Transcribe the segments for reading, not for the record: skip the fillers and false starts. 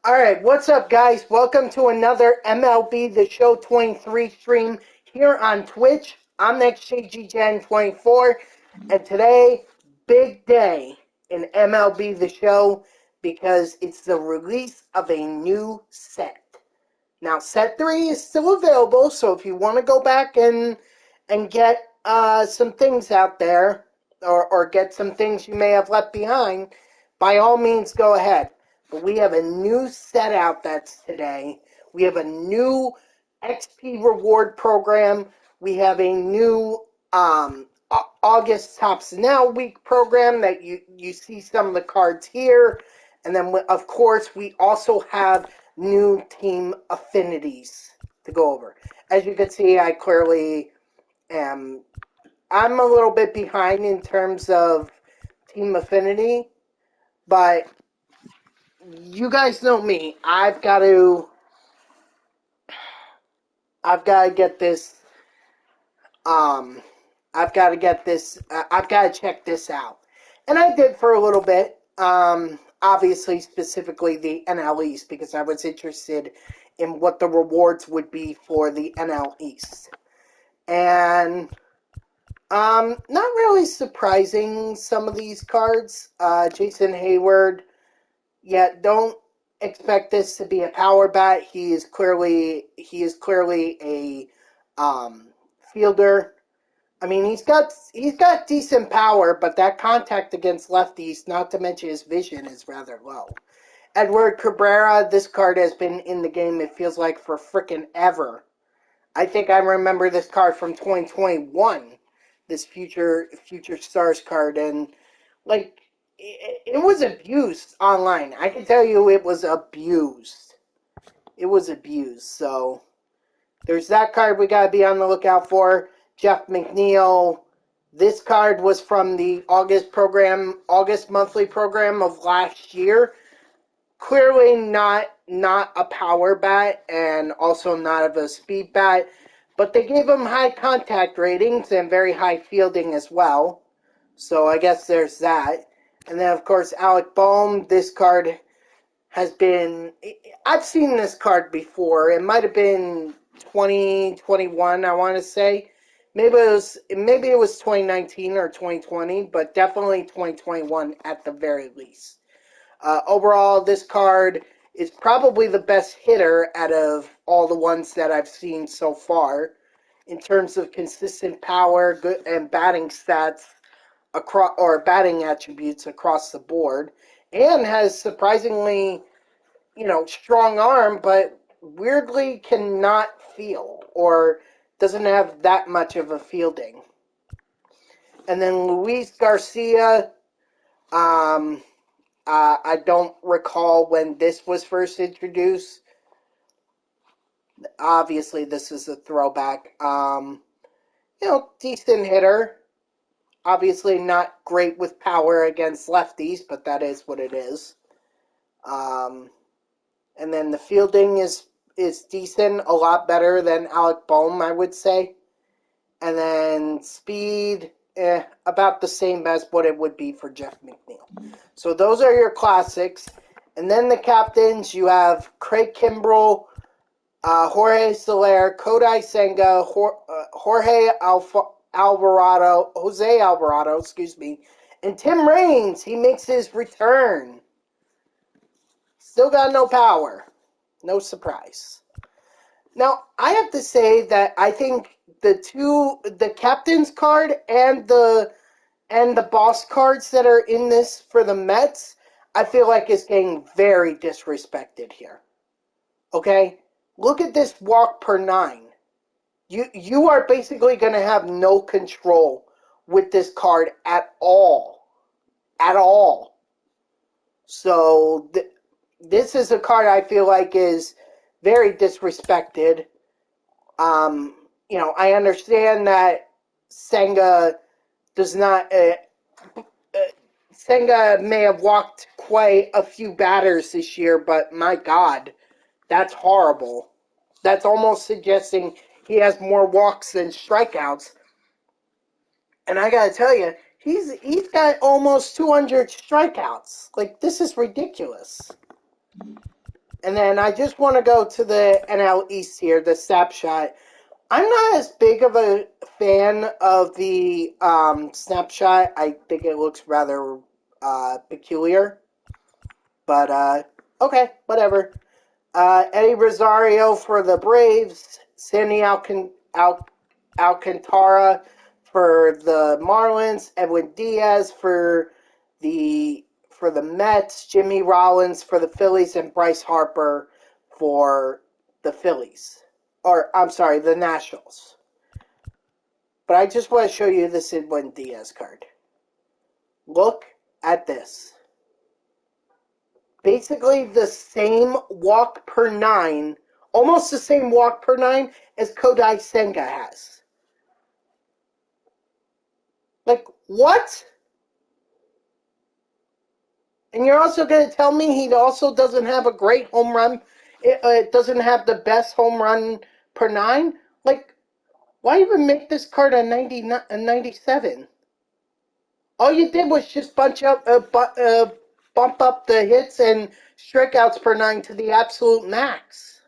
Alright, what's up, guys? Welcome to another MLB The Show 23 stream here on Twitch. I'm NextJGen24, and today, big day in MLB The Show because it's the release of a new set. Now, set 3 is still available, so if you want to go back and get some things out there, or get some things you may have left behind, by all means, go ahead. But we have a new set out that's today. We have a new XP reward program. We have a new August Tops Now week program that you see some of the cards here. And then, of course, we also have new team affinities to go over. As you can see, I clearly am. I'm a little bit behind in terms of team affinity, but you guys know me. I've got to get this. I've got to get this. I've got to check this out, and I did for a little bit. Obviously, specifically the NL East, because I was interested in what the rewards would be for the NL East, and not really surprising. Some of these cards, Jason Hayward. Yeah, don't expect this to be a power bat. He is clearly a fielder. I mean, he's got decent power, but that contact against lefties, not to mention his vision, is rather low. Edward Cabrera, this card has been in the game, it feels like, for frickin' ever. I think I remember this card from 2021, this Future Stars card, and, like, it was abused online. I can tell you it was abused. It was abused, so there's that card we gotta be on the lookout for. Jeff McNeil. This card was from the August monthly program of last year. Clearly not a power bat, and also not of a speed bat, but they gave him high contact ratings and very high fielding as well. So I guess there's that. And then, of course, Alec Bohm. This card has been... I've seen this card before. It might have been 2021, I want to say. Maybe it was 2019 or 2020, but definitely 2021 at the very least. Overall, this card is probably the best hitter out of all the ones that I've seen so far in terms of consistent power, good and batting stats across, or batting attributes across the board, and has surprisingly, strong arm, but weirdly cannot feel, or doesn't have that much of a fielding. And then Luis Garcia, I don't recall when this was first introduced. Obviously, this is a throwback. Decent hitter. Obviously not great with power against lefties, but that is what it is. And then the fielding is decent, a lot better than Alec Bohm, I would say. And then speed, about the same as what it would be for Jeff McNeil. So those are your classics. And then the captains, you have Craig Kimbrell, Jorge Soler, Kodai Senga, Jose Alvarado, and Tim Raines. He makes his return. Still got no power. No surprise. Now, I have to say that I think the captain's card and the boss cards that are in this for the Mets, I feel like is getting very disrespected here. Okay? Look at this walk per 9. You are basically going to have no control with this card at all. At all. So, this is a card I feel like is very disrespected. I understand that Senga does not... Senga may have walked quite a few batters this year, but my God, that's horrible. That's almost suggesting he has more walks than strikeouts. And I gotta tell you, he's got almost 200 strikeouts. Like, this is ridiculous. And then I just want to go to the NL East here, the snapshot. I'm not as big of a fan of the snapshot. I think it looks rather peculiar. But, okay, whatever. Eddie Rosario for the Braves. Sandy Alcantara for the Marlins. Edwin Diaz for the Mets. Jimmy Rollins for the Phillies. And Bryce Harper for the Phillies. Or, I'm sorry, the Nationals. But I just want to show you this Edwin Diaz card. Look at this. Basically the same walk per 9, almost the same walk per 9 as Kodai Senga has. Like, what? And you're also going to tell me he also doesn't have a great home run? It doesn't have the best home run per 9? Like, why even make this card a 97? All you did was just bump up the hits and strikeouts per 9 to the absolute max.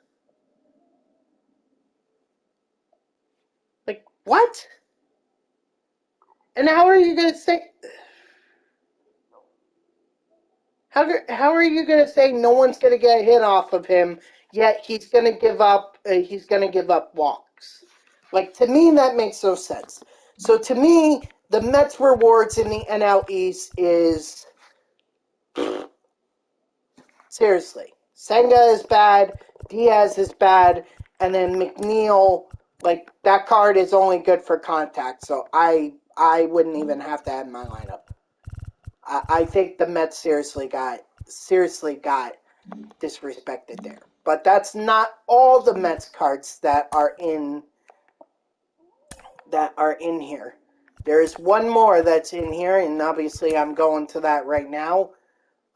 Like, what? And how are you going to say... How are you going to say no one's going to get a hit off of him, yet he's going to give up walks? Like, to me, that makes no sense. So, to me, the Mets' rewards in the NL East is... Seriously. Senga is bad, Diaz is bad, and then McNeil, like, that card is only good for contact, so I wouldn't even have that in my lineup. I think the Mets seriously got disrespected there. But that's not all the Mets cards that are in here. There is one more that's in here, and obviously I'm going to that right now.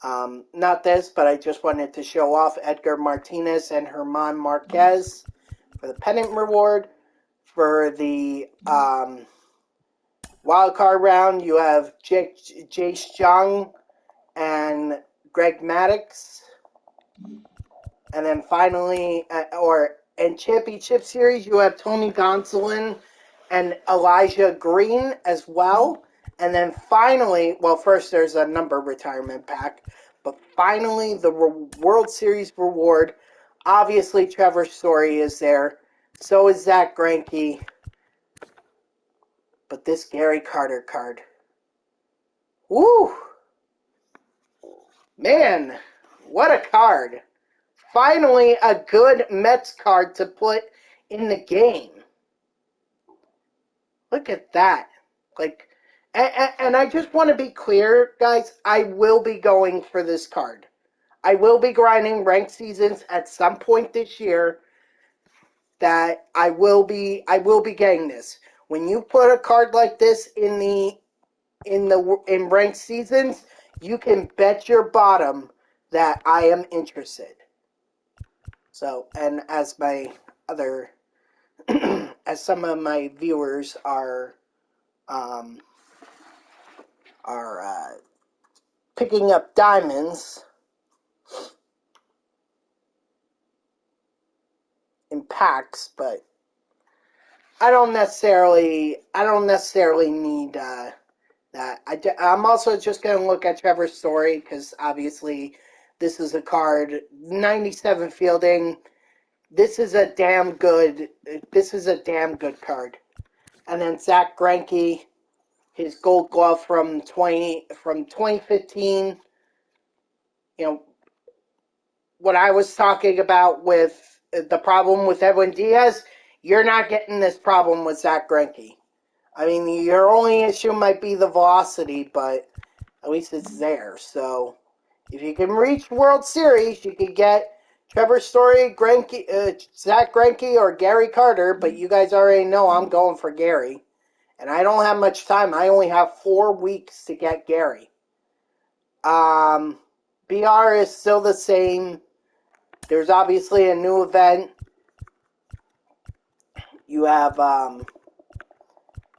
Not this, but I just wanted to show off Edgar Martinez and German Marquez for the pennant reward. For the wild card round, you have Jace Jung and Greg Maddux. And then finally, in Championship Series, you have Tony Gonsolin and Elijah Green as well. And then finally, well, first there's a number retirement pack. But finally, the World Series reward. Obviously, Trevor Story is there. So is Zach Greinke. But this Gary Carter card. Woo! Man, what a card. Finally, a good Mets card to put in the game. Look at that. Like, and I just want to be clear, guys, I will be going for this card. I will be grinding ranked seasons at some point this year. That I will be getting this. When you put a card like this in ranked seasons, you can bet your bottom that I am interested. So, and as my other, as some of my viewers are picking up diamonds in packs, but I don't necessarily need that. I'm also just going to look at Trevor's Story because obviously this is a card 97 fielding. This is a damn good card. And then Zach Greinke, his Gold Glove from 2015. You know what I was talking about with the problem with Edwin Diaz. You're not getting this problem with Zach Greinke. I mean, your only issue might be the velocity, but at least it's there. So, if you can reach World Series, you could get Trevor Story, Zach Greinke, or Gary Carter, but you guys already know I'm going for Gary. And I don't have much time. I only have 4 weeks to get Gary. BR is still the same. There's obviously a new event. You have,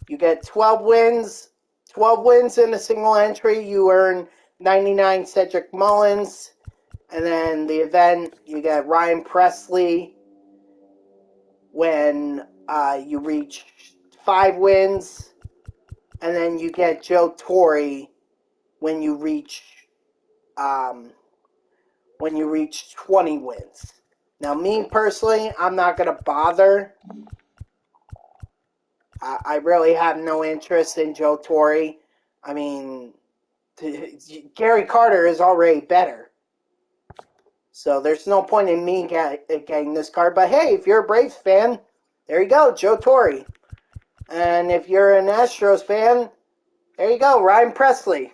you get 12 wins. 12 wins in a single entry. You earn 99 Cedric Mullins. And then the event, you get Ryan Presley when you reach 5 wins. And then you get Joe Torre when you reach 20 wins. Now, me personally, I'm not going to bother. I really have no interest in Joe Torre. I mean, Gary Carter is already better. So there's no point in me getting this card. But hey, if you're a Braves fan, there you go, Joe Torre. And if you're an Astros fan, there you go, Ryan Presley.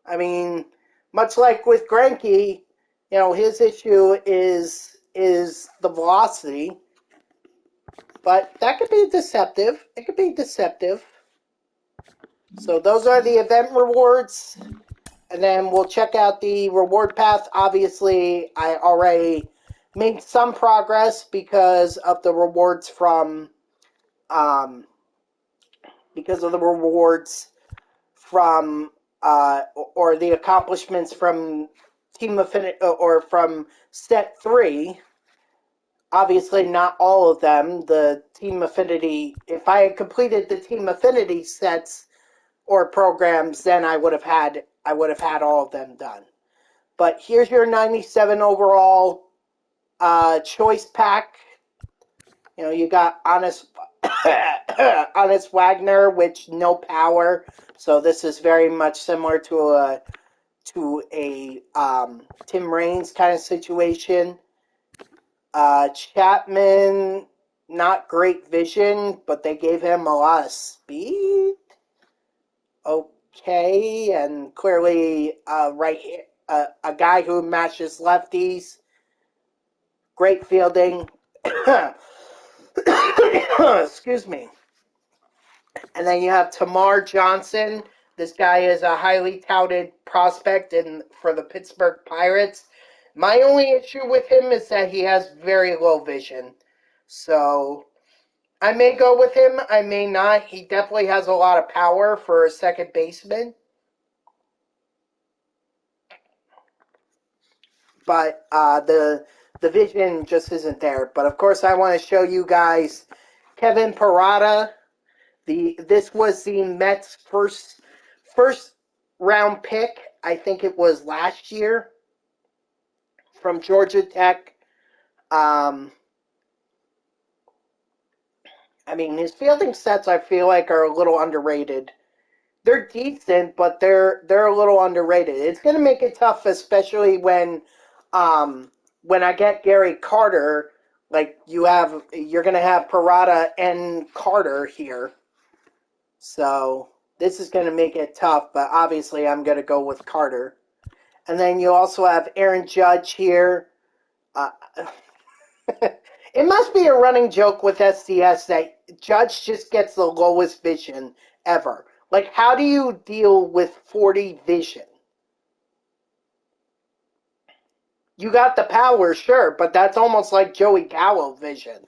I mean, much like with Greinke, his issue is the velocity. But that could be deceptive. It could be deceptive. So those are the event rewards. And then we'll check out the reward path. Obviously, I already made some progress because of the rewards from or the accomplishments from Team Affinity or from Set 3. Obviously, not all of them. The Team Affinity, if I had completed the Team Affinity sets or programs, then I would have had all of them done. But here's your 97 overall choice pack. You got Honest Wagner, which no power, so this is very much similar to a Tim Raines kind of situation. Chapman, not great vision, but they gave him a lot of speed. Okay, and clearly right here, a guy who matches lefties. Great fielding. Excuse me. And then you have Tamar Johnson. This guy is a highly touted prospect for the Pittsburgh Pirates. My only issue with him is that he has very low vision. So I may go with him. I may not. He definitely has a lot of power for a second baseman. But the vision just isn't there. But of course, I want to show you guys Kevin Parada. This was the Mets' first round pick. I think it was last year from Georgia Tech. I mean, his fielding sets I feel like are a little underrated. They're decent, but they're a little underrated. It's going to make it tough, especially when I get Gary Carter. Like you're going to have Parada and Carter here. So this is going to make it tough, but obviously I'm going to go with Carter. And then you also have Aaron Judge here. It must be a running joke with SDS that Judge just gets the lowest vision ever. Like, how do you deal with 40 vision? You got the power, sure, but that's almost like Joey Gallo vision.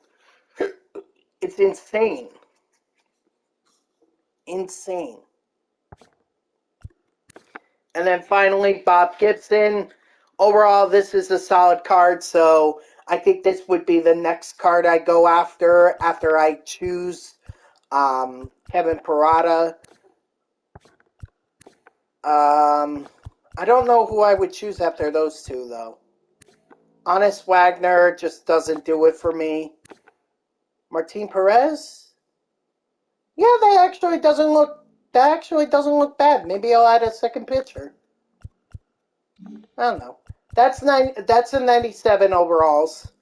It's insane. Insane. And then finally, Bob Gibson. Overall, this is a solid card, so I think this would be the next card I go after I choose Kevin Parada. I don't know who I would choose after those two, though. Honest Wagner just doesn't do it for me. Martin Perez? Yeah, that actually doesn't look bad. Maybe I'll add a second pitcher. I don't know. That's a 97 overalls.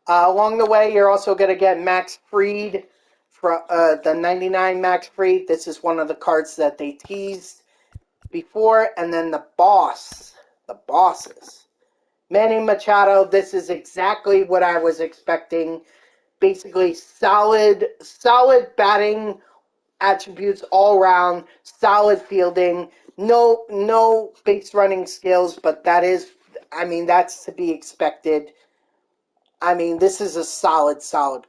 Along the way, you're also going to get Max Fried, from the 99 Max Fried. This is one of the cards that they teased before. And then the bosses. Manny Machado, this is exactly what I was expecting. Basically, solid batting attributes all around, solid fielding, no base running skills, but that's to be expected. I mean, this is a solid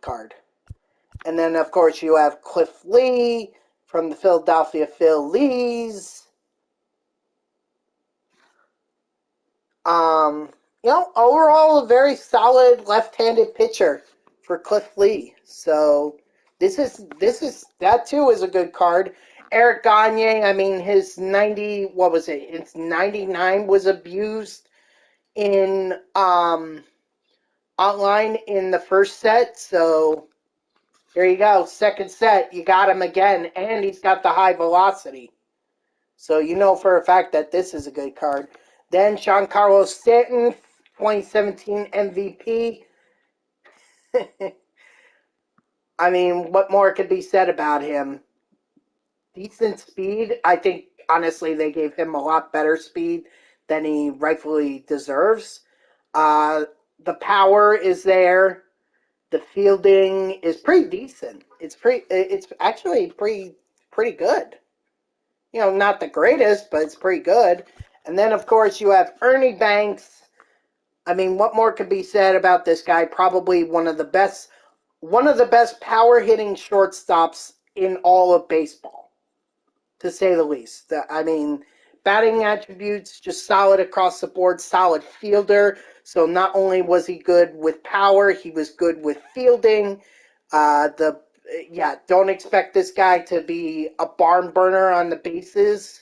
card. And then, of course, you have Cliff Lee from the Philadelphia Phillies. overall a very solid left-handed pitcher for Cliff Lee. So that too is a good card. Eric Gagne, I mean his 90, what was it? It's 99 was abused in online in the first set. So there you go. Second set, you got him again, and he's got the high velocity. So you know for a fact that this is a good card. Then Giancarlo Stanton, 2017 MVP. I mean, what more could be said about him? Decent speed. I think, honestly, they gave him a lot better speed than he rightfully deserves. The power is there. The fielding is pretty decent. It's actually pretty good. Not the greatest, but it's pretty good. And then, of course, you have Ernie Banks. I mean, what more could be said about this guy? Probably one of the best power hitting shortstops in all of baseball, to say the least. I mean, batting attributes just solid across the board, solid fielder. So not only was he good with power, he was good with fielding. Don't expect this guy to be a barn burner on the bases.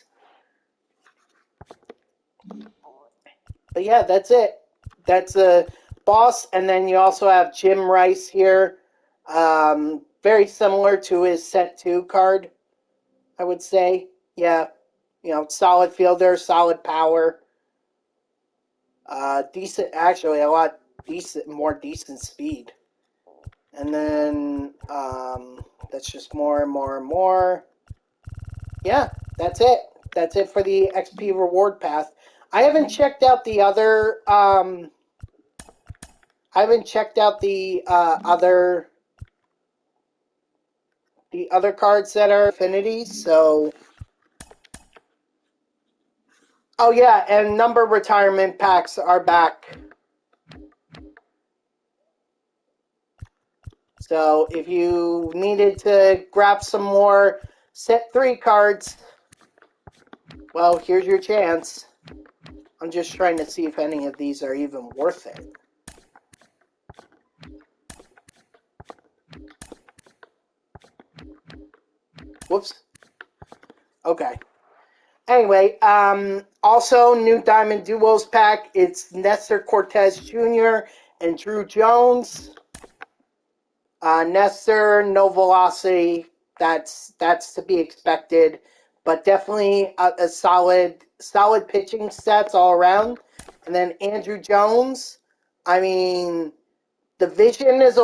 But yeah, that's it. That's a boss. And then you also have Jim Rice here. Very similar to his set 2 card, I would say. Yeah, solid fielder, solid power. Decent, actually, a lot more decent speed. And then that's just more and more and more. Yeah, that's it. That's it for the XP reward path. I haven't checked out the other. I haven't checked out the other cards that are affinities. So, oh yeah, and number retirement packs are back. So if you needed to grab some more set 3 cards, well, here's your chance. I'm just trying to see if any of these are even worth it. Whoops. Okay. Anyway, also new Diamond Duos pack. It's Nestor Cortez Jr. and Drew Jones. Nestor, no velocity. That's to be expected, but definitely a solid pitching stats all around. And then Andrew Jones. I mean, the vision is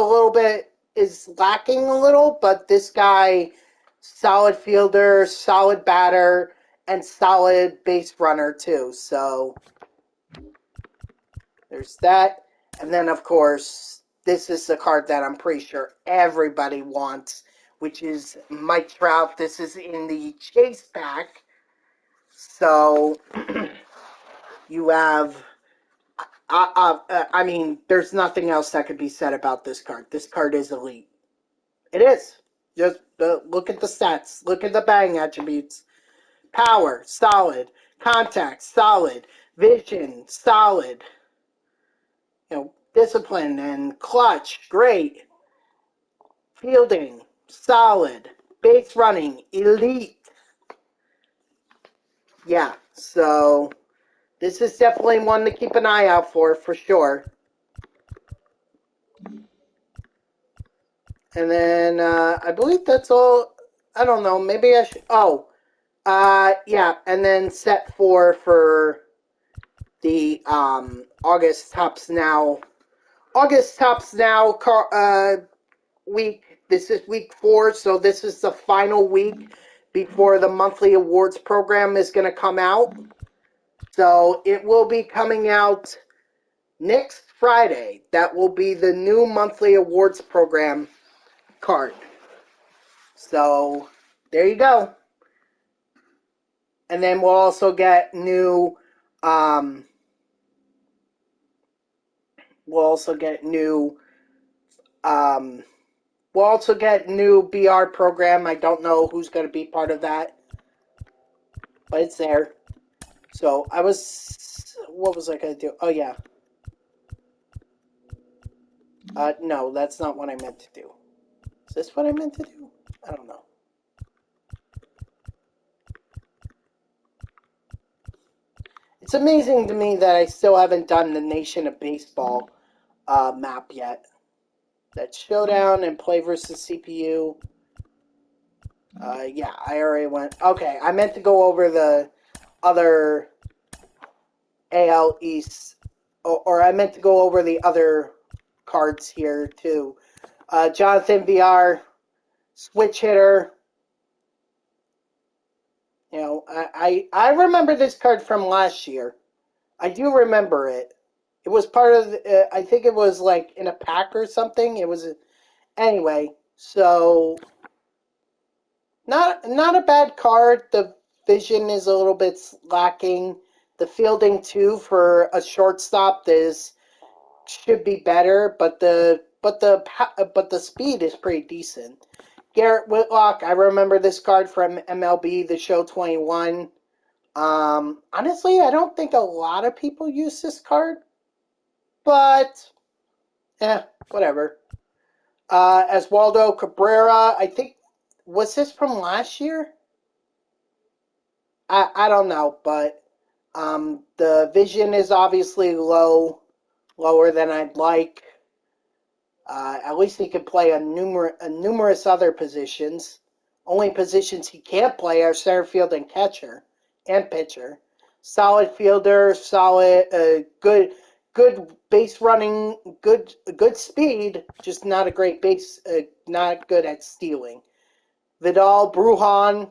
lacking a little, but this guy, solid fielder, solid batter, and solid base runner too. So there's that. And then of course, this is the card that I'm pretty sure everybody wants, which is Mike Trout. This is in the Chase pack. So you have I mean, there's nothing else that could be said about this card. This card is elite. It is. Just look at the stats. Look at the batting attributes. Power, solid. Contact, solid. Vision, solid. Discipline and clutch, great. Fielding, solid. Base running, elite. Yeah, so this is definitely one to keep an eye out for sure. And then I believe that's all. I don't know. Maybe I should. Oh, yeah. And then set 4 for the August Tops Now. August Tops Now week. This is week 4, so this is the final week before the monthly awards program is going to come out. So it will be coming out next Friday. That will be the new monthly awards program card. So there you go. And then we'll also get new BR program. I don't know who's going to be part of that, but it's there. So what was I going to do? Oh yeah. No, that's not what I meant to do. Is this what I meant to do? I don't know. It's amazing to me that I still haven't done the Nation of Baseball map yet. That Showdown and Play versus CPU. Yeah, I already went. Okay, I meant to go over the other AL East, or I meant to go over the other cards here too. Jonathan VR, switch hitter. You know, I remember this card from last year. I do remember it. It was part of, I think it was like in a pack or something. It was, anyway, so not a bad card. The vision is a little bit lacking. The fielding too for a shortstop is should be better, but the speed is pretty decent. Garrett Whitlock, I remember this card from MLB The Show 21. Honestly, I don't think a lot of people use this card, but whatever. Oswaldo Cabrera, I think, was this from last year? I don't know, but the vision is obviously lower than I'd like. At least he can play a numerous other positions. Only positions he can't play are center field and catcher and pitcher. Solid fielder, solid, good base running, good speed. Just not a great base, not good at stealing. Vidal Brujan.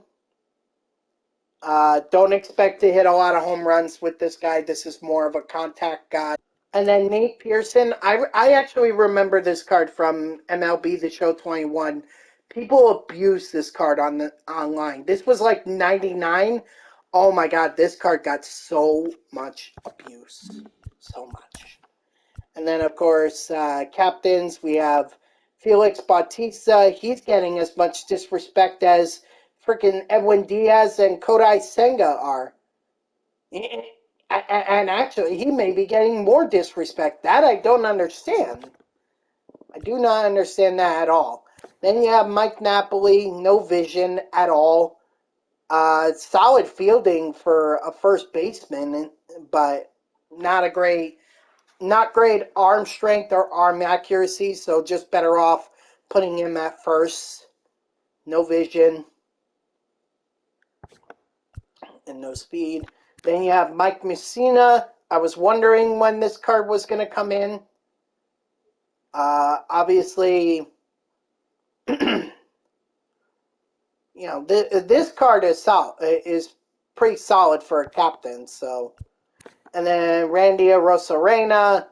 Don't expect to hit a lot of home runs with this guy. This is more of a contact guy. And then Nate Pearson, I actually remember this card from MLB The Show 21. People abuse this card on the online. This was like 99. Oh my god, this card got so much abuse. So much. And then, of course, captains, we have Felix Bautista. He's getting as much disrespect as freaking Edwin Diaz and Kodai Senga are. And actually, he may be getting more disrespect. That I don't understand. I do not understand that at all. Then you have Mike Napoli, no vision at all. Solid fielding for a first baseman, but not great arm strength or arm accuracy. So just better off putting him at first. No vision and no speed. Then you have Mike Messina. I was wondering when this card was going to come in. Obviously, you know, this card is pretty solid for a captain. So, and then Randy Rosarena,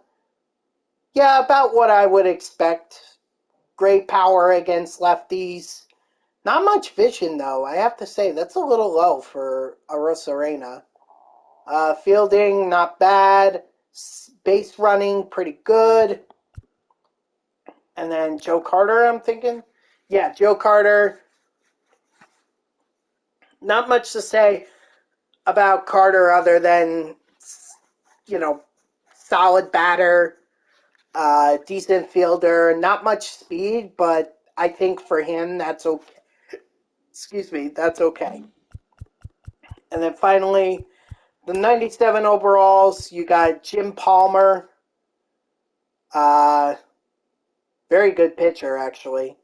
yeah, about what I would expect. Great power against lefties. Not much vision though. I have to say that's a little low for a Rosarena. Fielding not bad. Base running pretty good. And then Joe Carter, I'm thinking. Yeah, Joe Carter. Not much to say about Carter other than, you know, solid batter, decent fielder, not much speed, but I think for him that's okay. Excuse me, that's okay. And then finally, the 97 overalls, you got Jim Palmer. Uh, Very good pitcher, actually.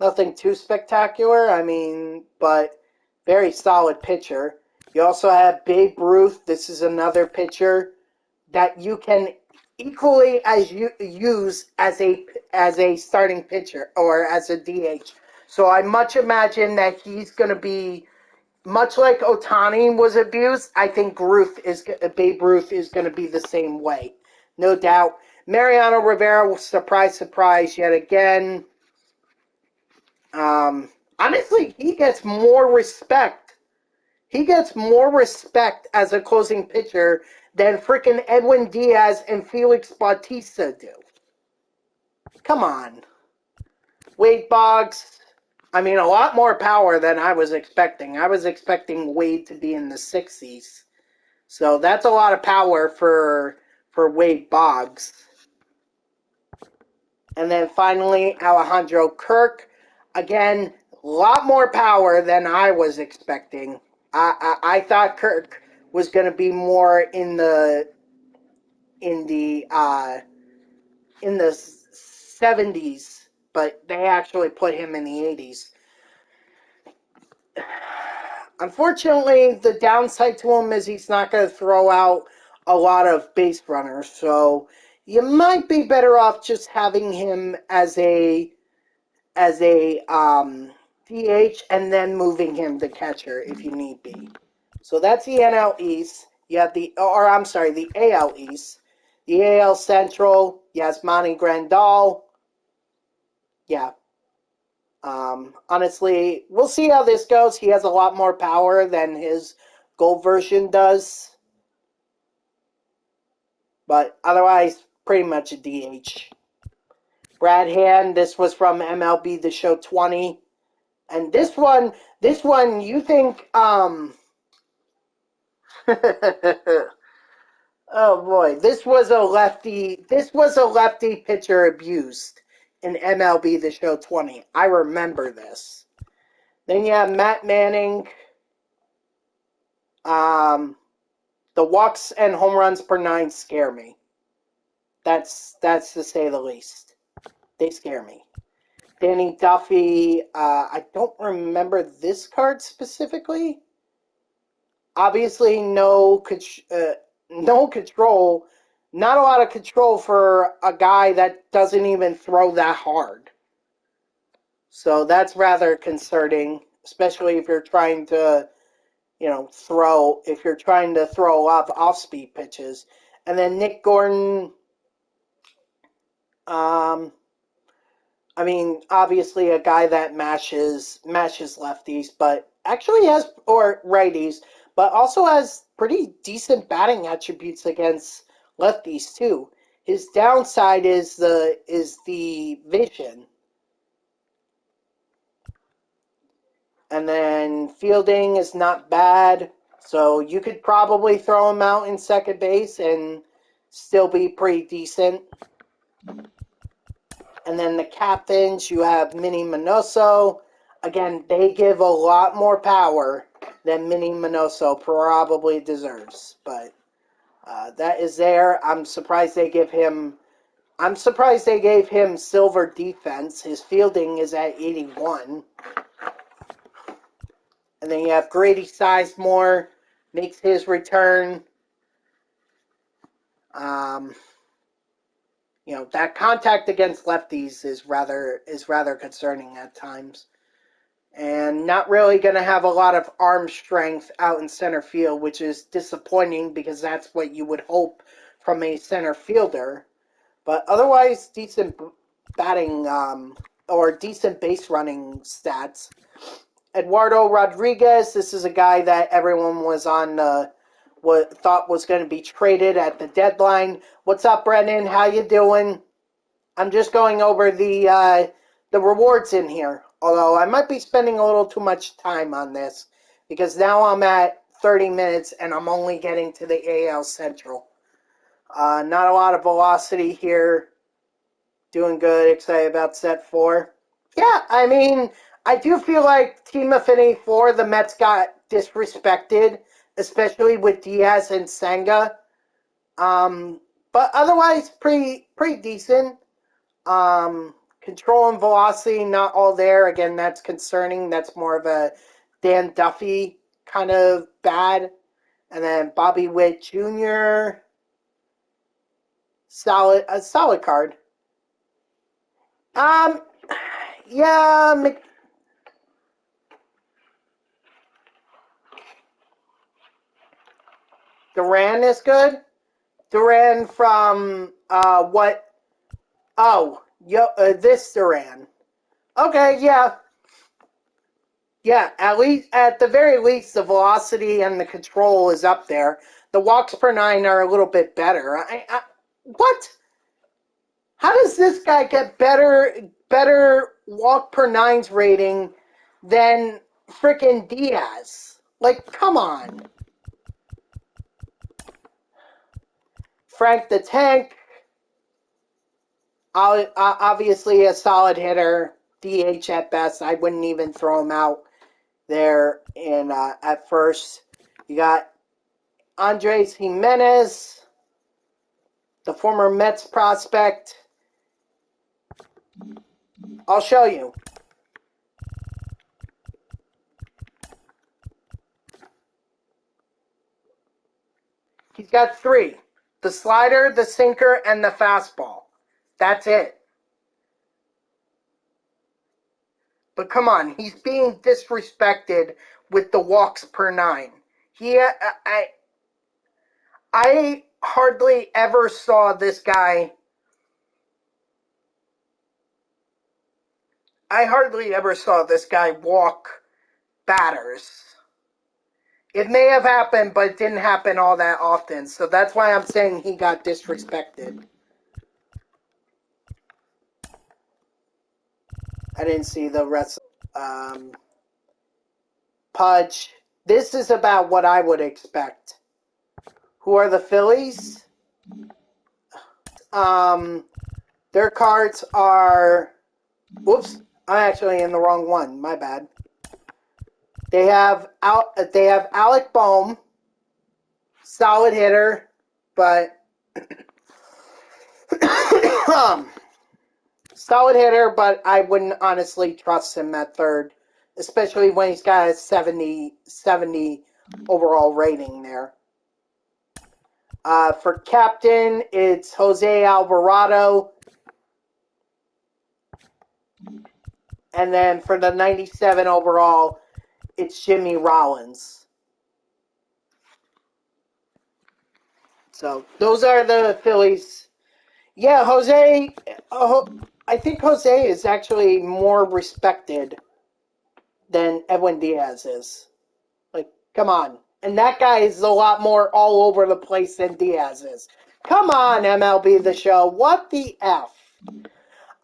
Nothing too spectacular, I mean, but very solid pitcher. You also have Babe Ruth. This is another pitcher that you can equally as you use as a starting pitcher or as a DH. So I much imagine that he's going to be much like Otani was abused. I think Babe Ruth is going to be the same way, no doubt. Mariano Rivera, surprise, surprise, yet again. Honestly, he gets more respect. He gets more respect as a closing pitcher than freaking Edwin Diaz and Felix Bautista do. Come on. Wade Boggs, I mean, a lot more power than I was expecting. I was expecting Wade to be in the 60s. So that's a lot of power for Wade Boggs. And then finally, Alejandro Kirk. Again, a lot more power than I was expecting. I thought Kirk was going to be more in the 70s, but they actually put him in the 80s. Unfortunately, the downside to him is he's not going to throw out a lot of base runners, so you might be better off just having him as a DH and then moving him to catcher if you need be. So that's the NL East. You have the AL East. The AL Central, Yasmani Grandal. Yeah. Honestly, we'll see how this goes. He has a lot more power than his gold version does. But otherwise, pretty much a DH. Brad Hand, this was from MLB The Show 20. And this one, you think, oh boy, this was a lefty pitcher abused in MLB The Show 20. I remember this. Then you have Matt Manning. The walks and home runs per 9 scare me. That's to say the least. They scare me. Danny Duffy. I don't remember this card specifically. Obviously, no control. Not a lot of control for a guy that doesn't even throw that hard. So that's rather concerning, especially if you're trying to, throw a lot of off-speed pitches. And then Nick Gordon, obviously a guy that mashes lefties, but actually has, or righties, but also has pretty decent batting attributes against lefties too. His downside is the vision. And then fielding is not bad, so you could probably throw him out in second base and still be pretty decent. And then the captains, you have Minnie Minoso. Again, they give a lot more power than Minnie Minoso probably deserves. But that is there. I'm surprised they gave him silver defense. His fielding is at 81. And then you have Grady Sizemore, makes his return. That contact against lefties is rather concerning at times. And not really going to have a lot of arm strength out in center field, which is disappointing because that's what you would hope from a center fielder. But otherwise, decent batting or decent base running stats. Eduardo Rodriguez, this is a guy that everyone was thought was going to be traded at the deadline. What's up, Brendan? How you doing? I'm just going over the rewards in here. Although I might be spending a little too much time on this because now I'm at 30 minutes and I'm only getting to the AL Central. Not a lot of velocity here. Doing good. Excited about set 4. Yeah, I do feel like Team Affinity 4, the Mets got disrespected, especially with Diaz and Senga. But otherwise, pretty decent. Control and velocity, not all there. Again, that's concerning. That's more of a Dan Duffy kind of bad. And then Bobby Witt Jr., a solid card. Yeah, Duran is good. Duran from what? Oh, this Duran. Okay, yeah. Yeah, at the very least, the velocity and the control is up there. The walks per 9 are a little bit better. What? How does this guy get better walk per 9s rating than frickin' Diaz? Like, come on. Frank the Tank. Obviously a solid hitter, DH at best. I wouldn't even throw him out there in at first. You got Andres Jimenez, the former Mets prospect. I'll show you. He's got three. The slider, the sinker, and the fastball. That's it. But come on, he's being disrespected with the walks per nine. I hardly ever saw this guy. I hardly ever saw this guy walk batters. It may have happened, but it didn't happen all that often. So that's why I'm saying he got disrespected. I didn't see the rest. Pudge. This is about what I would expect. Who are the Phillies? Their cards are... Whoops, I'm actually in the wrong one. My bad. They have Alec Bohm, solid hitter, but solid hitter, but I wouldn't honestly trust him at third, especially when he's got a 70 overall rating there. For captain, it's Jose Alvarado. And then for the 97 overall, it's Jimmy Rollins. So those are the Phillies. Yeah, Jose, I think Jose is actually more respected than Edwin Diaz is. Like, come on. And that guy is a lot more all over the place than Diaz is. Come on, MLB The Show. What the F?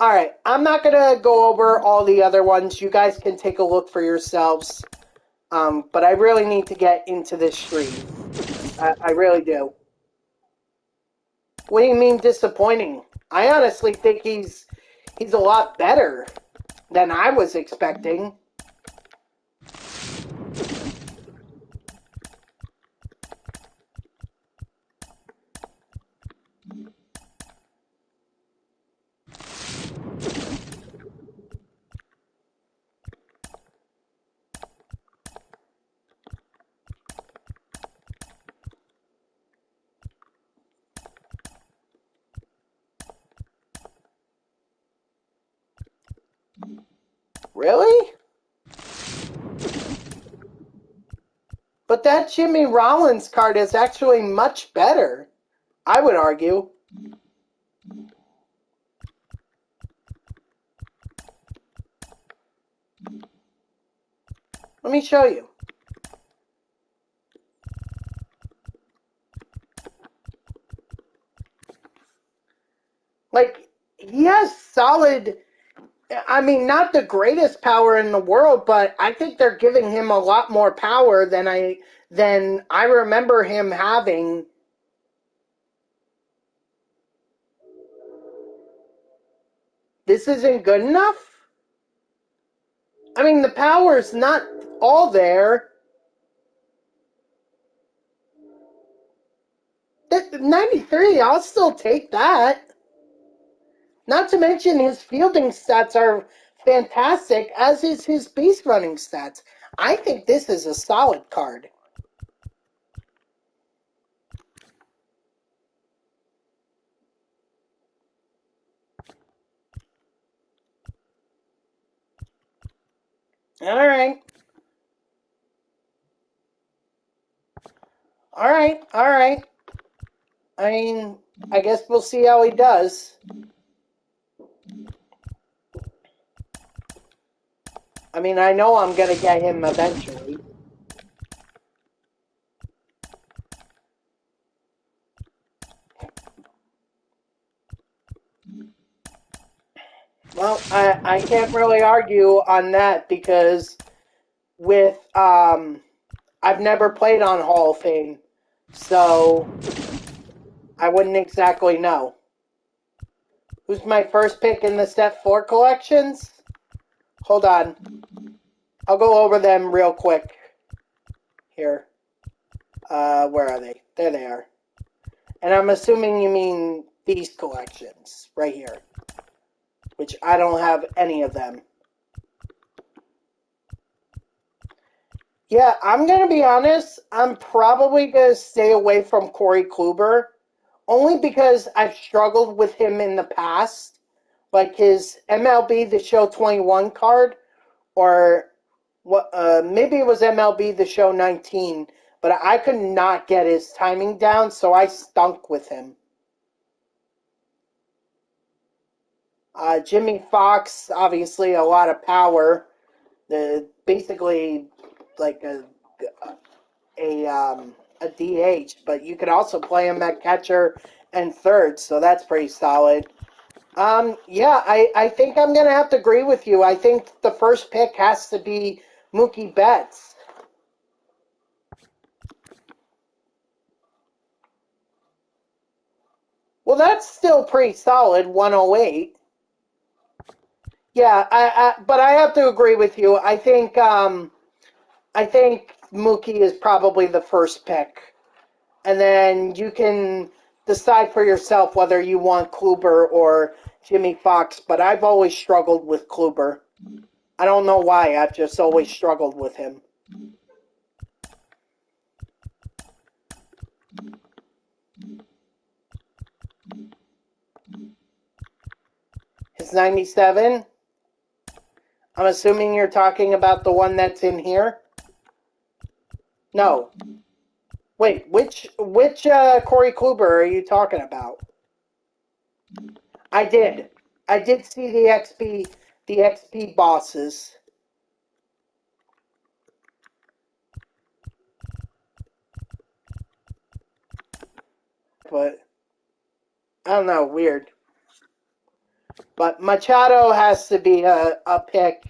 Alright, I'm not going to go over all the other ones. You guys can take a look for yourselves. But I really need to get into this stream. I really do. What do you mean disappointing? I honestly think he's a lot better than I was expecting. Really? But that Jimmy Rollins card is actually much better, I would argue. Let me show you. Like, he has solid... I mean, not the greatest power in the world, but I think they're giving him a lot more power than I remember him having. This isn't good enough? I mean, the power's not all there. 93, I'll still take that. Not to mention his fielding stats are fantastic, as is his base running stats. I think this is a solid card. All right. All right. All right. I mean, I guess we'll see how he does. I mean, I know I'm going to get him eventually. Well, I can't really argue on that because with, I've never played on Hall of Fame, so I wouldn't exactly know. Who's my first pick in the Step 4 collections? Hold on. I'll go over them real quick. Here. Where are they? There they are. And I'm assuming you mean these collections right here, which I don't have any of them. Yeah, I'm going to be honest. I'm probably going to stay away from Corey Kluber, only because I've struggled with him in the past. Like his MLB The Show 21 card, or what? Maybe it was MLB The Show 19, but I could not get his timing down, so I stunk with him. Jimmy Fox, obviously a lot of power. Basically like a DH, but you could also play him at catcher and third, so that's pretty solid. Yeah, I think I'm going to have to agree with you. I think the first pick has to be Mookie Betts. Well, that's still pretty solid, 108. Yeah, but I have to agree with you. I think Mookie is probably the first pick. And then you can decide for yourself whether you want Kluber or Jimmy Fox, but I've always struggled with Kluber. I don't know why, I've just always struggled with him. His 97? I'm assuming you're talking about the one that's in here? No. Wait, which Corey Kluber are you talking about? I did. I did see the XP bosses. But I don't know, weird. But Machado has to be a pick,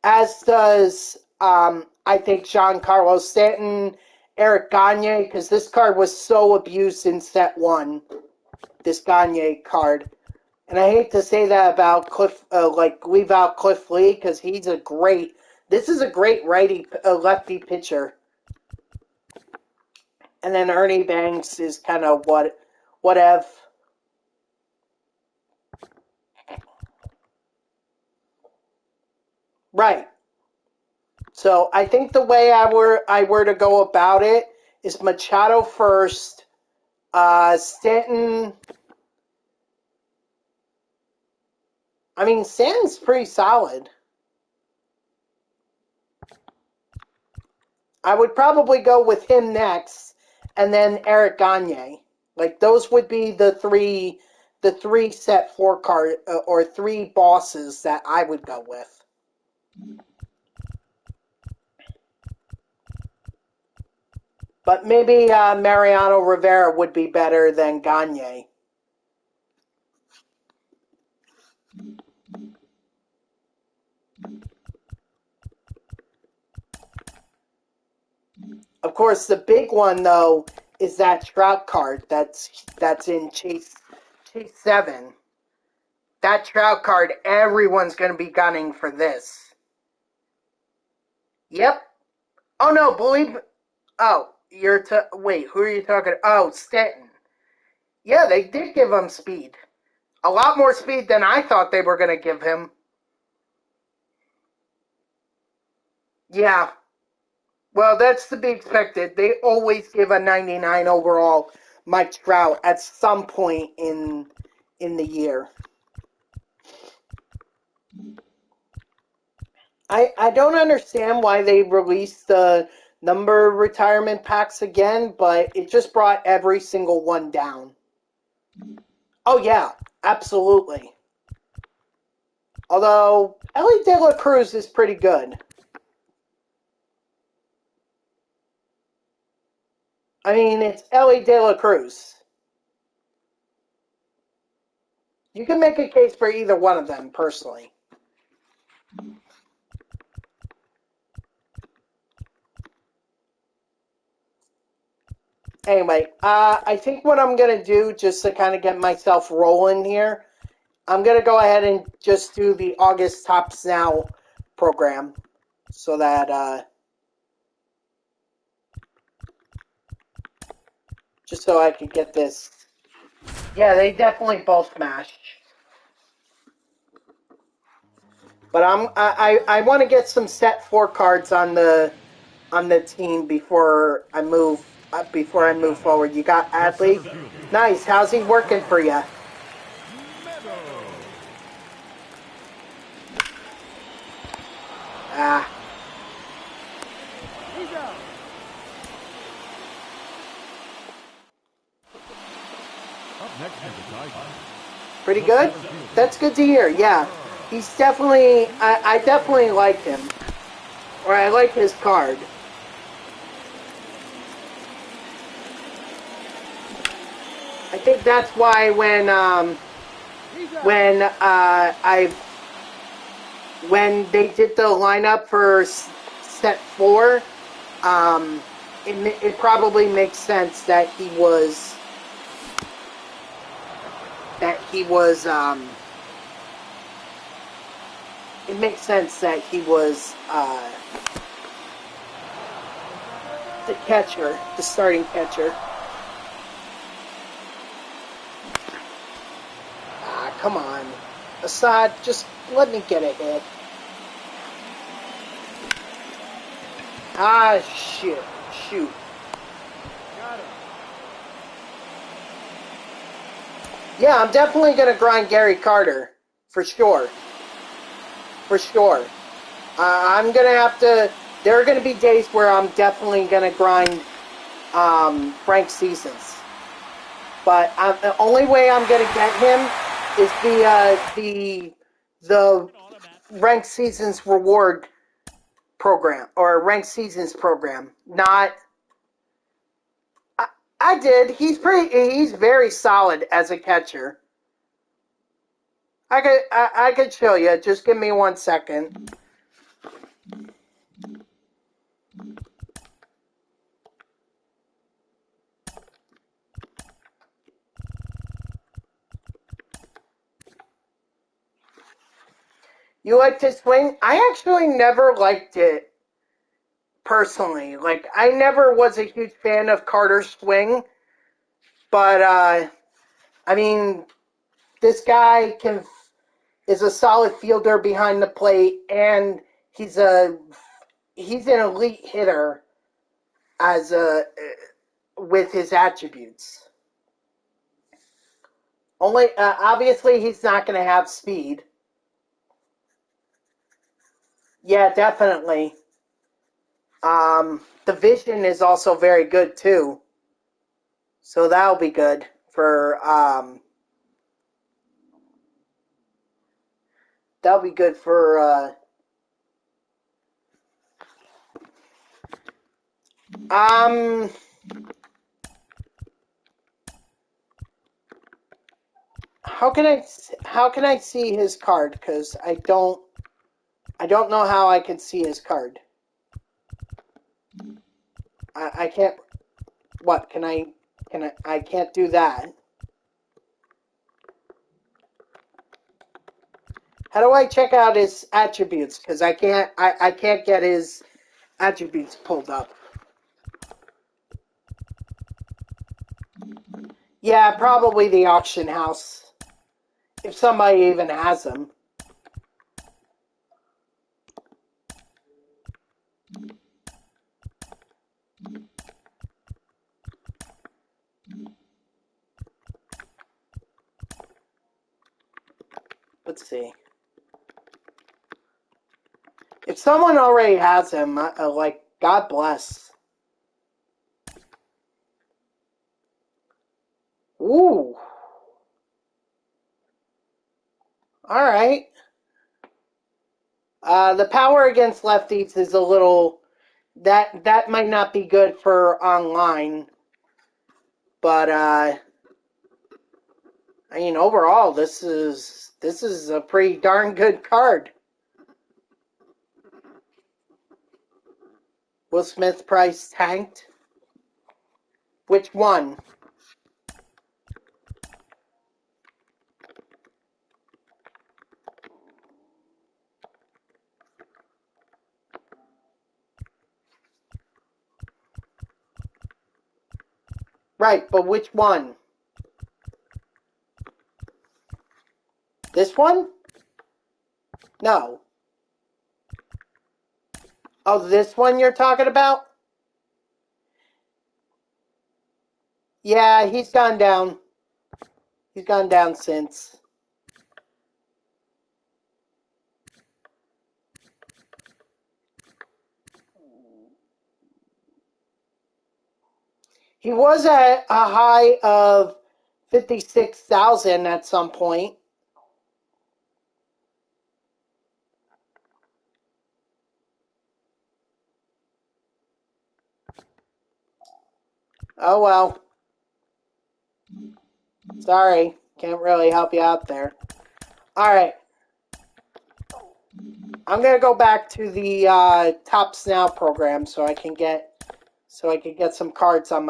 as does I think Giancarlo Stanton, Eric Gagne, because this card was so abused in set 1. This Gagne card. And I hate to say that about leave out Cliff Lee, because this is a great lefty pitcher. And then Ernie Banks is kind of whatever. Right. So I think the way I were to go about it is Machado first, Stanton. I mean, Stanton's pretty solid. I would probably go with him next, and then Eric Gagne. Like those would be the three set 4 card or 3 bosses that I would go with. But maybe Mariano Rivera would be better than Gagne. Of course, the big one though is that Trout card that's in Chase 7. That Trout card, everyone's going to be gunning for this. Yep. Oh no, Oh, wait, who are you talking? Oh, Stanton. Yeah, they did give him speed. A lot more speed than I thought they were going to give him. Yeah. Well, that's to be expected. They always give a 99 overall Mike Trout at some point in the year. I don't understand why they released the number retirement packs again, but it just brought every single one down. Oh yeah, absolutely. Although Ellie De La Cruz is pretty good. I mean, it's Ellie De La Cruz. You can make a case for either one of them, personally. Anyway, I think what I'm going to do, just to kind of get myself rolling here, I'm going to go ahead and just do the August Tops Now program so that, just so I could get this. Yeah, they definitely both match. But I want to get some set 4 cards on the team before I move forward. You got Adley. Nice. How's he working for you? Ah. Pretty good? That's good to hear, yeah. He's definitely, I definitely like him. Or I like his card. I think that's why when they did the lineup for set 4, it probably makes sense that he was it makes sense that he was the catcher, the starting catcher. Ah, come on. Assad, just let me get a hit. Ah, shoot. Yeah, I'm definitely going to grind Gary Carter. For sure. I'm going to have to... There are going to be days where I'm definitely going to grind Frank Seasons. But the only way I'm going to get him is the Ranked Seasons reward program, or Ranked Seasons program. Not... I did. He's very solid as a catcher. I could show you. Just give me 1 second. You like to swing? I actually never liked it personally. Like, I never was a huge fan of Carter's swing, but I mean, this guy is a solid fielder behind the plate, and he's an elite hitter with his attributes. Only obviously he's not going to have speed. Yeah, definitely. The vision is also very good too, so that'll be good for that'll be good for how can I see his card? Because I don't know how I can see his card. I can't. What can I can't do that. How do I check out his attributes? Because I can't get his attributes pulled up. Yeah, probably the auction house. If somebody even has them. Let's see. If someone already has him, like, God bless. Ooh. Alright. The power against lefties is a little... That might not be good for online. But, I mean, overall, this is a pretty darn good card. Will Smith price tanked? Which one? Right, but which one? This one? No. Oh, this one you're talking about? Yeah, he's gone down. He's gone down since. He was at a high of 56,000 at some point. Oh well. Sorry, can't really help you out there. Alright. I'm gonna go back to the Tops Now program so I can get some cards on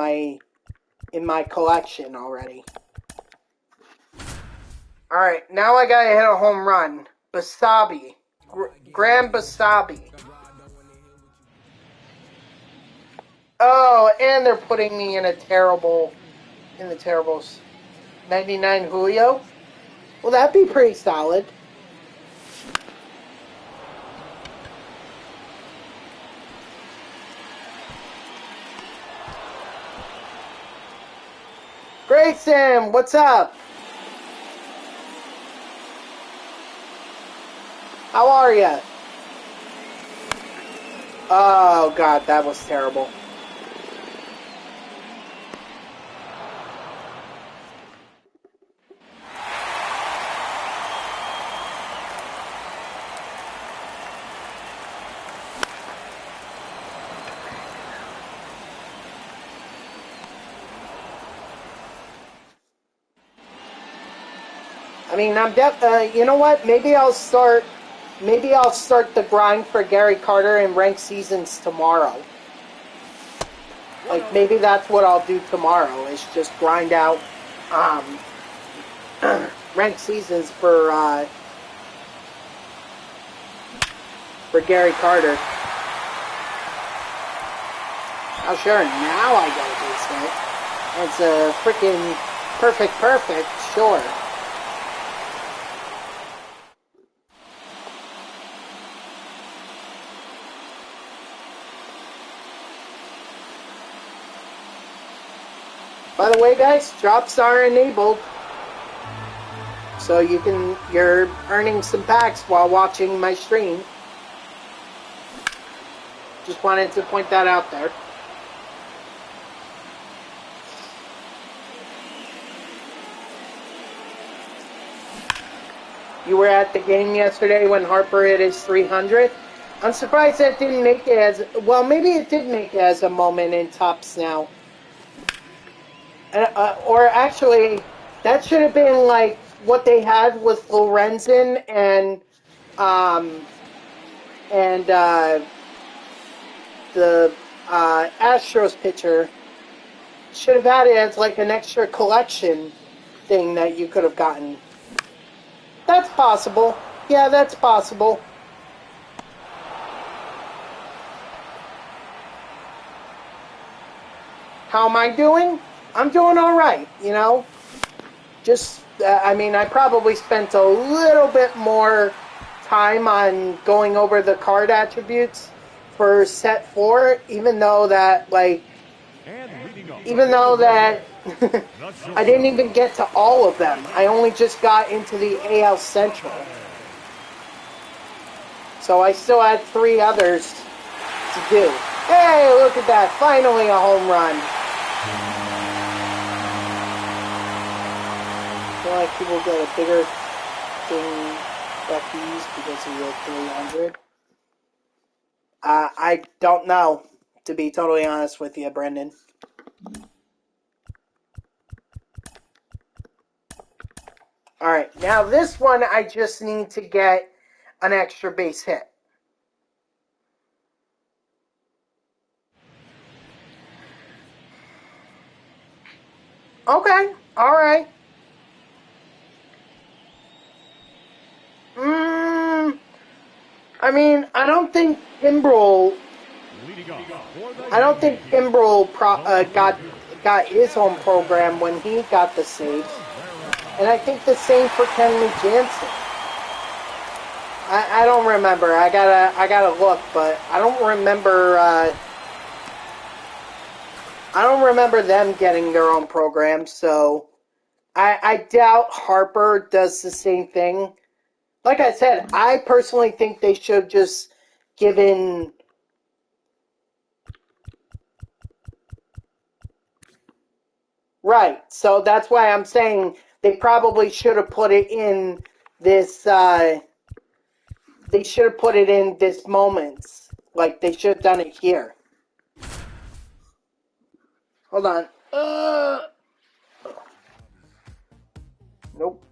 in my collection already. Alright, now I gotta hit a home run. Basabi. Graham Basabi. Oh, and they're putting me in the terribles. 99 Julio? Well, that'd be pretty solid. Grayson, what's up? How are you? Oh, God, that was terrible. I mean, you know what? Maybe I'll start the grind for Gary Carter in ranked seasons tomorrow. Like, maybe that's what I'll do tomorrow, is just grind out ranked seasons for Gary Carter. Oh, sure, now I get a base hit. It's a freaking perfect, sure. By the way, guys, drops are enabled, so you're earning some packs while watching my stream. Just wanted to point that out there. You were at the game yesterday when Harper hit his 300. I'm surprised that didn't make it as well. Maybe it did make it as a moment in Tops Now. Or actually, that should have been like what they had with Lorenzen and the Astros pitcher. Should have had it as like an extra collection thing that you could have gotten. That's possible. Yeah, that's possible. How am I doing? I'm doing all right, you know. Just, I mean, I probably spent a little bit more time on going over the card attributes for set 4, even though that I didn't even get to all of them. I only just got into the AL Central. So I still had 3 others to do. Hey, look at that. Finally a home run. I feel like people get a bigger thing that these because of the 300. I don't know, to be totally honest with you, Brendan. Alright, now this one I just need to get an extra base hit. Okay, alright. I mean, I don't think Kimbrel got got his own program when he got the saves. And I think the same for Kenley Jansen. I don't remember. I gotta look, but I don't remember them getting their own program, so I doubt Harper does the same thing. Like I said, I personally think they should just given. Right, so that's why I'm saying they probably should have put it in this. They should have put it in this moments. Like they should have done it here. Hold on. Nope.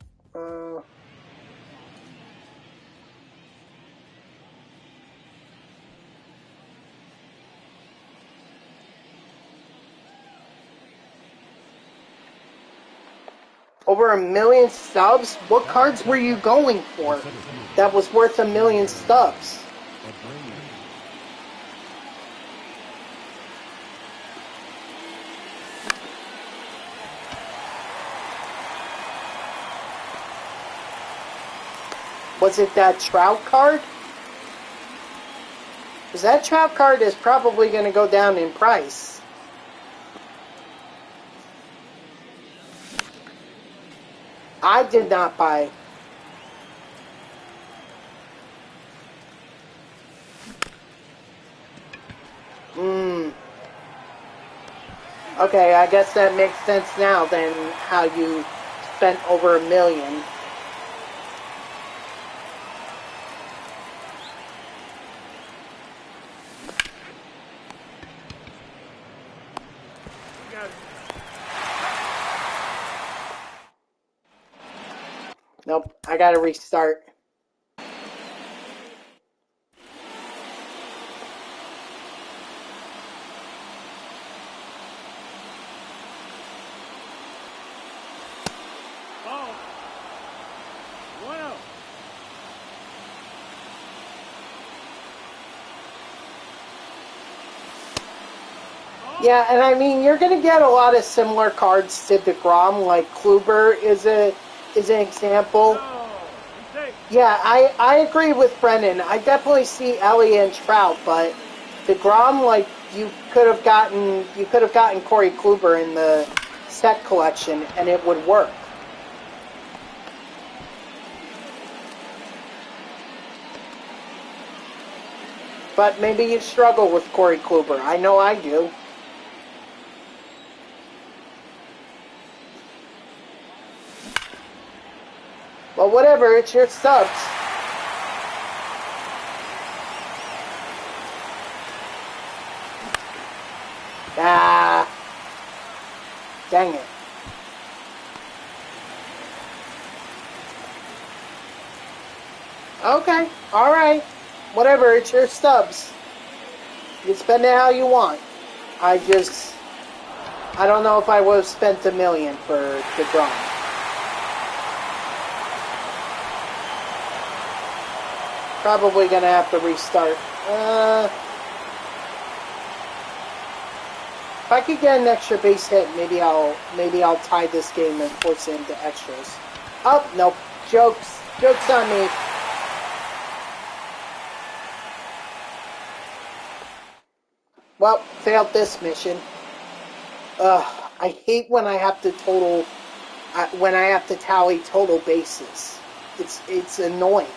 Over 1 million subs? What cards were you going for that was worth 1 million subs? Was it that Trout card? Because that Trout card is probably going to go down in price. I did not buy. Okay, I guess that makes sense now than how you spent over 1 million. Nope, I gotta restart. Yeah, and I mean, you're going to get a lot of similar cards to DeGrom, like Kluber is an example. Yeah, I agree with Brennan. I definitely see Ellie and Trout, but DeGrom, like, you could have gotten Corey Kluber in the set collection, and it would work. But maybe you struggle with Corey Kluber. I know I do. Well, whatever, it's your subs. Ah. Dang it. Okay, alright. Whatever, it's your subs. You spend it how you want. I don't know if I would have spent $1 million for DeGrom. Probably gonna have to restart. If I could get an extra base hit, maybe I'll tie this game and force it into extras. Oh, nope. Jokes on me. Well, failed this mission. I hate when I have to tally total bases. It's annoying.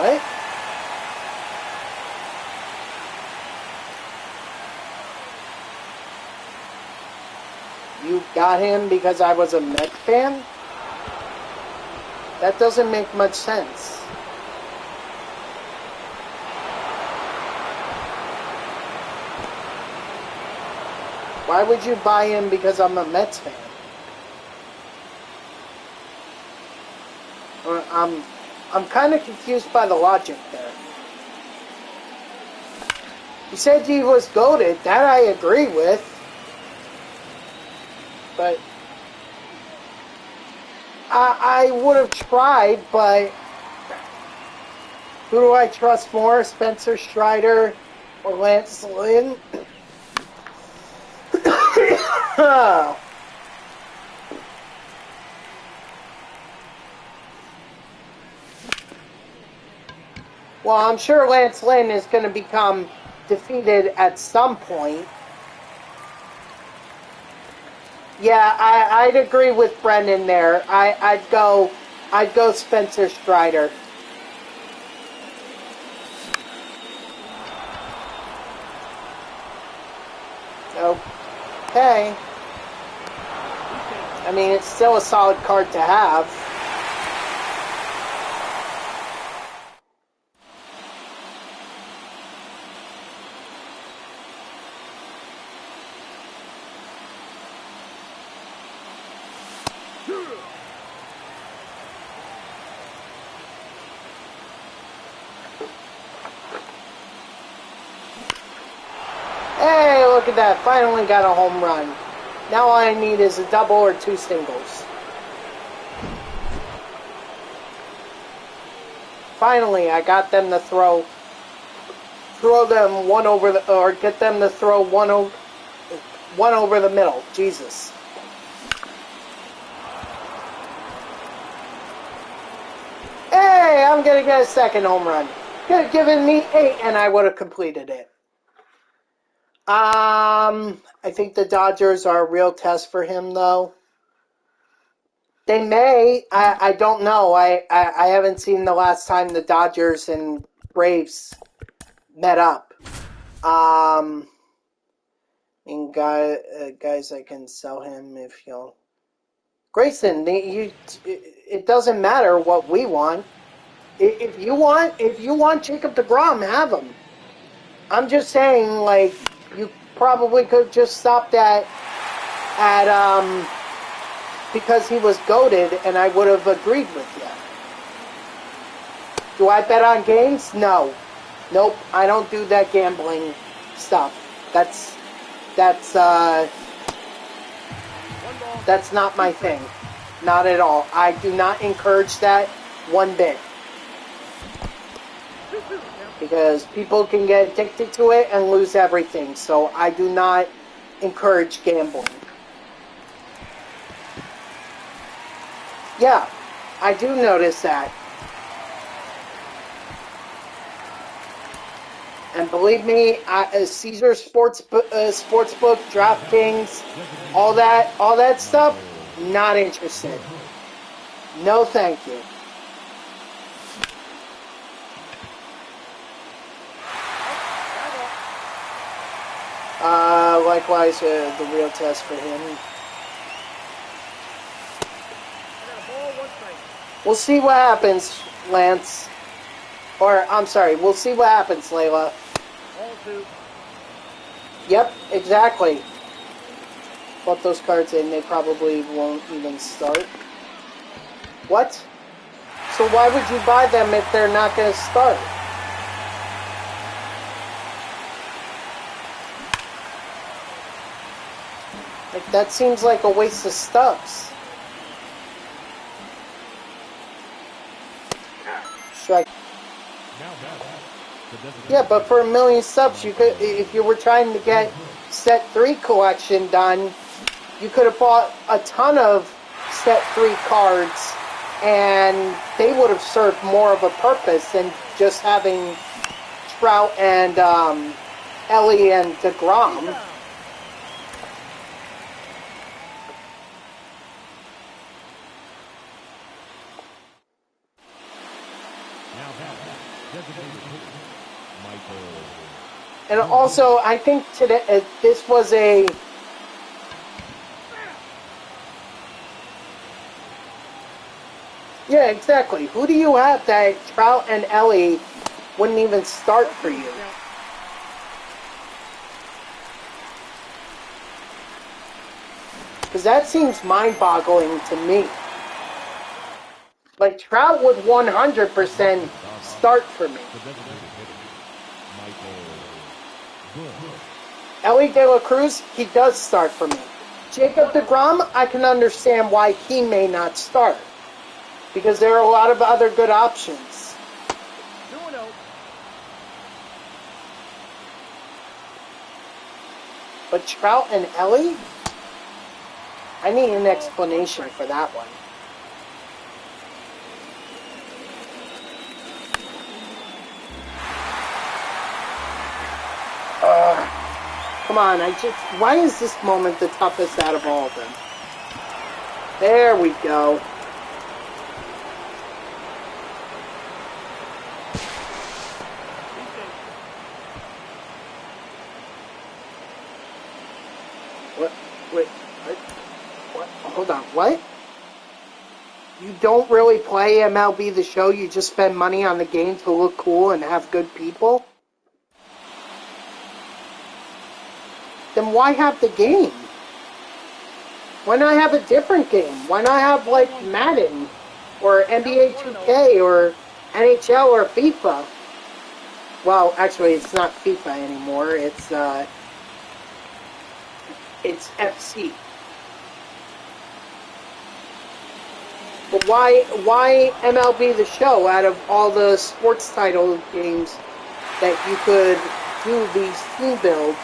What? You got him because I was a Met fan? That doesn't make much sense. Why would you buy him because I'm a Mets fan? I'm kind of confused by the logic there. You said he was goated. That I agree with. But I would have tried, but who do I trust more, Spencer Strider or Lance Lynn? Well, I'm sure Lance Lynn is going to become defeated at some point. Yeah, I'd agree with Brendan there. I'd go Spencer Strider. Okay. I mean, it's still a solid card to have. Hey, look at that. Finally got a home run. Now all I need is a double or two singles. Finally, I got them to throw them one over the, or get them to throw one over the middle. Jesus. Hey, I'm going to get a second home run. Could have given me 8 and I would have completed it. I think the Dodgers are a real test for him, though. They may. I don't know. I haven't seen the last time the Dodgers and Braves met up. And guys, I can sell him if you'll. Grayson, it doesn't matter what we want. If you want Jacob deGrom, have him. I'm just saying, like, you probably could have just stopped at because he was goated, and I would have agreed with you. Do I bet on games? No. Nope, I don't do that gambling stuff. That's not my thing. Not at all. I do not encourage that one bit. Because people can get addicted to it and lose everything. So I do not encourage gambling. Yeah, I do notice that. And believe me, Caesar Sportsbook, DraftKings, all that stuff, not interested. No, thank you. Likewise, the real test for him. We'll see what happens, Lance. Or, I'm sorry, we'll see what happens, Layla. Yep, exactly. Put those cards in, they probably won't even start. What? So why would you buy them if they're not going to start? Like, that seems like a waste of stubs. Strike. Yeah, but for 1 million subs, you could, if you were trying to get set 3 collection done, you could have bought a ton of set 3 cards, and they would have served more of a purpose than just having Trout and Ellie and deGrom. And also, I think today this was a yeah, exactly. Who do you have that Trout and Ellie wouldn't even start for you? Because that seems mind-boggling to me. Like, Trout would 100% start for me. Ellie De La Cruz, he does start for me. Jacob deGrom, I can understand why he may not start. because there are a lot of other good options. 2-0. But Trout and Ellie? I need an explanation for that one. Come on, why is this moment the toughest out of all of them? There we go. Wait, what? Hold on, what? You don't really play MLB The Show, you just spend money on the game to look cool and have good people? Then why have the game? Why not have a different game? Why not have, like, Madden, or NBA 2K, or NHL, or FIFA? Well, actually, it's not FIFA anymore, it's FC. But why MLB The Show out of all the sports title games that you could do these team builds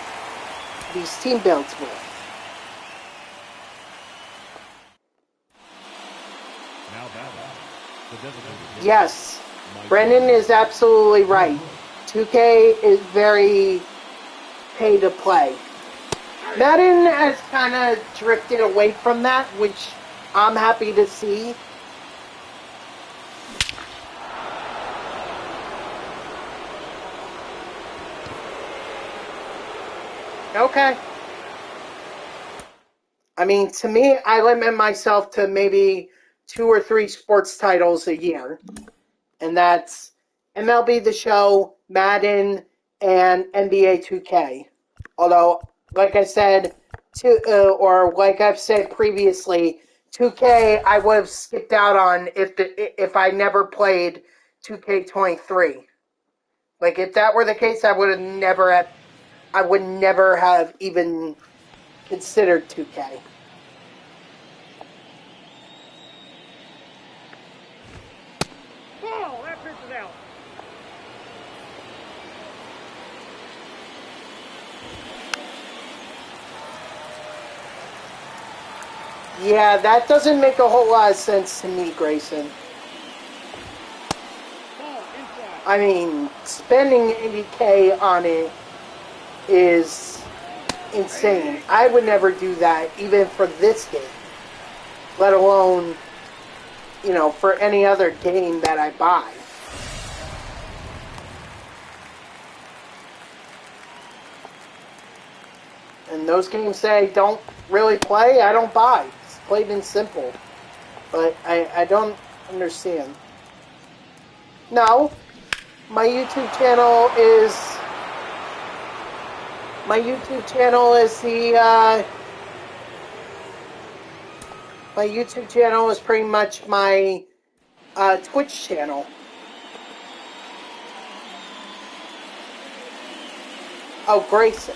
with? Yes, Brendan is absolutely right. 2K is very pay to play. Madden has kind of drifted away from that, which I'm happy to see. Okay. I mean, to me, I limit myself to maybe 2 or 3 sports titles a year. And that's MLB The Show, Madden, and NBA 2K. Although, like I said, or like I've said previously, 2K I would have skipped out on if I never played 2K23. Like, if that were the case, I would never have even considered 2K. Oh, that pitch is out. Yeah, that doesn't make a whole lot of sense to me, Grayson. I mean, spending $80K on it is insane. I would never do that, even for this game. Let alone, for any other game that I buy. And those games that I don't really play, I don't buy. It's plain and simple. But I don't understand. No, my YouTube channel is my YouTube channel is pretty much my Twitch channel. Oh, Grayson.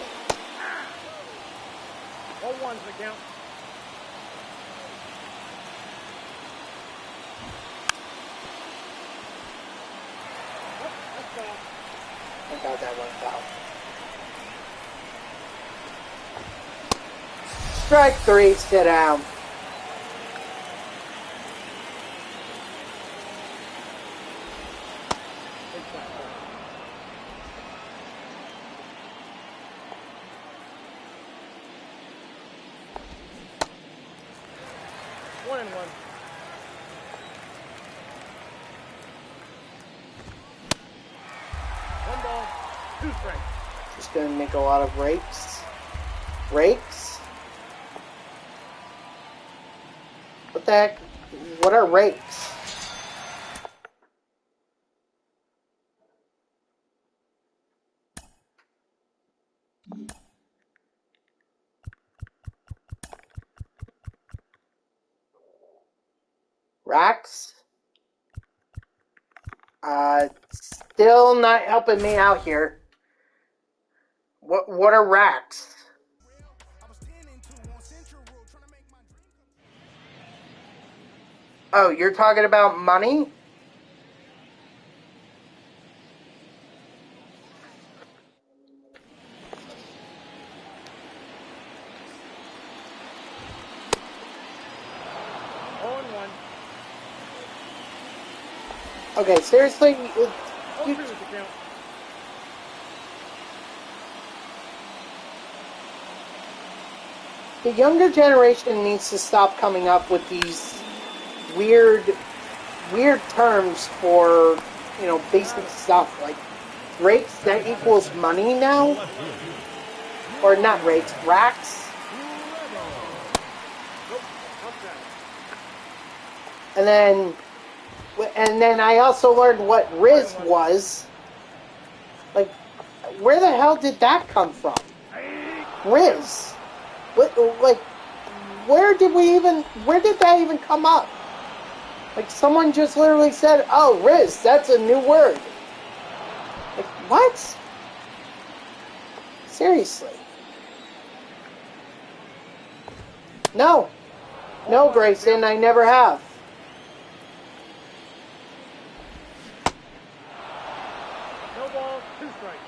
0-1's the count. I got that one foul. Strike 3, sit down. Just gonna make a lot of rakes. Rakes? What the heck? What are rakes? Racks? Still not helping me out here. What are racks? Oh, you're talking about money? On one. Okay, seriously? Oh, two is the count. The younger generation needs to stop coming up with these weird terms for, basic stuff. Like, rakes, that equals money now? Or not rakes, racks? Nope. Outside. And then I also learned what Riz was. Like, where the hell did that come from? Riz. Like, where did that even come up? Like, someone just literally said, oh, Riz, that's a new word. Like, what? Seriously. No. No, Grayson, I never have. No balls, 2 strikes.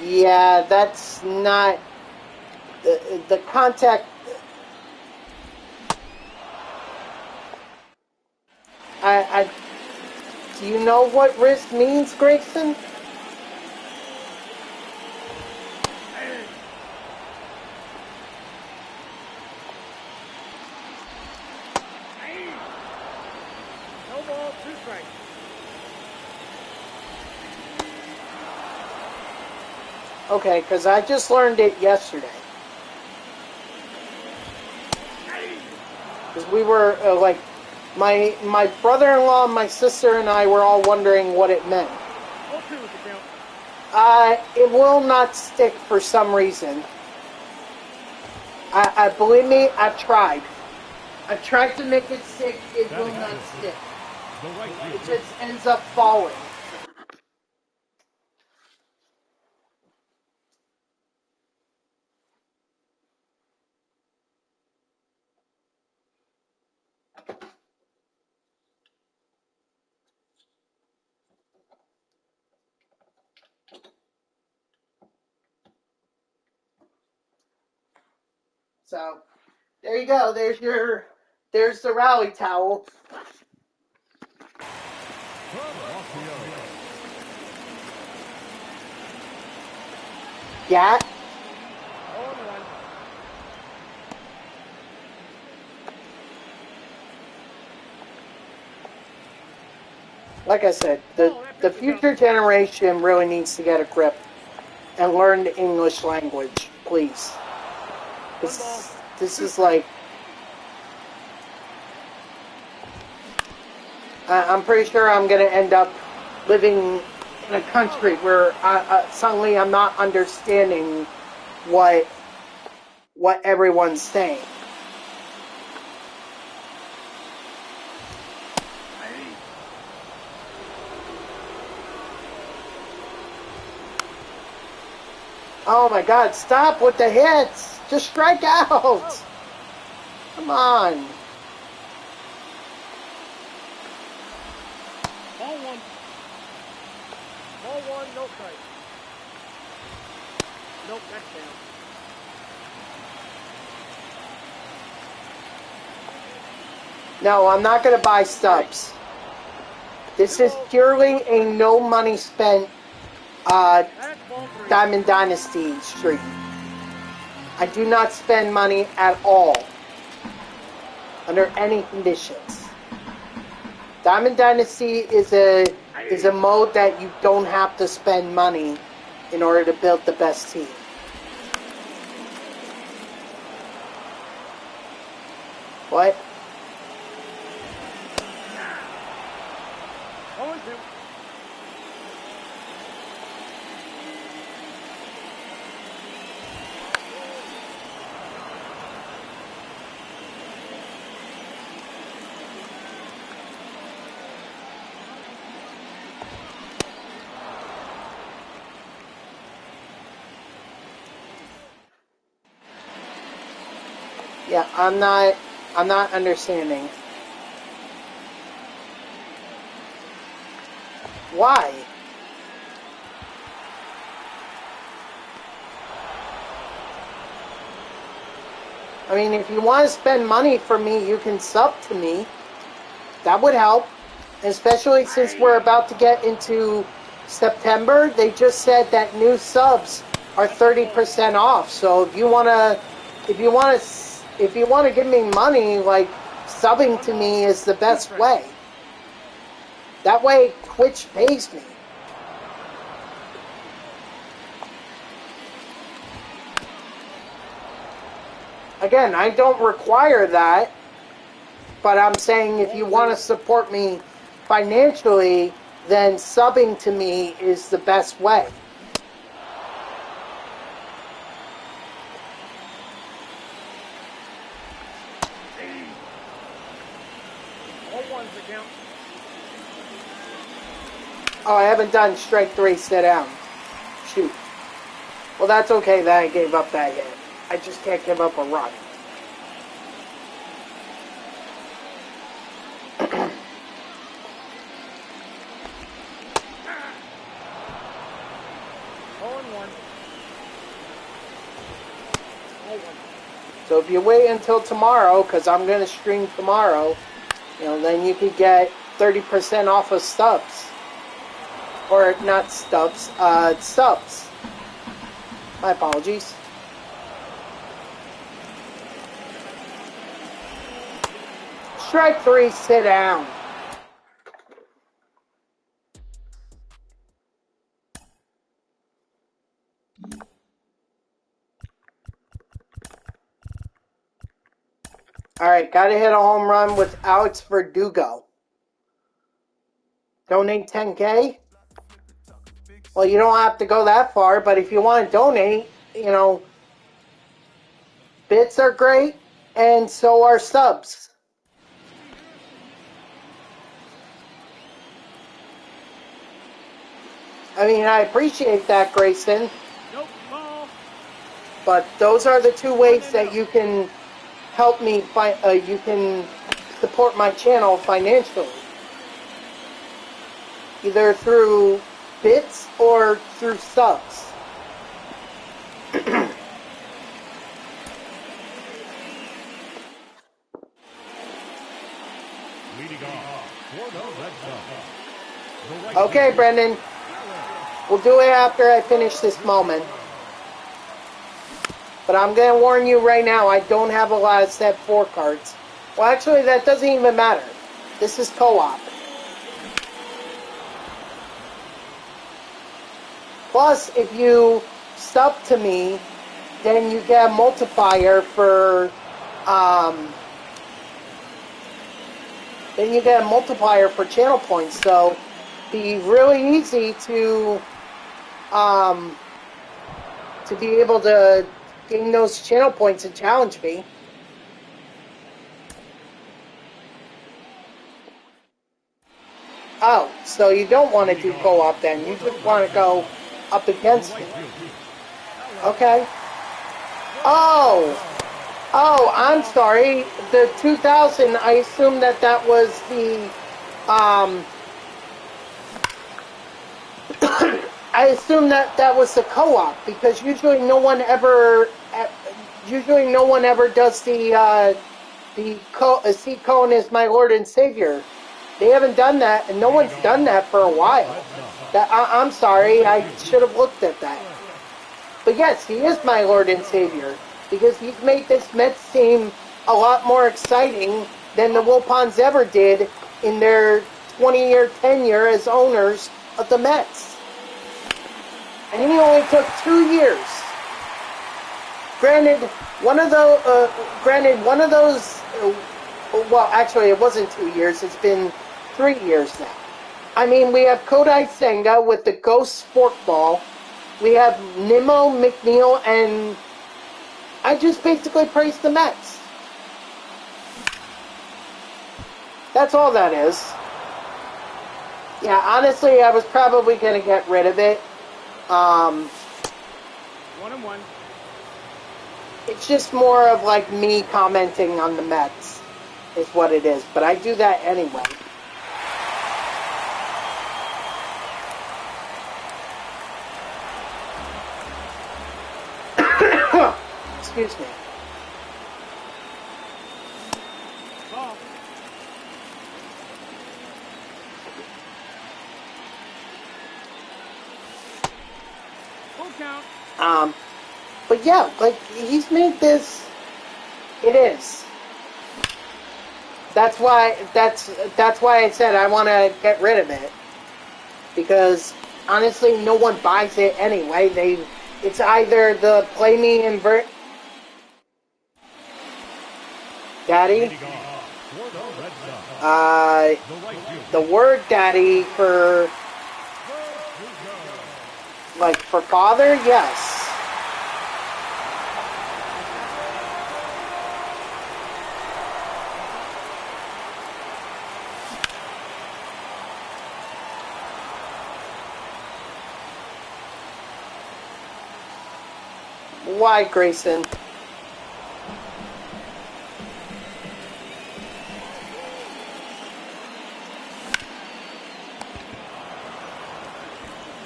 Yeah, that's not... The contact... Do you know what wrist means, Grayson? No balls, 2 strikes. Okay, because I just learned it yesterday. Because we were, my brother-in-law, my sister, and I were all wondering what it meant. Oh, 2 is the count. It will not stick for some reason. I believe me, I've tried. I've tried to make it stick, it will not stick. It just ends up falling. So, there you go. There's the rally towel. Yeah. On one. Like I said, the future generation really needs to get a grip and learn the English language, please. This is like... I'm pretty sure I'm going to end up living in a country where suddenly I'm not understanding what everyone's saying. Oh my God, stop with the hits! Just strike out! Come on. Ball 1. Ball 1, no strike. Nope, that's down. No, I'm not going to buy stubs. This is purely a no money spent Diamond Dynasty stream. I do not spend money at all. Under any conditions. Diamond Dynasty is a mode that you don't have to spend money in order to build the best team. What? On 2. Yeah, I'm not understanding. Why? I mean, if you want to spend money for me, you can sub to me. That would help. Especially since we're about to get into September. They just said that new subs are 30% off. So if you wanna give me money, like, subbing to me is the best way. That way Twitch pays me. Again, I don't require that, but I'm saying if you want to support me financially, then subbing to me is the best way. Oh, I haven't done strike 3, sit down. Shoot. Well, that's okay that I gave up that hit. I just can't give up a run. So if you wait until tomorrow, because I'm going to stream tomorrow, then you could get 30% off of subs. Or not stubs, subs. My apologies. Strike 3, sit down. Alright, gotta hit a home run with Alex Verdugo. Donate 10K? Well, you don't have to go that far, but if you want to donate, bits are great, and so are subs. I mean, I appreciate that, Grayson. But those are the two ways that you can help me, you can support my channel financially. Either through bits or through subs. Okay, Brendan. We'll do it after I finish this moment. But I'm going to warn you right now, I don't have a lot of set 4 cards. Well, actually, that doesn't even matter. This is co-op. Plus, if you sub to me, then you get a multiplier for, channel points. So, be really easy to be able to gain those channel points and challenge me. Oh, so you don't want to do co-op then. You just want to go up against me. Okay. Oh, I'm sorry. The 2000, I assume that was the, I assume that was the co-op, because usually no one ever does see Cohen as my Lord and Savior. They haven't done that, and no one's done that for a while. I'm sorry, I should have looked at that. But yes, he is my Lord and Savior, because he's made this Mets team a lot more exciting than the Wilpons ever did in their 20-year tenure as owners of the Mets. And he only took 2 years. Granted, one of those, well, actually, it wasn't 2 years. It's been 3 years now. I mean, we have Kodai Senga with the Ghost Forkball. We have Nimmo, McNeil, and I just basically praised the Mets. That's all that is. Yeah, honestly, I was probably going to get rid of it. 1-1. It's just more of like me commenting on the Mets, is what it is. But I do that anyway. Excuse me. Ball. Full count. But yeah, like, he's made this, it is. That's why I said I want to get rid of it. Because, honestly, no one buys it anyway. It's either the play me invert... Daddy? The word daddy for... Like, for father? Yes. Why, Grayson?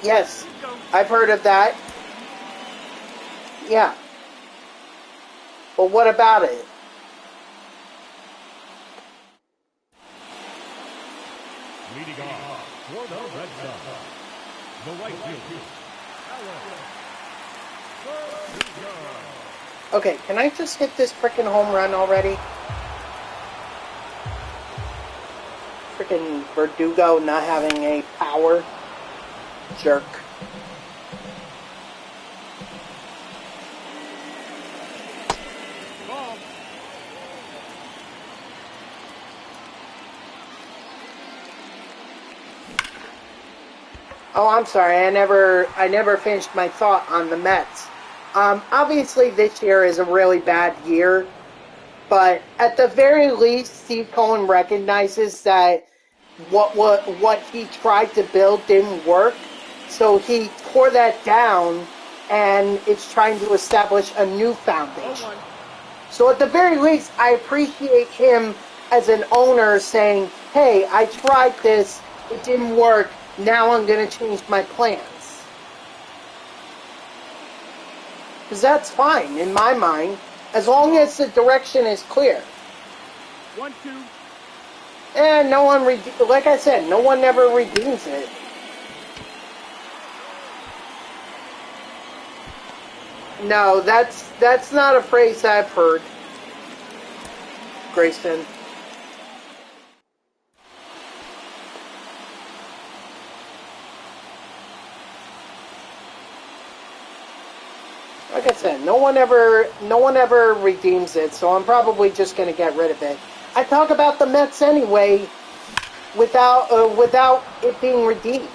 Yes, I've heard of that. Yeah. But what about it? Leading off for the Red Sox, the right field. Okay, can I just hit this frickin' home run already? Frickin' Verdugo not having a power. Jerk. Ball. Oh, I'm sorry. I never finished my thought on the Mets. Obviously, this year is a really bad year, but at the very least, Steve Cohen recognizes that what he tried to build didn't work, so he tore that down, and it's trying to establish a new foundation. So at the very least, I appreciate him as an owner saying, "Hey, I tried this; it didn't work. Now I'm going to change my plans." Because that's fine, in my mind, as long as the direction is clear. 1-2. And no one, like I said, no one ever redeems it. No, that's not a phrase I've heard, Grayson. Like I said, no one ever redeems it, so I'm probably just going to get rid of it. I talk about the Mets anyway, without it being redeemed.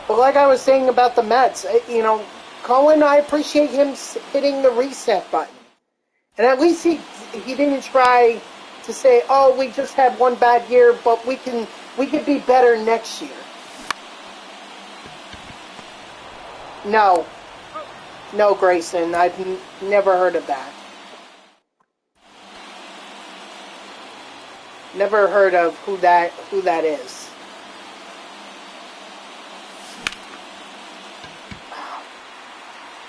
But like I was saying about the Mets, Cohen, I appreciate him hitting the reset button, and at least he didn't try to say, "Oh, we just had one bad year, but we could be better next year." No, Grayson, I've never heard of that. Never heard of who that is.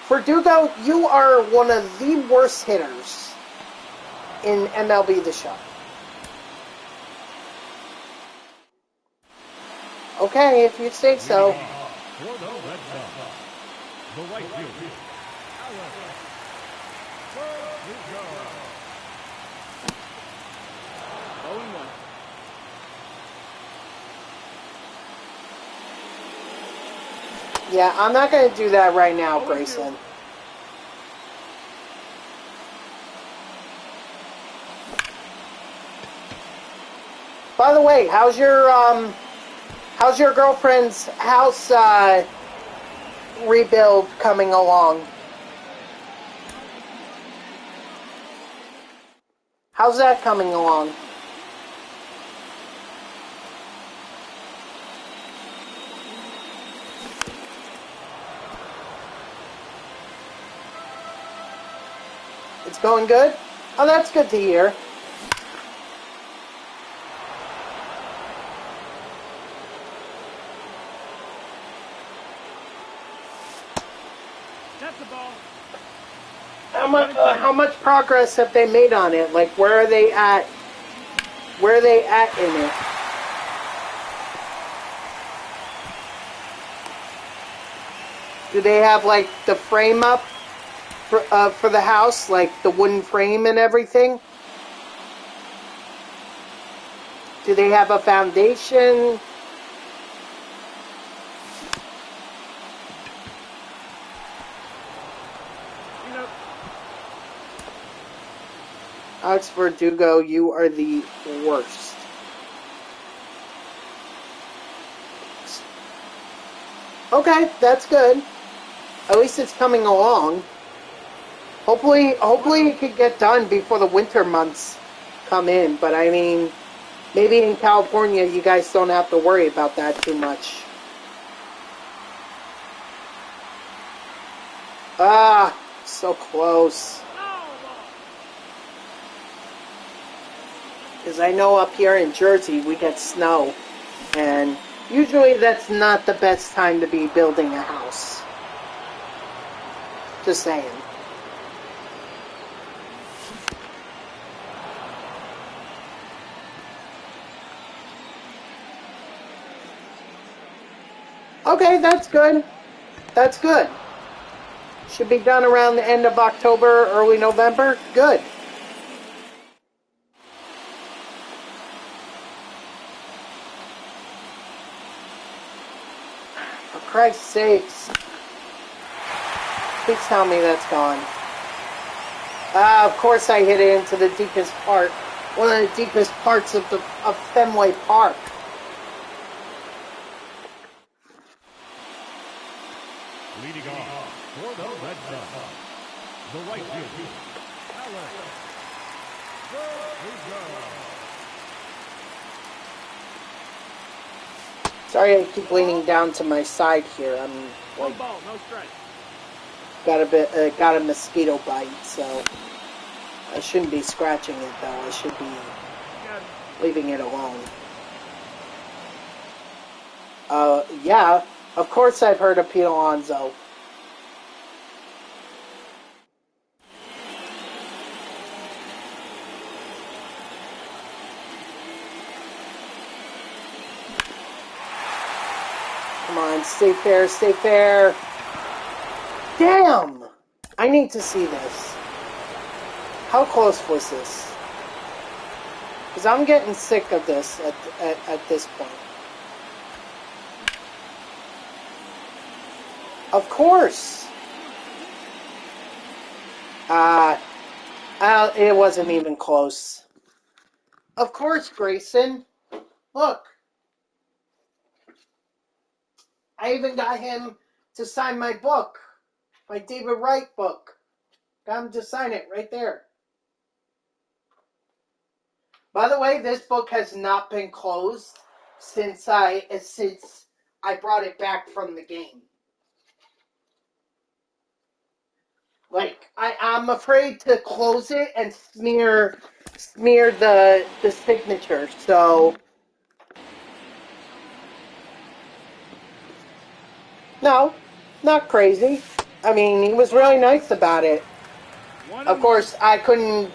Verdugo, you are one of the worst hitters in MLB The Show. Okay, if you say so. The right field. Yeah, I'm not going to do that right now, Grayson. By the way, how's your girlfriend's house rebuild coming along? How's that coming along? It's going good? Oh, that's good to hear. That's the ball. How much progress have they made on it? Like, where are they at? Where are they at in it? Do they have, like, the frame up for the house? Like, the wooden frame and everything? Do they have a foundation? Alex Verdugo, you are the worst. Okay, that's good. At least it's coming along. Hopefully it could get done before the winter months come in. But I mean, maybe in California you guys don't have to worry about that too much. Ah, so close. Because I know up here in Jersey we get snow, and usually that's not the best time to be building a house. Just saying. Okay, that's good. That's good. Should be done around the end of October, early November. Good. For Christ's sakes. Please tell me that's gone. Of course I hit it into the deepest part. One of the deepest parts of Fenway Park. Leading off for the Red Sox, the right fielder, Alex Verdugo. Sorry, I keep leaning down to my side here. I'm like, Ball, no strike. got a mosquito bite, so I shouldn't be scratching it though. I should be leaving it alone. Yeah, of course I've heard of Pete Alonso. Come on, stay fair, stay fair. Damn! I need to see this. How close was this? Because I'm getting sick of this at this point. Of course! It wasn't even close. Of course, Grayson. Look. I even got him to sign my book. My David Wright book. Got him to sign it right there. By the way, this book has not been closed since I brought it back from the game. Like, I'm afraid to close it and smear the signature, so no, not crazy. I mean, he was really nice about it. Of course, I couldn't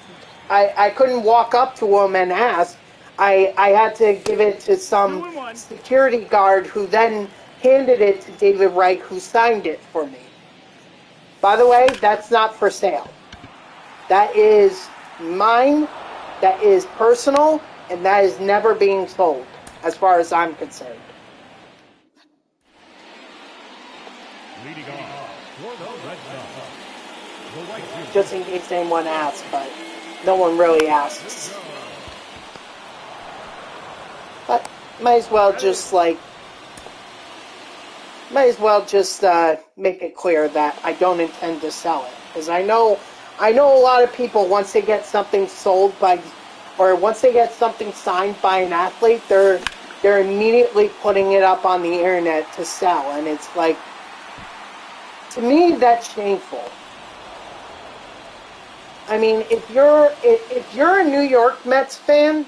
walk up to him and ask. I had to give it to some security guard who then handed it to David Wright, who signed it for me. By the way, that's not for sale. That is mine, that is personal, and that is never being sold, as far as I'm concerned. Leading off for the Red Sox, the right fielder, Just in case anyone asks, but no one really asks. But might as well just make it clear that I don't intend to sell it, because I know a lot of people, once they get something sold by, or once they get something signed by an athlete, they're immediately putting it up on the internet to sell, and it's like, to me, that's shameful. I mean, if you're a New York Mets fan,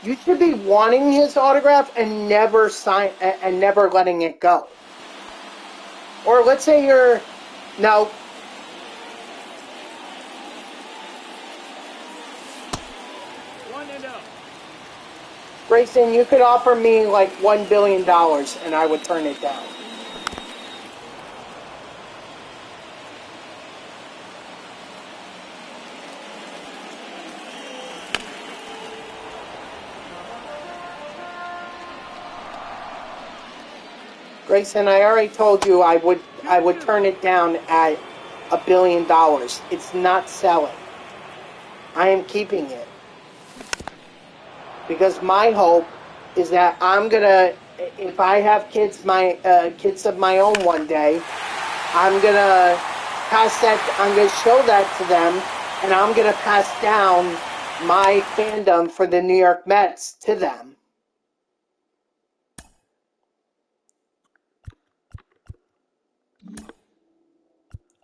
you should be wanting his autograph and never letting it go. Or let's say you're no. Grayson, you could offer me like $1 billion and I would turn it down. Grayson, I already told you I would turn it down at $1 billion. It's not selling. I am keeping it. Because my hope is that I'm gonna, if I have kids of my own one day, I'm gonna show that to them, and I'm gonna pass down my fandom for the New York Mets to them.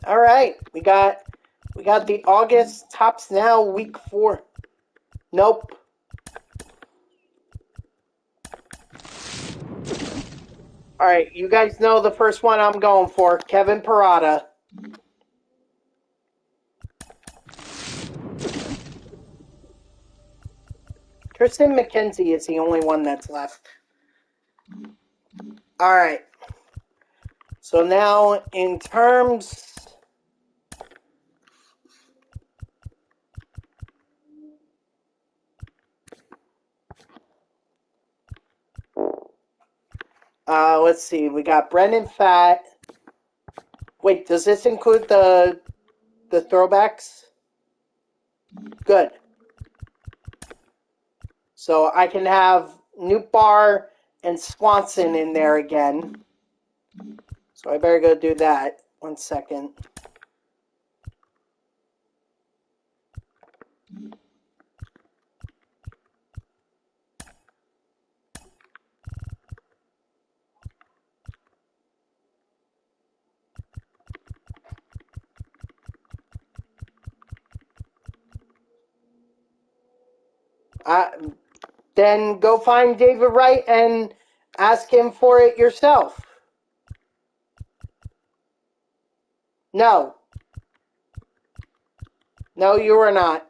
All right, we got the August Tops Now week 4. Nope. All right, you guys know the first one I'm going for, Kevin Parada. Tristan McKenzie is the only one that's left. All right. So now, in terms let's see. We got Brendan Fatt. Wait, does this include the throwbacks? Good. So I can have Nootbaar and Swanson in there again. So I better go do that. 1 second. Then go find David Wright and ask him for it yourself. No. No, you are not.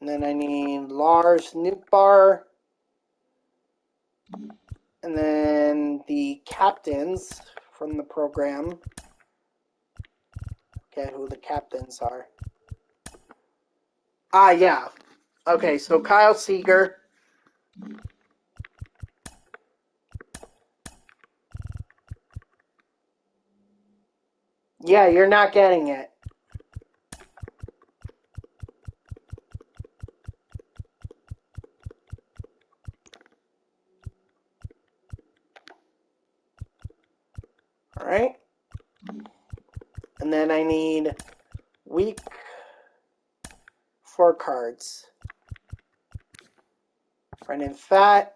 And then I need Lars Nootbaar. And then the captains from the program. Okay, who the captains are. Yeah. Okay, so Kyle Seager. Yeah, you're not getting it. Alright. And then I need week 4 cards. Brendan Fatt,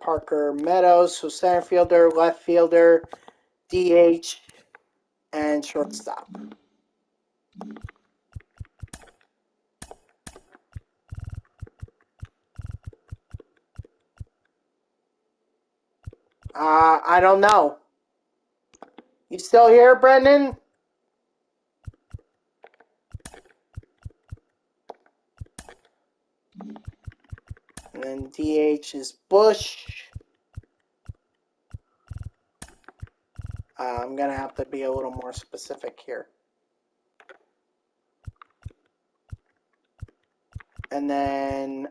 Parker Meadows, so center fielder, left fielder, DH, and shortstop. I don't know. You still here, Brendan? And then DH is Bush. I'm going to have to be a little more specific here. And then,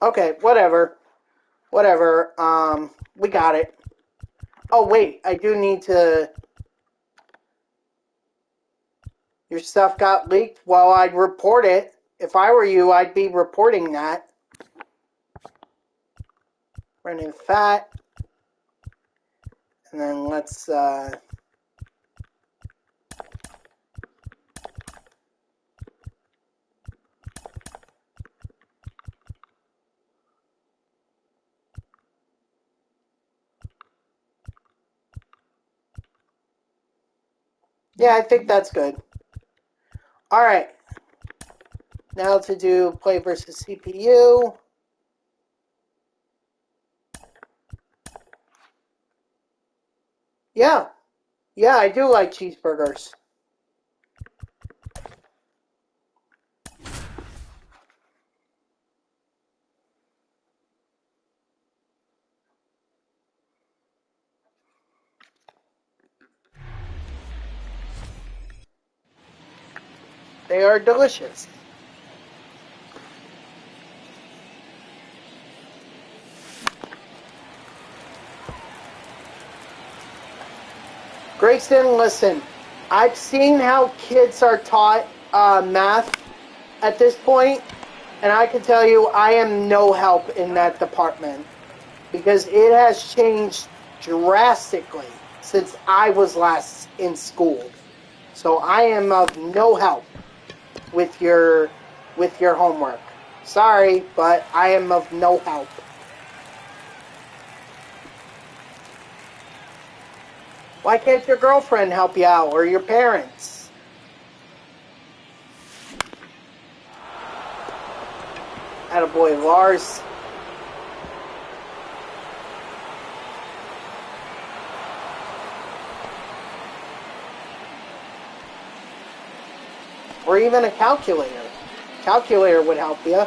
okay, whatever. We got it. Oh, wait, I do need to... Your stuff got leaked? Well, I'd report it. If I were you, I'd be reporting that. Print in fat. And then let's... yeah, I think that's good. Alright. Now to do play versus CPU. Yeah. Yeah, I do like cheeseburgers. They are delicious. Grayson, listen. I've seen how kids are taught math at this point, and I can tell you I am no help in that department because it has changed drastically since I was last in school. So I am of no help with your homework. Sorry, but I am of no help. Why can't your girlfriend help you out, or your parents? Attaboy, Lars. Or even a calculator. Calculator would help you.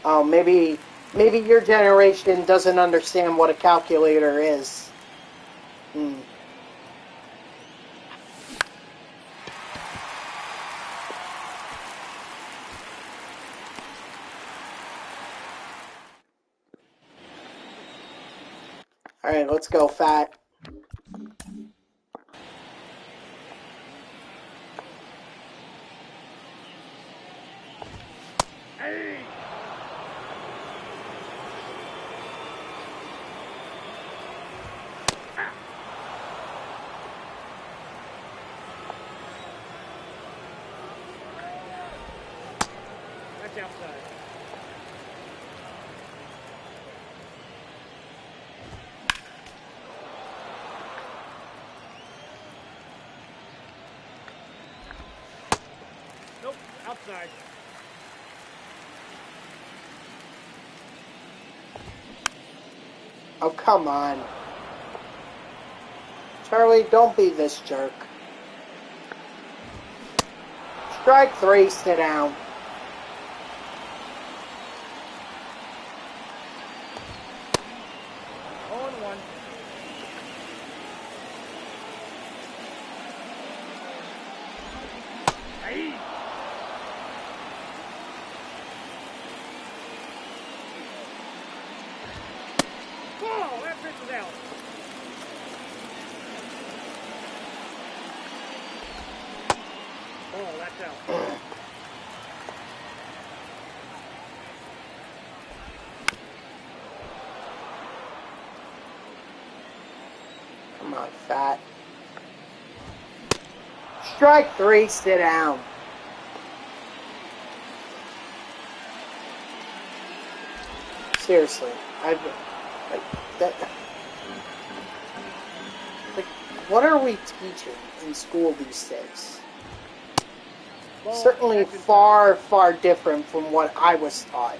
Oh, maybe your generation doesn't understand what a calculator is. Alright, let's go, Fat. Hey! That's outside. Nope, outside. Oh, come on. Charlie, don't be this jerk. Strike 3, sit down. Come on, Fat. Strike 3, sit down. Seriously, like that. Like, what are we teaching in school these days? Certainly far, far different from what I was taught.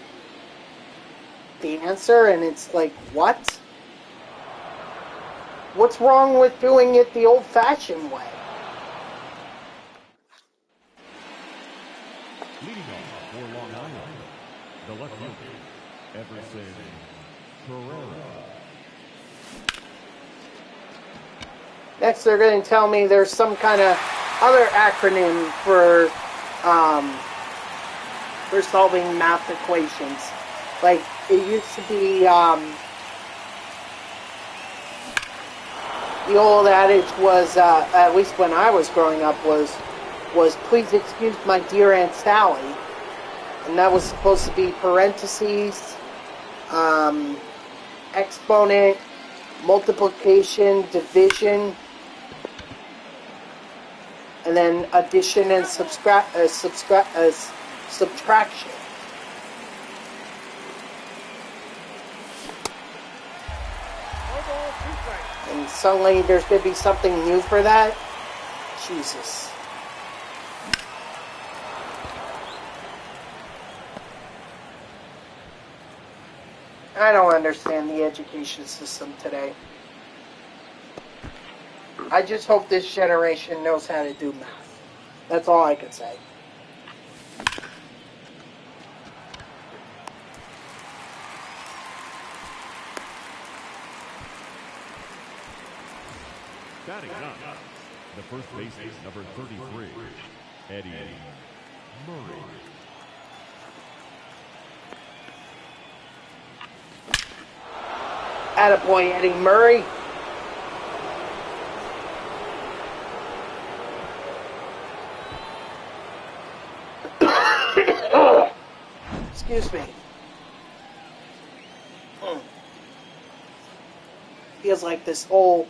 The answer, and it's like, what? What's wrong with doing it the old-fashioned way? Leading off for Long Island, the left fielder, Everson Pereira. Next, they're going to tell me there's some kind of other acronym for solving math equations. Like, it used to be, the old adage was, at least when I was growing up, was please excuse my dear Aunt Sally. And that was supposed to be parentheses, exponent, multiplication, division, and then addition and subtraction. And suddenly there's going to be something new for that? Jesus. I don't understand the education system today. I just hope this generation knows how to do math. That's all I can say. Batting up, the first baseman, number 33, Eddie Murray. Attaboy, Eddie Murray. Excuse me. Feels like this whole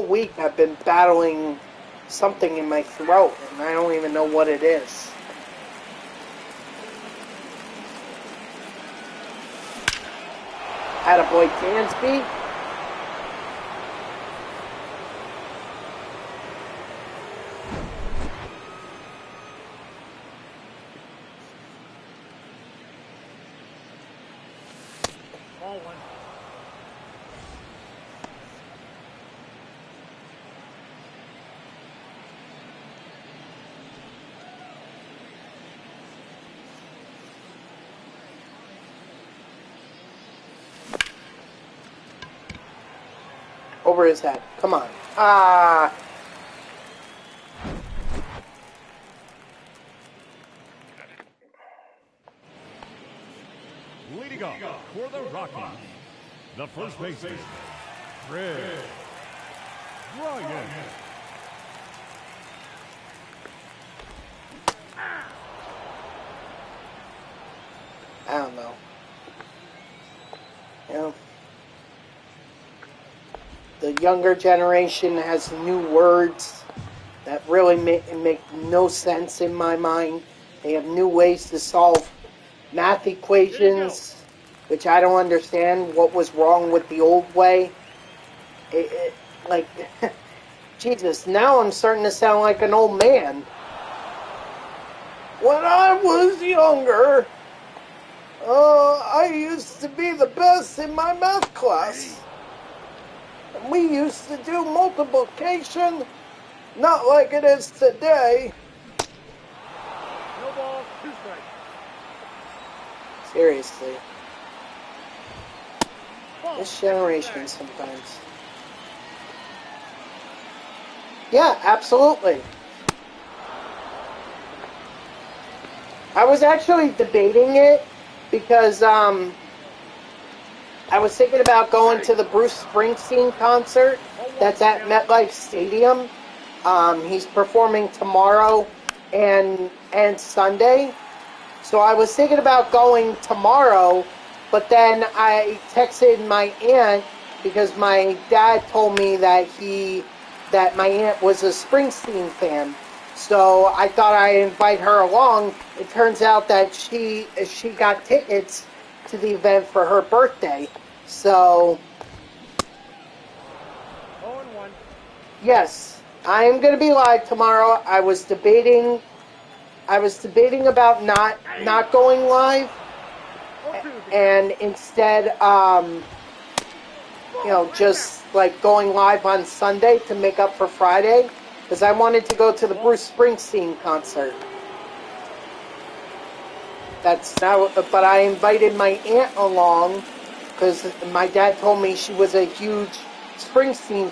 week I've been battling something in my throat, and I don't even know what it is. Attaboy, Dansby. Ball one. Over his head. Come on. Ah. Leading off for the Rockies, the first baseman, Chris Bryant. I don't know. You know, the younger generation has new words that really make no sense in my mind. They have new ways to solve math equations, which I don't understand what was wrong with the old way. Like, Jesus, now I'm starting to sound like an old man. When I was younger, I used to be the best in my math class. And we used to do multiplication, not like it is today. No ball, 2 strikes. Seriously. This generation sometimes. Yeah, absolutely. I was actually debating it because I was thinking about going to the Bruce Springsteen concert that's at MetLife Stadium. He's performing tomorrow and Sunday. So I was thinking about going tomorrow, but then I texted my aunt because my dad told me that my aunt was a Springsteen fan. So I thought I'd invite her along. It turns out that she got tickets to the event for her birthday. So 0-1. yes, I am going to be live tomorrow. I was debating about not going live and instead just like going live on Sunday to make up for Friday, because I wanted to go to the Bruce Springsteen concert. That's now, but I invited my aunt along because my dad told me she was a huge Springsteen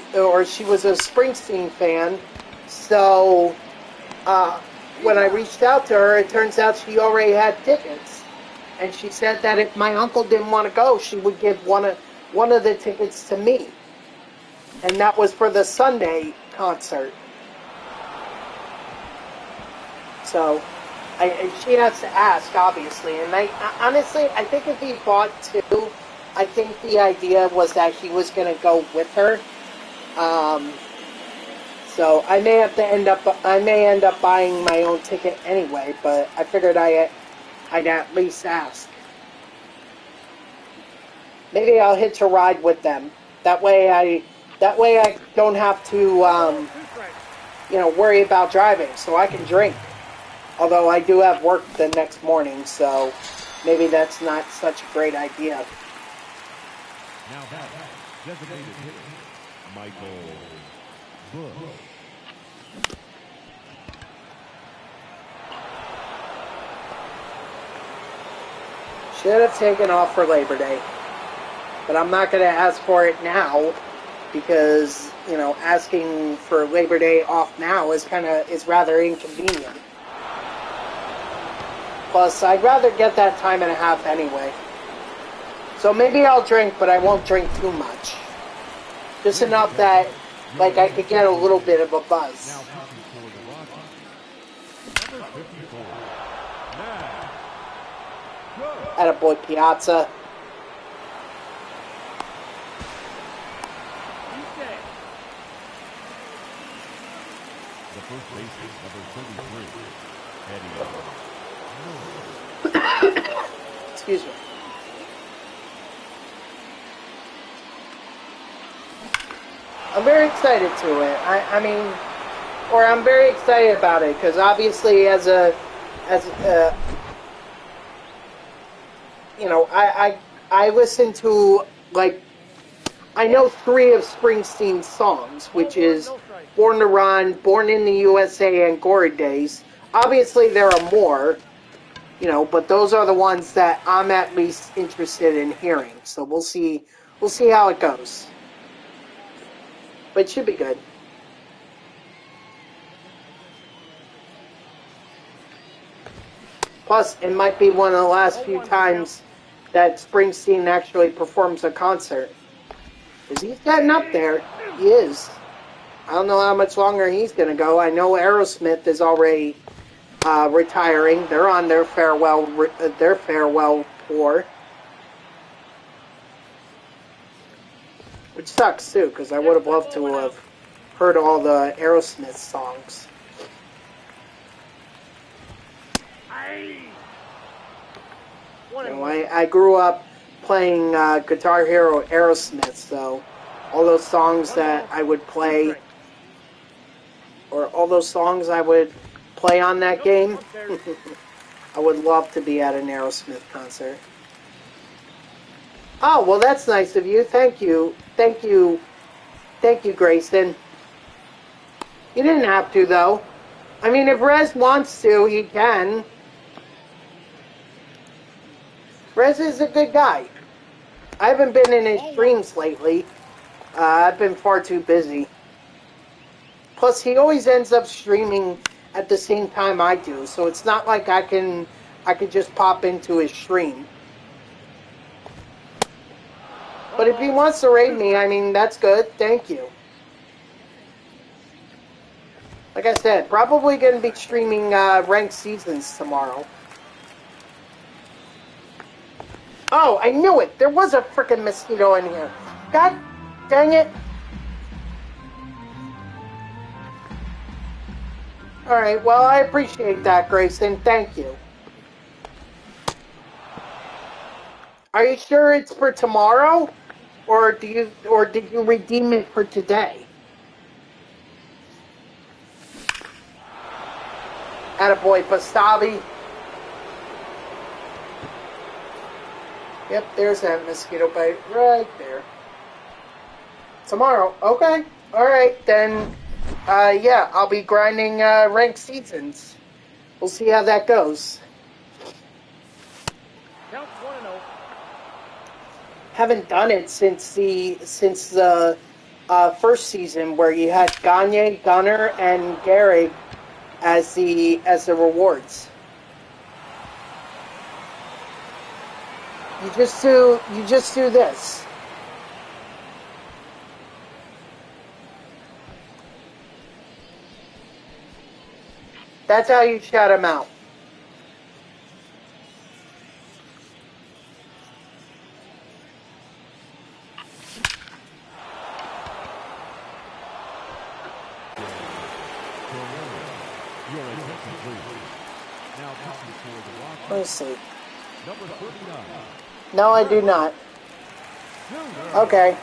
fan. So when I reached out to her, it turns out she already had tickets, and she said that if my uncle didn't want to go, she would give one of the tickets to me, and that was for the Sunday concert. So she has to ask, obviously. And honestly, I think if he bought two, I think the idea was that he was going to go with her. So I may end up buying my own ticket anyway. But I figured I'd at least ask. Maybe I'll hitch a ride with them. That way I don't have to worry about driving, so I can drink. Although I do have work the next morning, so maybe that's not such a great idea. Now that designated hitter, Michael Bush. Should have taken off for Labor Day. But I'm not going to ask for it now because, asking for Labor Day off now is rather inconvenient. Plus, I'd rather get that time and a half anyway. So maybe I'll drink, but I won't drink too much. Just enough that, I could get a little bit of a buzz. Attaboy Piazza. The first baseman, number 33, Eddie. Excuse me. I'm very excited to it. I'm very excited about it because obviously I listen to I know 3 of Springsteen's songs, which is Born to Run, Born in the USA, and Glory Days. Obviously, there are more, but those are the ones that I'm at least interested in hearing. So we'll see how it goes. But it should be good. Plus, it might be one of the last few times that Springsteen actually performs a concert. Because he's getting up there. He is. I don't know how much longer he's going to go. I know Aerosmith is already retiring. They're on their farewell tour. Which sucks, too, because I would have loved to have heard all the Aerosmith songs. I grew up playing Guitar Hero Aerosmith, so all those songs that I would play, or all those songs I would play on that game, I would love to be at an Aerosmith concert. Oh, well, that's nice of you. Thank you. Thank you, Grayson. You didn't have to, though. I mean, if Rez wants to, he can. Rez is a good guy. I haven't been in his streams lately. I've been far too busy. Plus, he always ends up streaming at the same time I do, so it's not like I could just pop into his stream. But if he wants to raid me, that's good. Thank you. Like I said, probably going to be streaming ranked seasons tomorrow. Oh, I knew it! There was a frickin' mosquito in here. God dang it! Alright, well, I appreciate that, Grayson. Thank you. Are you sure it's for tomorrow? Or did you redeem it for today? Attaboy Pastavi. Yep, there's that mosquito bite right there. Tomorrow. Okay. Alright, then, yeah, I'll be grinding ranked seasons. We'll see how that goes. Count 1-0. Haven't done it since the first season where you had Gagne, Gunner, and Gehrig as the rewards. You just do this. That's how you shut him out. Let's see. Number 39. No, I do not. Okay.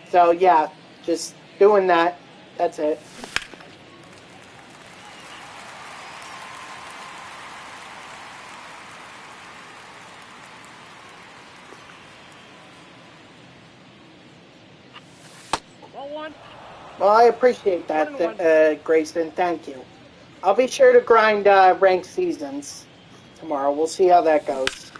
So, yeah, just doing that. That's it. Well, I appreciate that, Grayson. Thank you. I'll be sure to grind ranked seasons tomorrow. We'll see how that goes.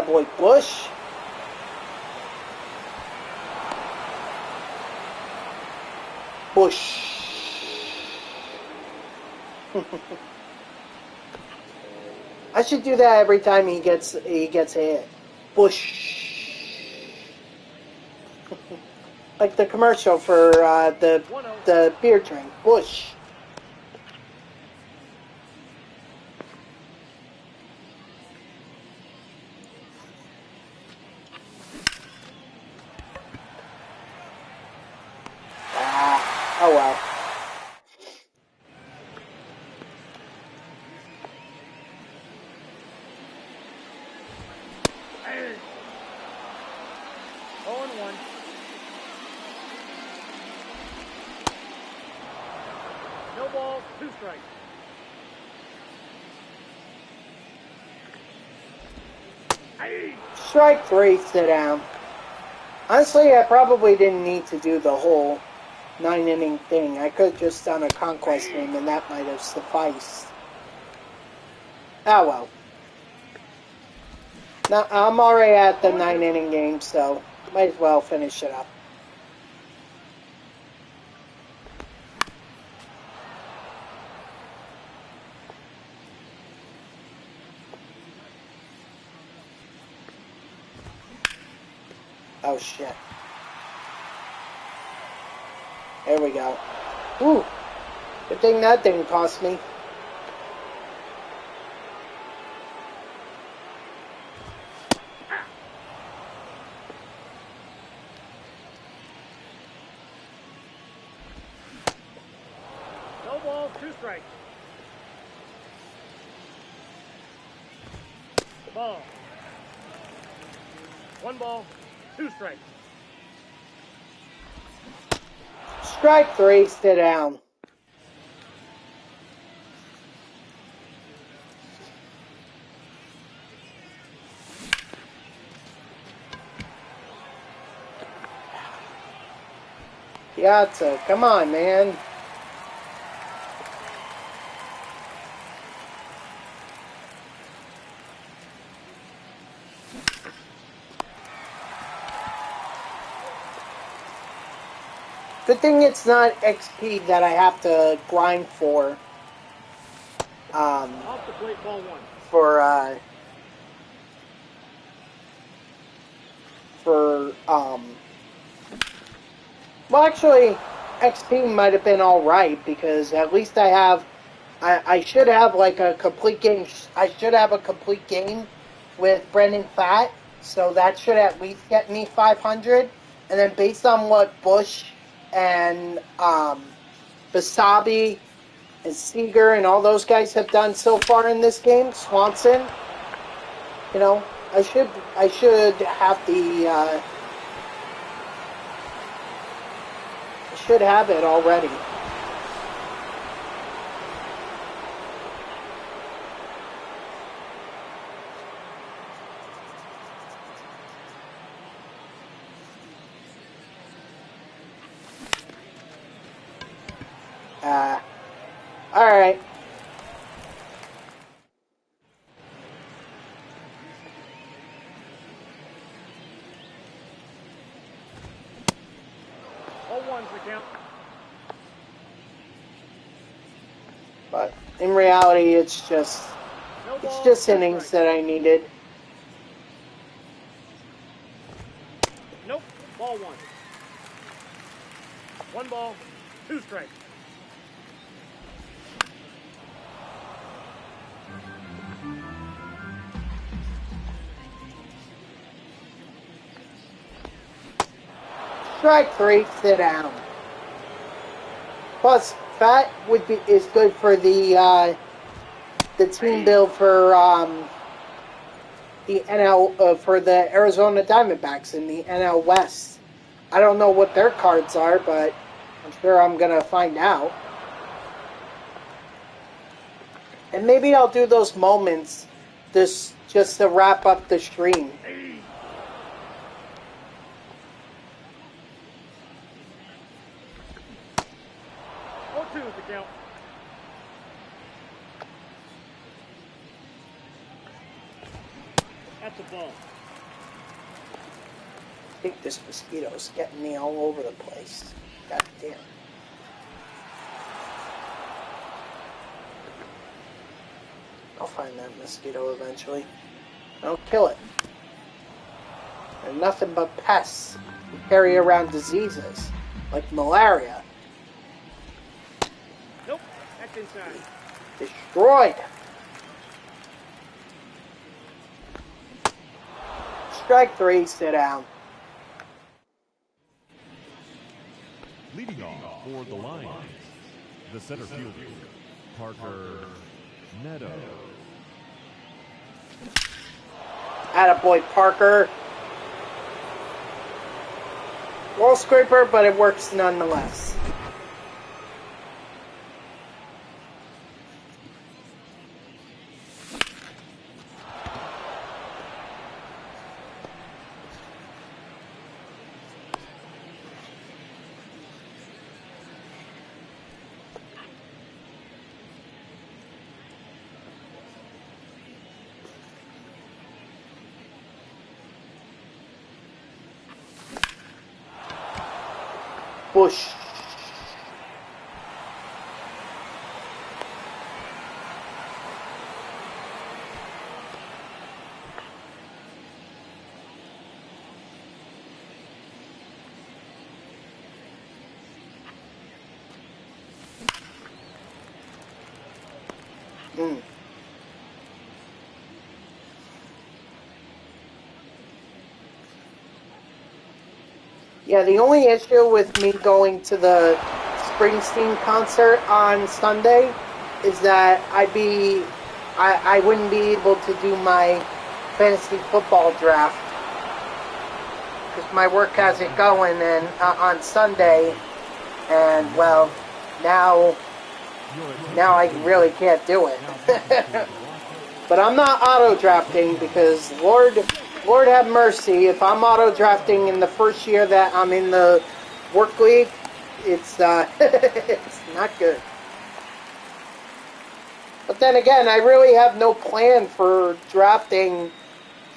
Boy Bush. Bush. I should do that every time he gets hit. Bush. Like the commercial for the beer drink. Bush. Oh well. Hey. 0-1. No balls, 2 strikes. Hey. Strike 3, sit down. Honestly, I probably didn't need to do the whole 9-inning thing. I could have just done a conquest game and that might have sufficed. Ah well. Now, I'm already at the 9-inning game, so might as well finish it up. Oh shit. There we go. Ooh. Good thing that didn't cost me. No balls, 2 strikes. Ball. 1 ball, 2 strikes. Strike 3, sit down. Piazza, come on, man. Good thing it's not XP that I have to grind for. Off the plate, ball 1. Well, actually, XP might have been alright, because at least I should have like a complete game. I should have a complete game with Brendan Fatt, so that should at least get me 500. And then based on what Bush and Basabi and Seager and all those guys have done so far in this game, Swanson, you know, I should have the I should have it already. Alright. But in reality, it's just No ball, innings 2 strikes. that I needed. Nope. Ball 1. 1 ball, 2 strikes. Strike 3, sit down. Plus, fat is good for the team build for the NL for the Arizona Diamondbacks in the NL West. I don't know what their cards are, but I'm sure I'm gonna find out. And maybe I'll do those moments just to wrap up the stream. 2 is the count. That's a ball. I think this mosquito's getting me all over the place. God damn. I'll find that mosquito eventually. I'll kill it. They're nothing but pests who carry around diseases like malaria. Nope. That's inside. Destroyed. Strike 3, sit down. Leading off for the Lions, the center fielder, Parker Neto. Attaboy Parker. Wall scraper, but it works nonetheless. Bush. Yeah, the only issue with me going to the Springsteen concert on Sunday is that I wouldn't be able to do my fantasy football draft because my work has it going and on Sunday, and well, now I really can't do it. But I'm not auto drafting because Lord have mercy, if I'm auto drafting in the first year that I'm in the work league, it's it's not good. But then again, I really have no plan for drafting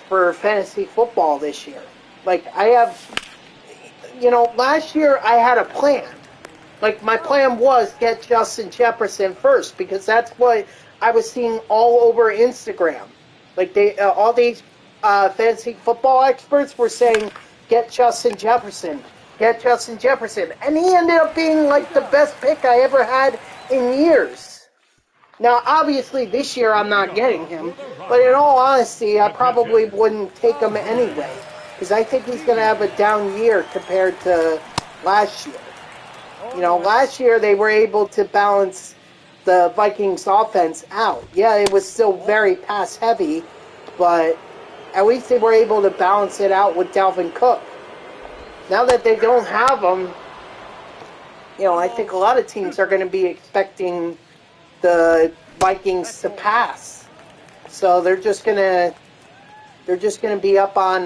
for fantasy football this year. Like, I have, last year I had a plan. Like, my plan was get Justin Jefferson first because that's what I was seeing all over Instagram. Like, all these fantasy football experts were saying, get Justin Jefferson. Get Justin Jefferson. And he ended up being, like, the best pick I ever had in years. Now, obviously, this year I'm not getting him. But in all honesty, I probably wouldn't take him anyway. Because I think he's going to have a down year compared to last year. Last year they were able to balance the Vikings offense out. Yeah, it was still very pass heavy, but at least they were able to balance it out with Dalvin Cook. Now that they don't have him, I think a lot of teams are going to be expecting the Vikings to pass. So they're just going to be up on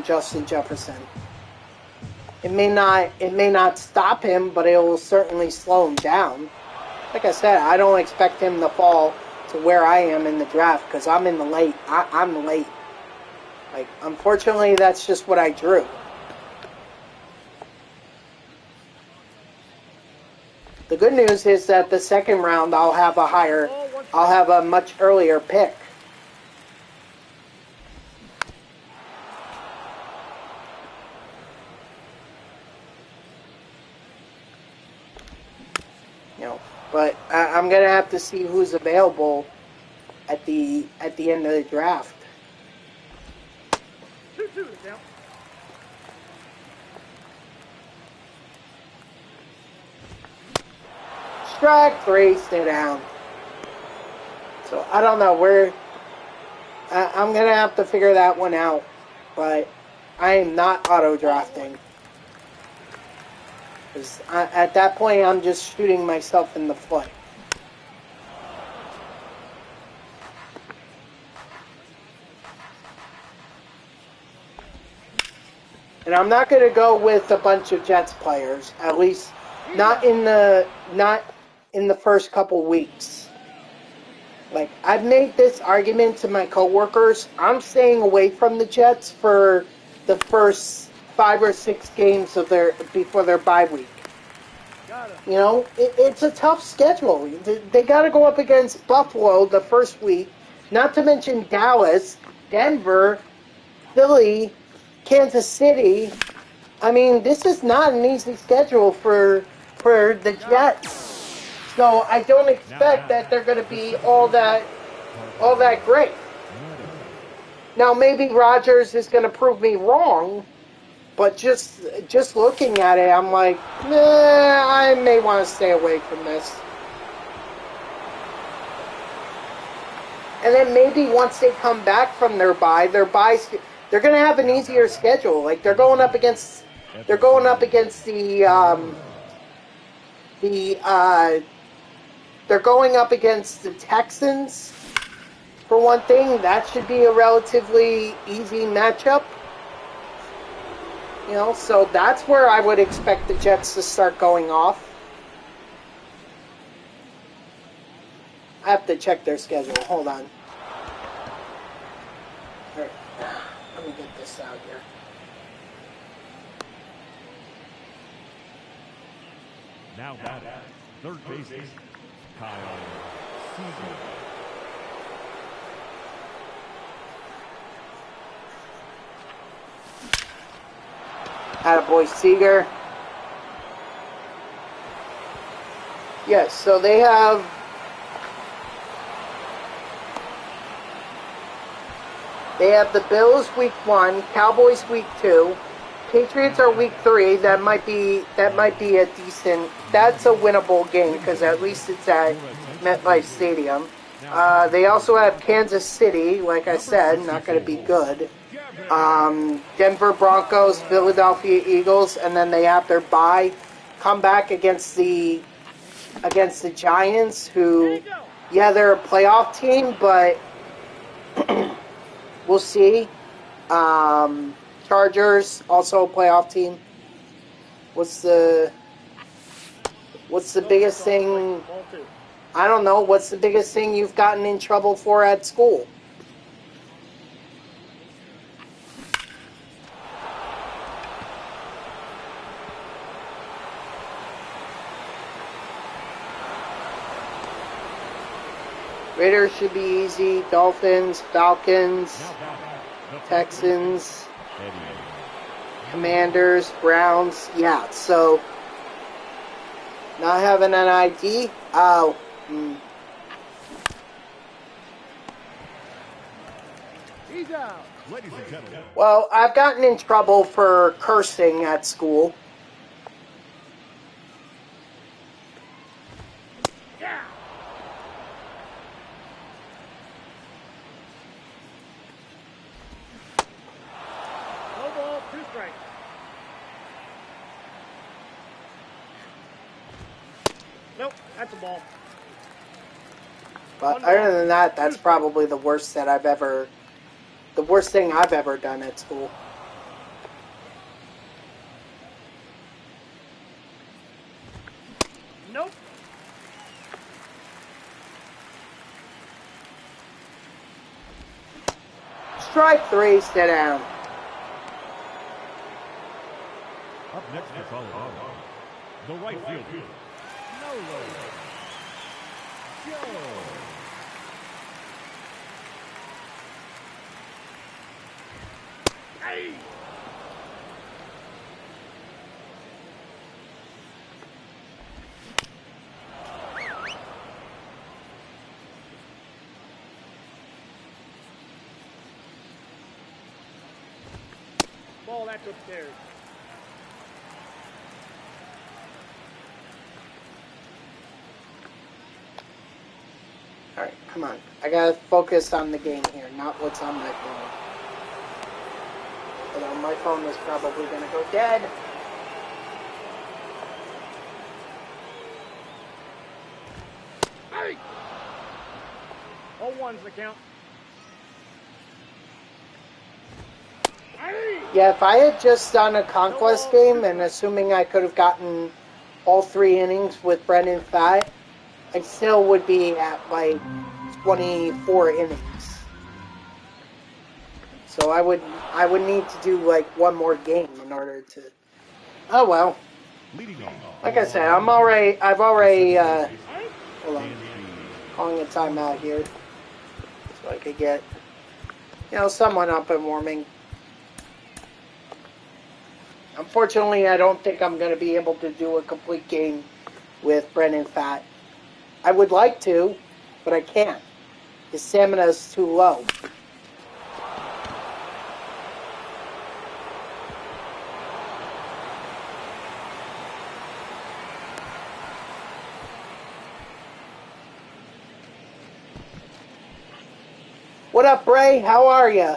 Justin Jefferson. It may not stop him, but it will certainly slow him down. Like I said, I don't expect him to fall to where I am in the draft because I'm in the late. I'm late. Like, unfortunately, that's just what I drew. The good news is that the second round I'll have a much earlier pick. You know, but I'm gonna have to see who's available at the end of the draft. 2-2 to count. Strike 3, stay down. So I don't know where. I'm gonna have to figure that one out, but I am not auto drafting. Because at that point, I'm just shooting myself in the foot. And I'm not going to go with a bunch of Jets players, at least not in the first couple weeks. Like, I've made this argument to my coworkers. I'm staying away from the Jets for the first 5 or 6 games of before their bye week. You know, it's a tough schedule. They got to go up against Buffalo the first week, not to mention Dallas, Denver, Philly, Kansas City. I mean, this is not an easy schedule for the Jets. So I don't expect that they're going to be all that great. Now maybe Rodgers is going to prove me wrong, but just looking at it, I'm like, nah, I may want to stay away from this. And then maybe once they come back from their bye, they're going to have an easier schedule. Like they're going up against the Texans for one thing. That should be a relatively easy matchup. You know, so that's where I would expect the Jets to start going off. I have to check their schedule. Hold on. All right. Let me get this out here. Now batting, third baseman, Kyle Seager. Attaboy Seager. Yes, so they have the Bills week 1, Cowboys week 2, Patriots are week 3. That might be a decent. That's a winnable game because at least it's at MetLife Stadium. They also have Kansas City, like I said, not going to be good. Denver Broncos, Philadelphia Eagles, and then they have their bye. Come back against the Giants, who, yeah, they're a playoff team, but we'll see. Chargers, also a playoff team. What's the biggest thing? I don't know. What's the biggest thing you've gotten in trouble for at school? Raiders should be easy. Dolphins, Falcons, Texans, Commanders, Browns. Yeah, so not having an ID. Oh. He's out. Ladies and gentlemen. Well, I've gotten in trouble for cursing at school. Yeah. No ball, 2 strikes. Nope, that's a ball. But other than that, that's probably the worst thing I've ever done at school. Nope. Strike 3, stay down. Up next for Colorado, the right fielder, Nolo. Joe. Hey! Ball, that's upstairs. Alright, come on. I gotta focus on the game here, not what's on my phone. Although my phone is probably gonna go dead. Hey! 0-1's the count. Hey! Yeah, if I had just done a Conquest game, and assuming I could have gotten all 3 innings with Brendan Fett, I still would be at like 24 innings. So I would need to do like one more game in order to. Oh well. Like I said, I've already hold on, calling a timeout here, so I could get someone up and warming. Unfortunately, I don't think I'm going to be able to do a complete game with Brendan Fett. I would like to, but I can't. His stamina is too low. What up, Bray? How are you?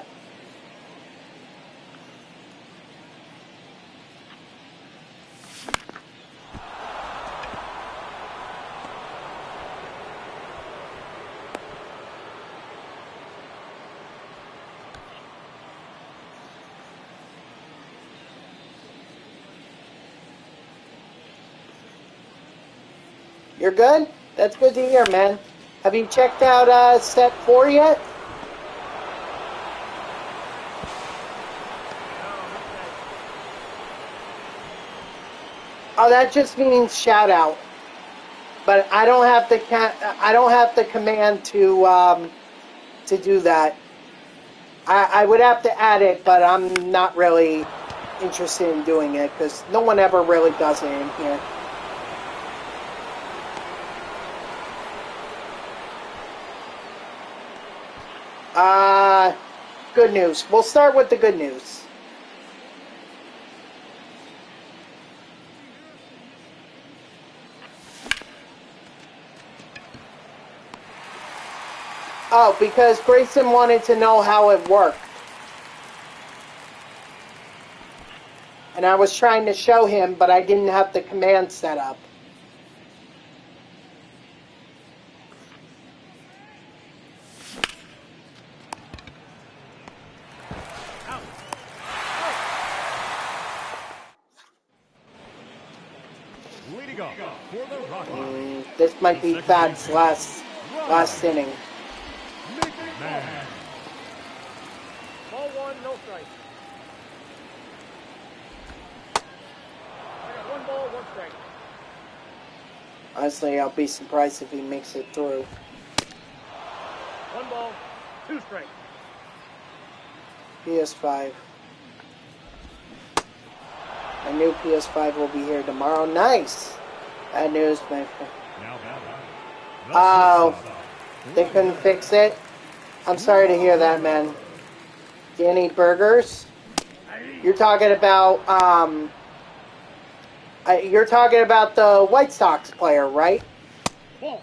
You're good? That's good to hear, man. Have you checked out set 4 yet? Oh, that just means shout out. But I don't have the command to do that. I would have to add it, but I'm not really interested in doing it because no one ever really does it in here. Good news. We'll start with the good news. Oh, because Grayson wanted to know how it worked. And I was trying to show him, but I didn't have the command set up. Leading off for the Rockies. This might be Thad's last inning. Man. Ball 1, no strike. I got 1 ball, 1 strike. Honestly, I'll be surprised if he makes it through. 1 ball, 2 strikes. PS5. My new PS5 will be here tomorrow. Nice! Bad news, my friend. Oh, they couldn't fix it? I'm sorry to hear that, man. Danny Burgers? You're talking about, you're talking about the White Sox player, right? Ball.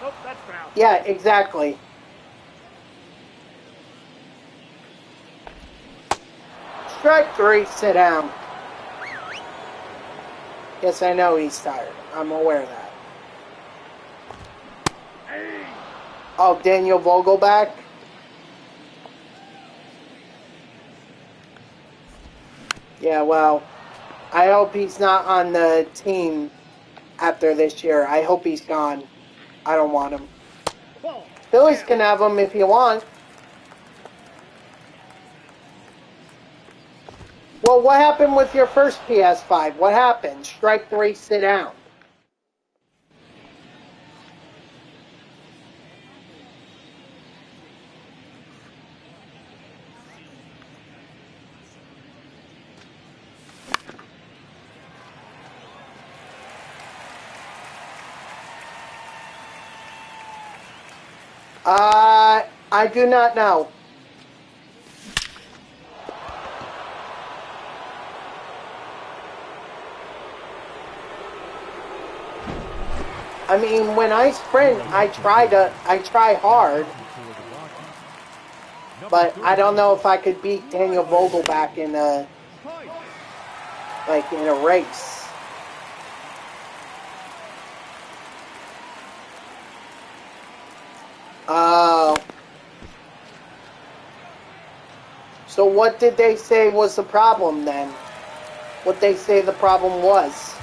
Nope, that's foul. Yeah, exactly. Strike 3, sit down. Yes, I know he's tired. I'm aware of that. Hey. Oh, Daniel Vogelback? Yeah, well, I hope he's not on the team after this year. I hope he's gone. I don't want him. Ball. Phillies can have him if you want. Well, what happened with your first PS5? What happened? Strike 3, sit down. I do not know. I mean, when I sprint, I try hard, but I don't know if I could beat Daniel Vogelback in a race. So what did they say was the problem then? What they say the problem was?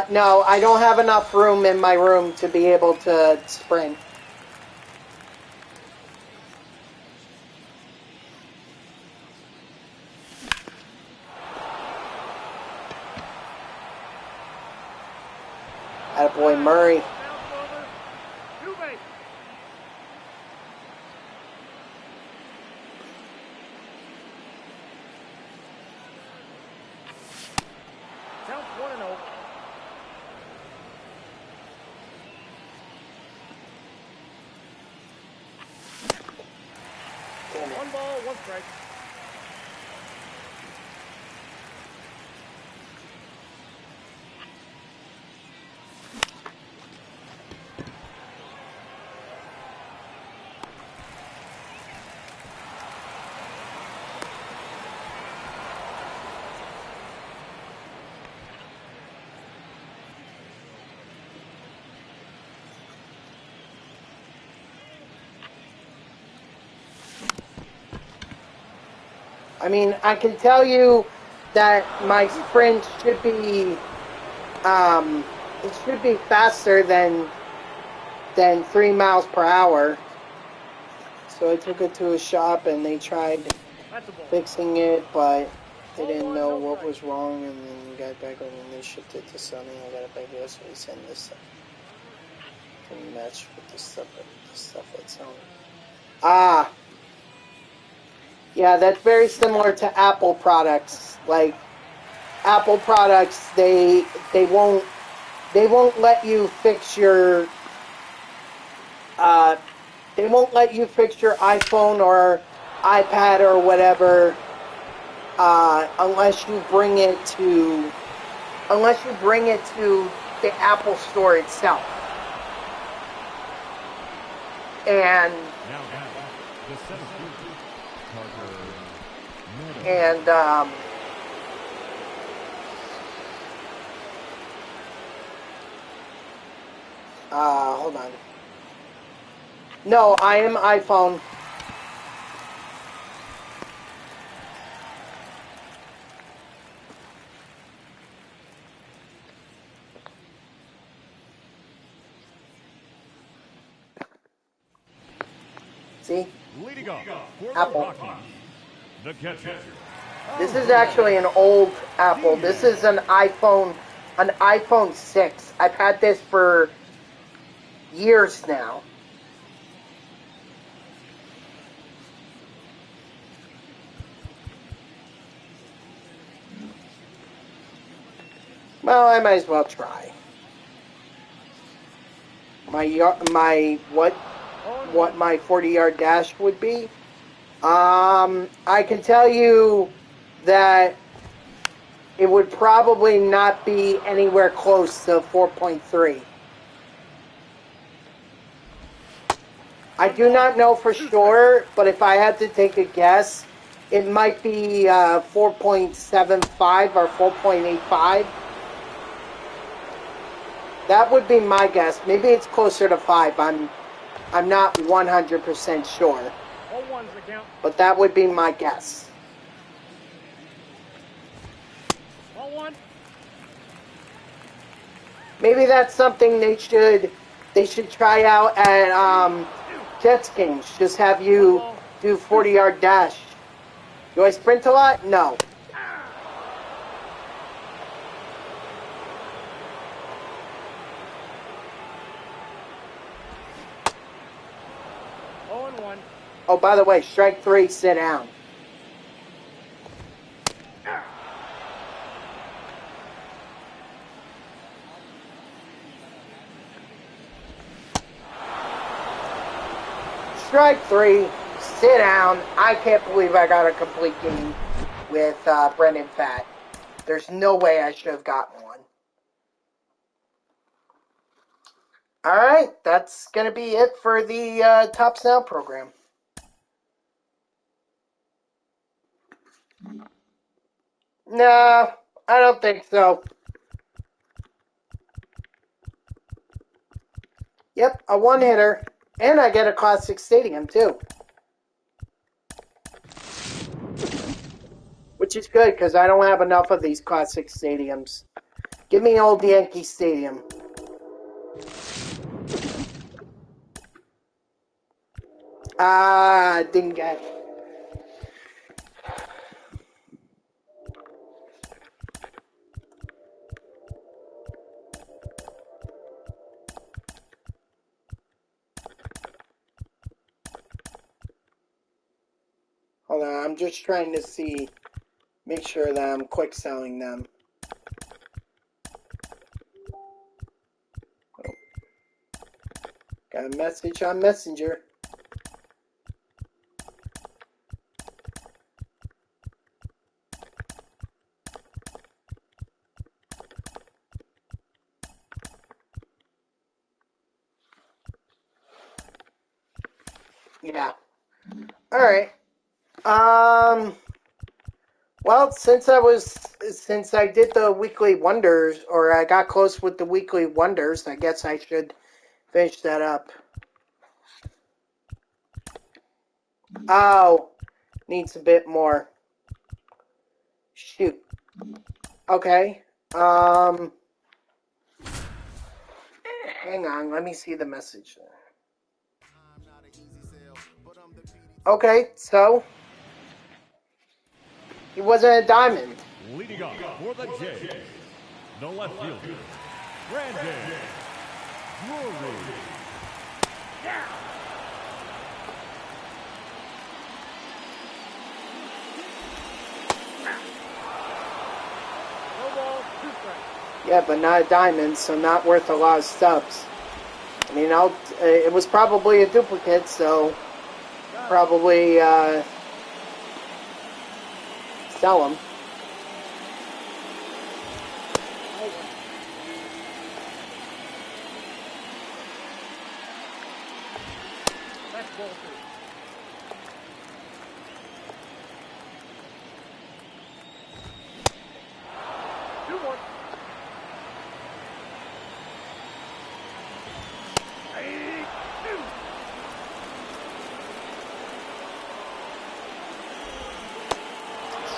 No, I don't have enough room in my room to be able to sprint. Attaboy Murray. Counts 1-0. One ball, one strike. I mean, I can tell you that my sprint should be, it should be faster than 3 miles per hour. So I took it to a shop and they tried fixing it, but they didn't know what was wrong, and then got back on and they shipped it to Sony. I got it back here, so we send this stuff to match with the stuff at Sony. Yeah, that's very similar to Apple products. Like Apple products, they won't let you fix your iPhone or iPad or whatever unless you bring it to the Apple Store itself. And hold on. No, I am iPhone. See? Leading off for Apple. the Rockies, the catcher. This is actually an old Apple. This is an iPhone 6. I've had this for years now. Well, I might as well try. What my 40-yard dash would be. I can tell you that it would probably not be anywhere close to 4.3. I do not know for sure, but if I had to take a guess, it might be 4.75 or 4.85. That would be my guess. Maybe it's closer to 5. I'm not 100% sure. But that would be my guess. Maybe that's something they should try out at Jets games. Just have you do 40-yard dash. Do I sprint a lot? No. Oh, by the way, strike 3, sit down. Strike 3, sit down. I can't believe I got a complete game with Brendan Fatt. There's no way I should have gotten one. Alright, that's going to be it for the Top Sound program. No, I don't think so. Yep, a one-hitter. And I get a Classic Stadium, too. Which is good, because I don't have enough of these Classic Stadiums. Give me old Yankee Stadium. Didn't get it. Hold on, I'm just trying to see, make sure that I'm quick selling them. Oh. Got a message on Messenger. Yeah. Alright. Well, since I did the weekly wonders, or I got close with the weekly wonders, I guess I should finish that up. Oh, needs a bit more. Shoot. Okay. Hang on, let me see the message. Okay, so he wasn't a diamond. Leading off for the Jays, the left fielder, Brandon Drury. Yeah, but not a diamond, so not worth a lot of stubs. I mean, it was probably a duplicate, so probably sell them.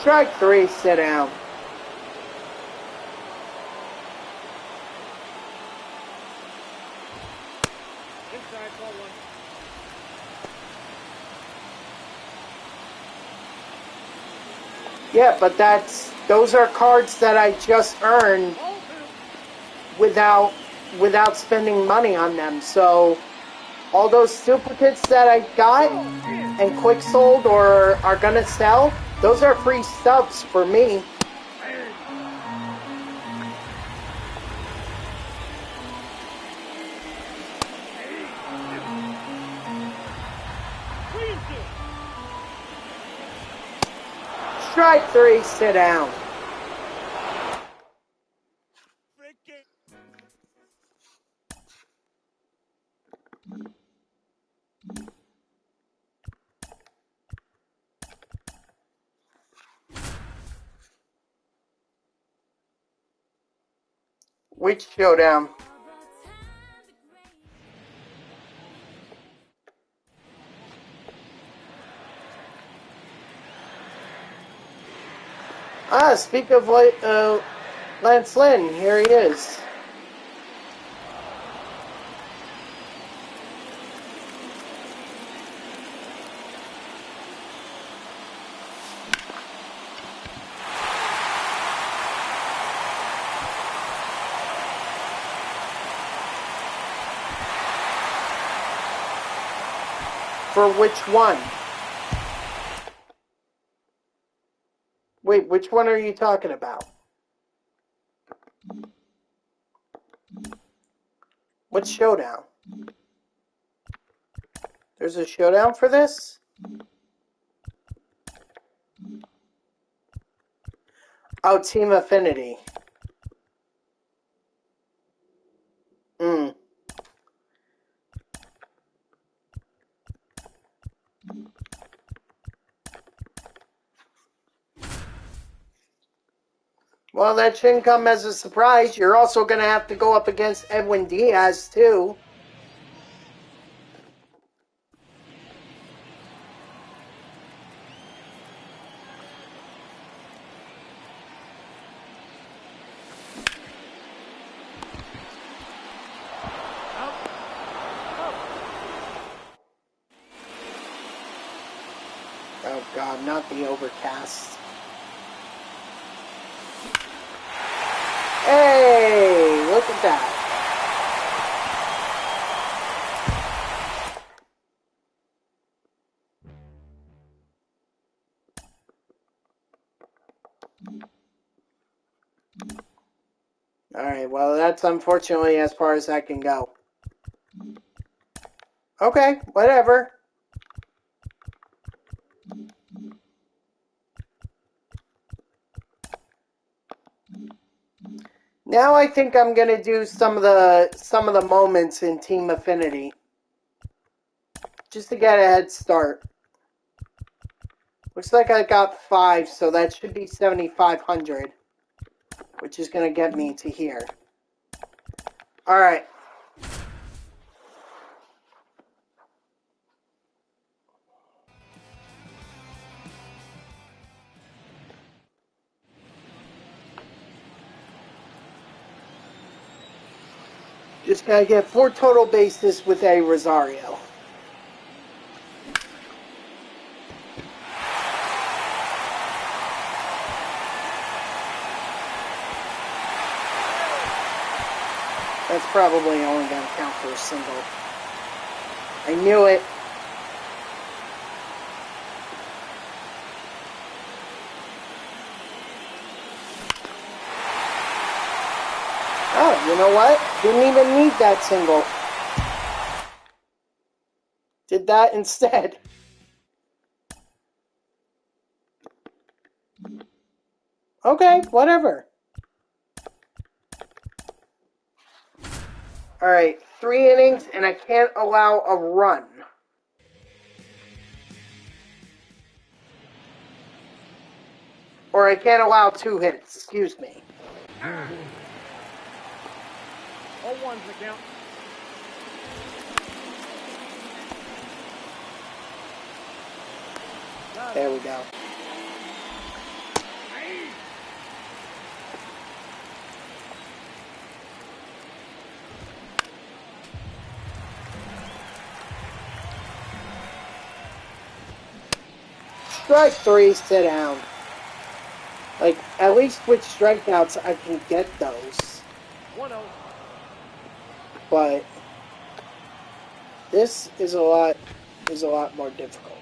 Strike 3, sit down. Inside, ball 1. Yeah, but those are cards that I just earned without spending money on them. So all those duplicates that I got and quick sold or are gonna sell, those are free stubs for me. Strike 3, sit down. Which showdown? Speak of Lance Lynn, here he is. For which one? Wait, which one are you talking about? What showdown? There's a showdown for this? Oh, Team Affinity. Well, that shouldn't come as a surprise. You're also going to have to go up against Edwin Diaz, too. Oh, God, not the overcast. Hey, look at that. Alright, well, that's unfortunately as far as I can go. Okay, whatever. Now I think I'm gonna do some of the moments in Team Affinity, just to get a head start. Looks like I got 5, so that should be 7,500, which is gonna get me to here. All right. Just gotta get 4 total bases with a Rosario. That's probably only gonna count for a single. I knew it. Oh, you know what? Didn't even need that single. Did that instead. Okay, whatever. Alright, 3 innings, and I can't allow a run. Or I can't allow 2 hits, excuse me. 0-1's the count. There we go. Strike 3, sit down. Like, at least with strikeouts, I can get those. 1-0. But this is a lot more difficult.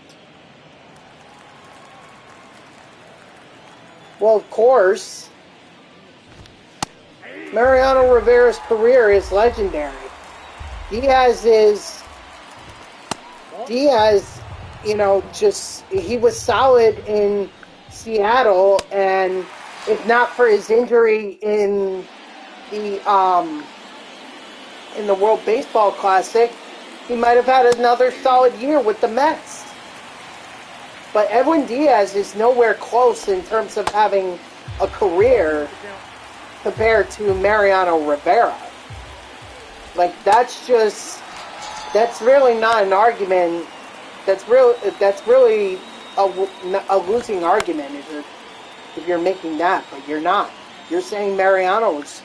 Well, of course, Mariano Rivera's career is legendary. Diaz, you know, he was solid in Seattle, and if not for his injury in the World Baseball Classic, he might have had another solid year with the Mets. But Edwin Diaz is nowhere close in terms of having a career compared to Mariano Rivera. Like, that's really not an argument. That's really a losing argument if you're making that, but you're not. You're saying Mariano's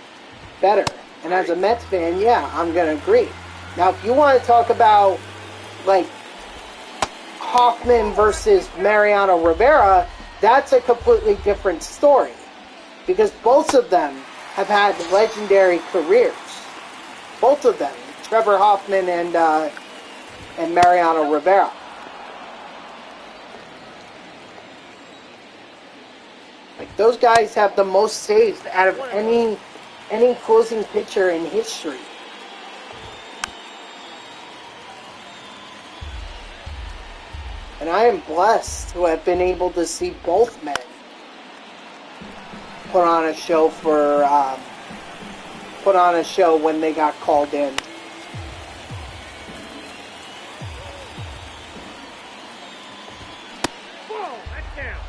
better. And as a Mets fan, yeah, I'm going to agree. Now, if you want to talk about, like, Hoffman versus Mariano Rivera, that's a completely different story. Because both of them have had legendary careers. Both of them. Trevor Hoffman and Mariano Rivera. those guys have the most saves out of any closing pitcher in history. And I am blessed to have been able to see both men put on a show when they got called in. Ball, that's down.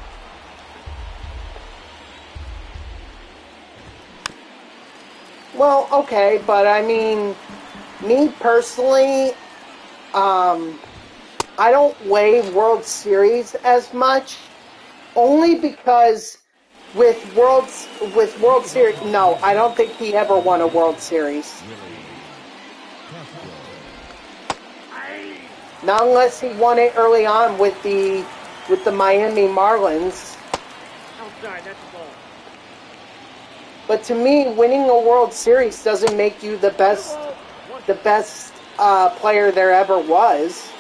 Well, okay, but I mean, me personally, I don't weigh World Series as much, only because with World Series, no, I don't think he ever won a World Series. Not unless he won it early on with the Miami Marlins. Outside, that's a ball. But to me, winning a World Series doesn't make you the best player there ever was.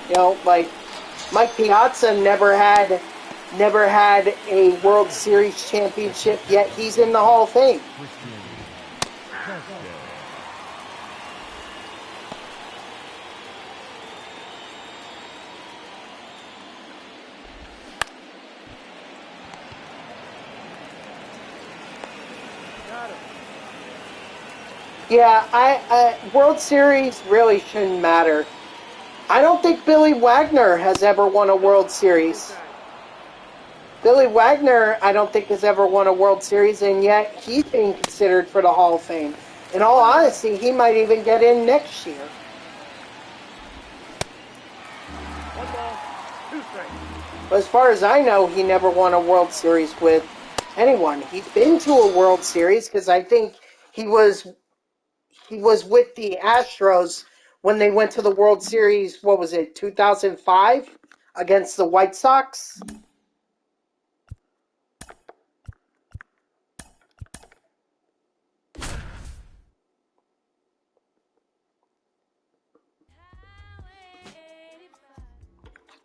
You know, like Mike Piazza never had a World Series championship, yet he's in the Hall of Fame. Yeah, World Series really shouldn't matter. I don't think Billy Wagner has ever won a World Series. Billy Wagner, I don't think, has ever won a World Series, and yet he's being considered for the Hall of Fame. In all honesty, he might even get in next year. 1 ball, 2 strikes. But as far as I know, he never won a World Series with anyone. He's been to a World Series because I think he was with the Astros when they went to the World Series, what was it, 2005 against the White Sox?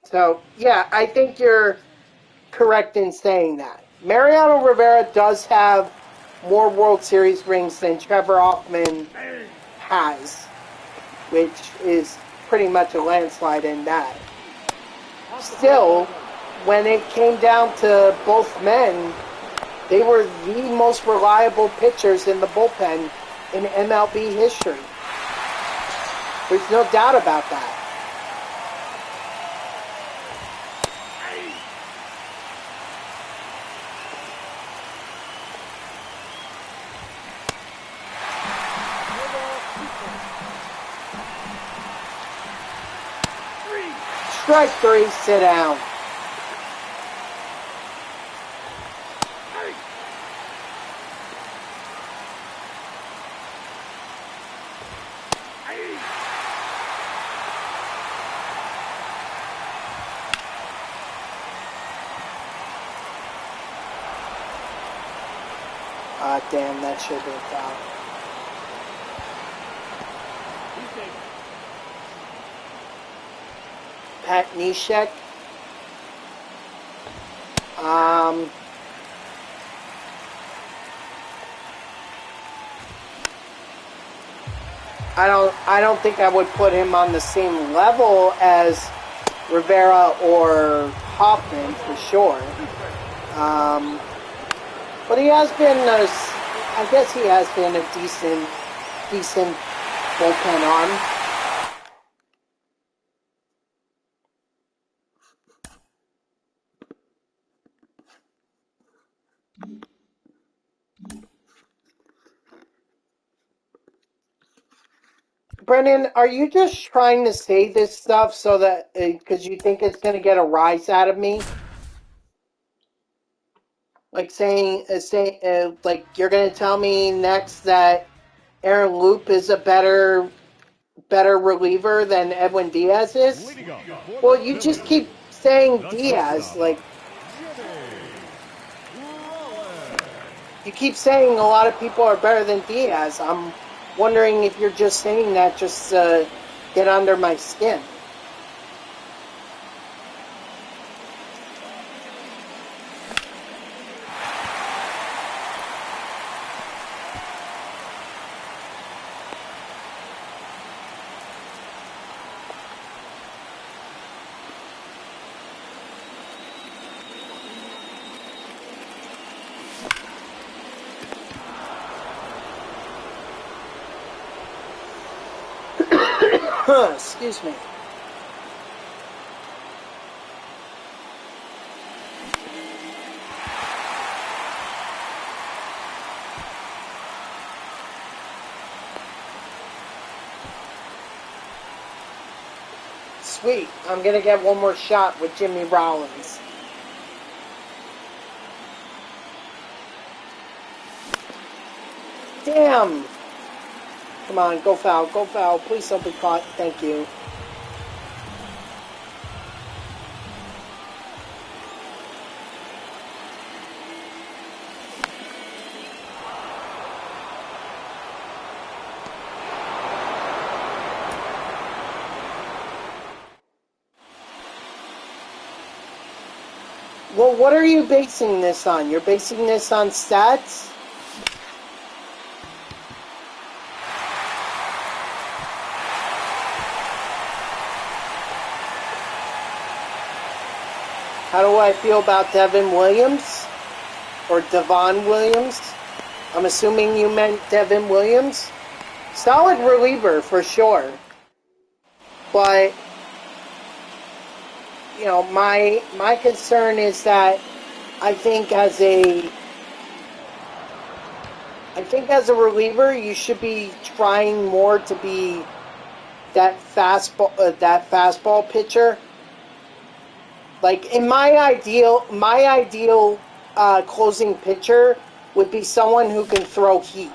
So, yeah, I think you're correct in saying that. Mariano Rivera does have more World Series rings than Trevor Hoffman has, which is pretty much a landslide in that. Still, when it came down to both men, they were the most reliable pitchers in the bullpen in MLB history. There's no doubt about that. Strike 3, sit down. Damn, that should have been foul. Pat Neshek. I don't think I would put him on the same level as Rivera or Hoffman for sure. But he has been, I guess he has been a decent bullpen arm. Brennan, are you just trying to say this stuff so that, because you think it's going to get a rise out of me? Like like you're going to tell me next that Aaron Loop is a better reliever than Edwin Diaz is? Well, you just keep saying Diaz, like. You keep saying a lot of people are better than Diaz. I'm wondering if you're just saying that just to get under my skin. Excuse me. Sweet. I'm going to get one more shot with Jimmy Rollins. Damn. Come on, go foul, go foul. Please don't be caught. Thank you. Well, what are you basing this on? You're basing this on stats? How do I feel about Devin Williams? Or Devon Williams? I'm assuming you meant Devin Williams. Solid reliever, for sure. But, you know, my concern is that I think as a reliever, you should be trying more to be that fastball pitcher. Like in my ideal closing pitcher would be someone who can throw heat.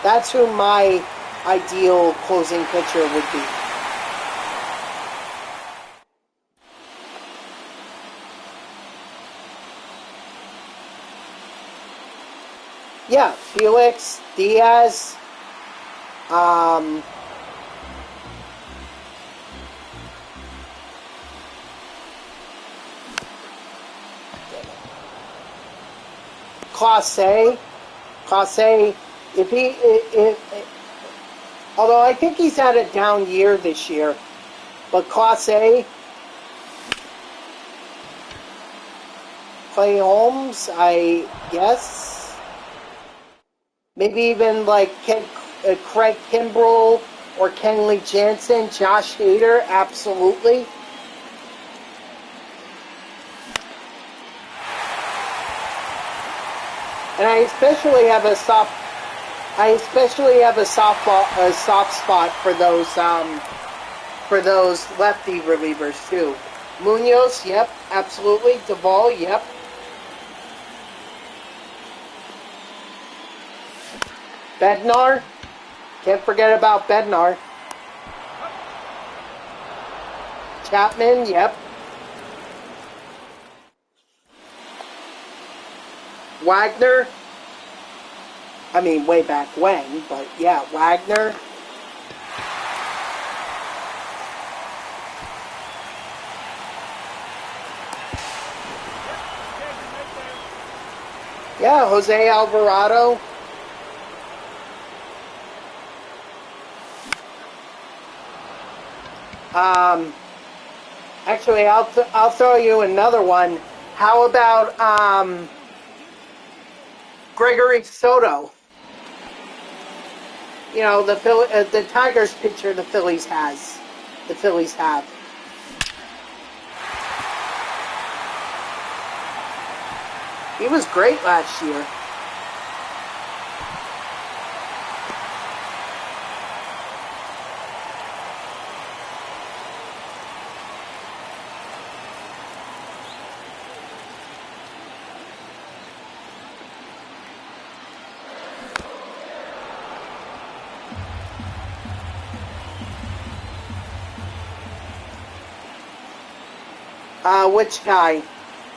That's who my ideal closing pitcher would be. Yeah, Felix, Diaz, Clase, although I think he's had a down year this year, but Clase, Clay Holmes, I guess, maybe even like Craig Kimbrell or Kenley Jansen, Josh Hader, absolutely. And I especially have a soft spot for those lefty relievers too. Munoz, yep, absolutely. Duvall, yep. Bednar, can't forget about Bednar. Chapman, yep. Wagner, I mean way back when, but yeah, Wagner. Yeah, Jose Alvarado. Actually, I'll throw you another one. How about Gregory Soto? You know, the Tigers pitcher the Phillies have. He was great last year. Which guy?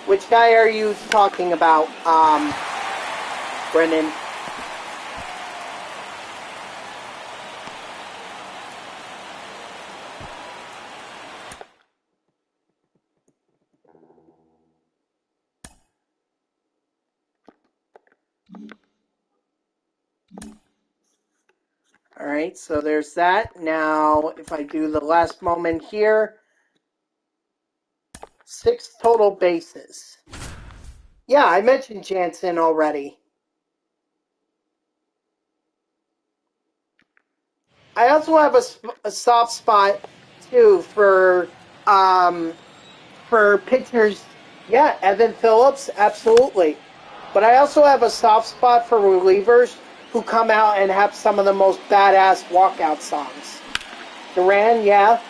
Which guy are you talking about, Brendan? All right, so there's that. Now, if I do the last moment here, 6 total bases. Yeah, I mentioned Jansen already. I also have a soft spot too for pitchers. Yeah, Evan Phillips, absolutely. But I also have a soft spot for relievers who come out and have some of the most badass walkout songs. Duran, yeah.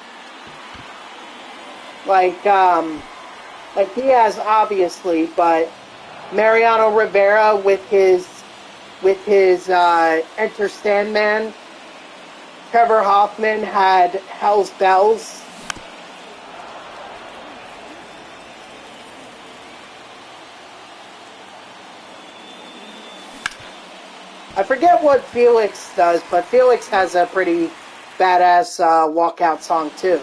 Like Diaz, obviously, but Mariano Rivera with his Enter Sandman. Trevor Hoffman had Hell's Bells. I forget what Felix does, but Felix has a pretty badass walkout song too.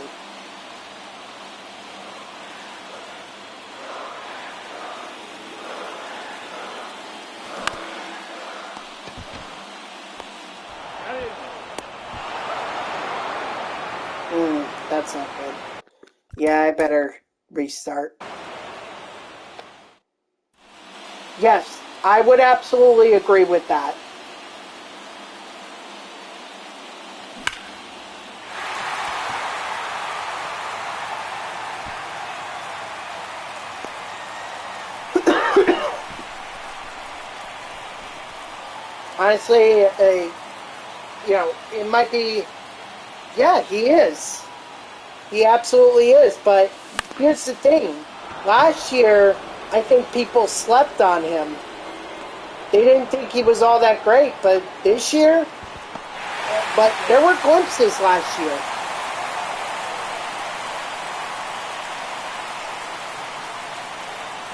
That's not good. Yeah, I better restart. Yes, I would absolutely agree with that. Honestly, it might be. Yeah, he is. He absolutely is. But here's the thing. Last year, I think people slept on him. They didn't think he was all that great. But this year, there were glimpses last year.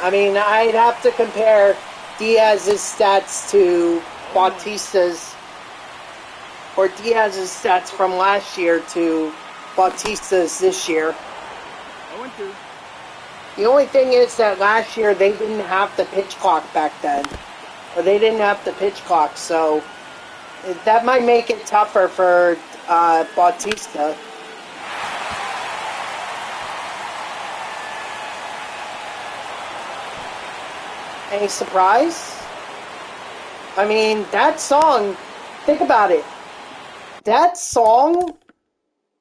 I mean, I'd have to compare Diaz's stats to Bautista's, or Diaz's stats from last year to Bautista's this year. 0-2. The only thing is that last year they didn't have the pitch clock back then. Or they didn't have the pitch clock, so that might make it tougher for Bautista. Any surprise? I mean, that song, think about it. That song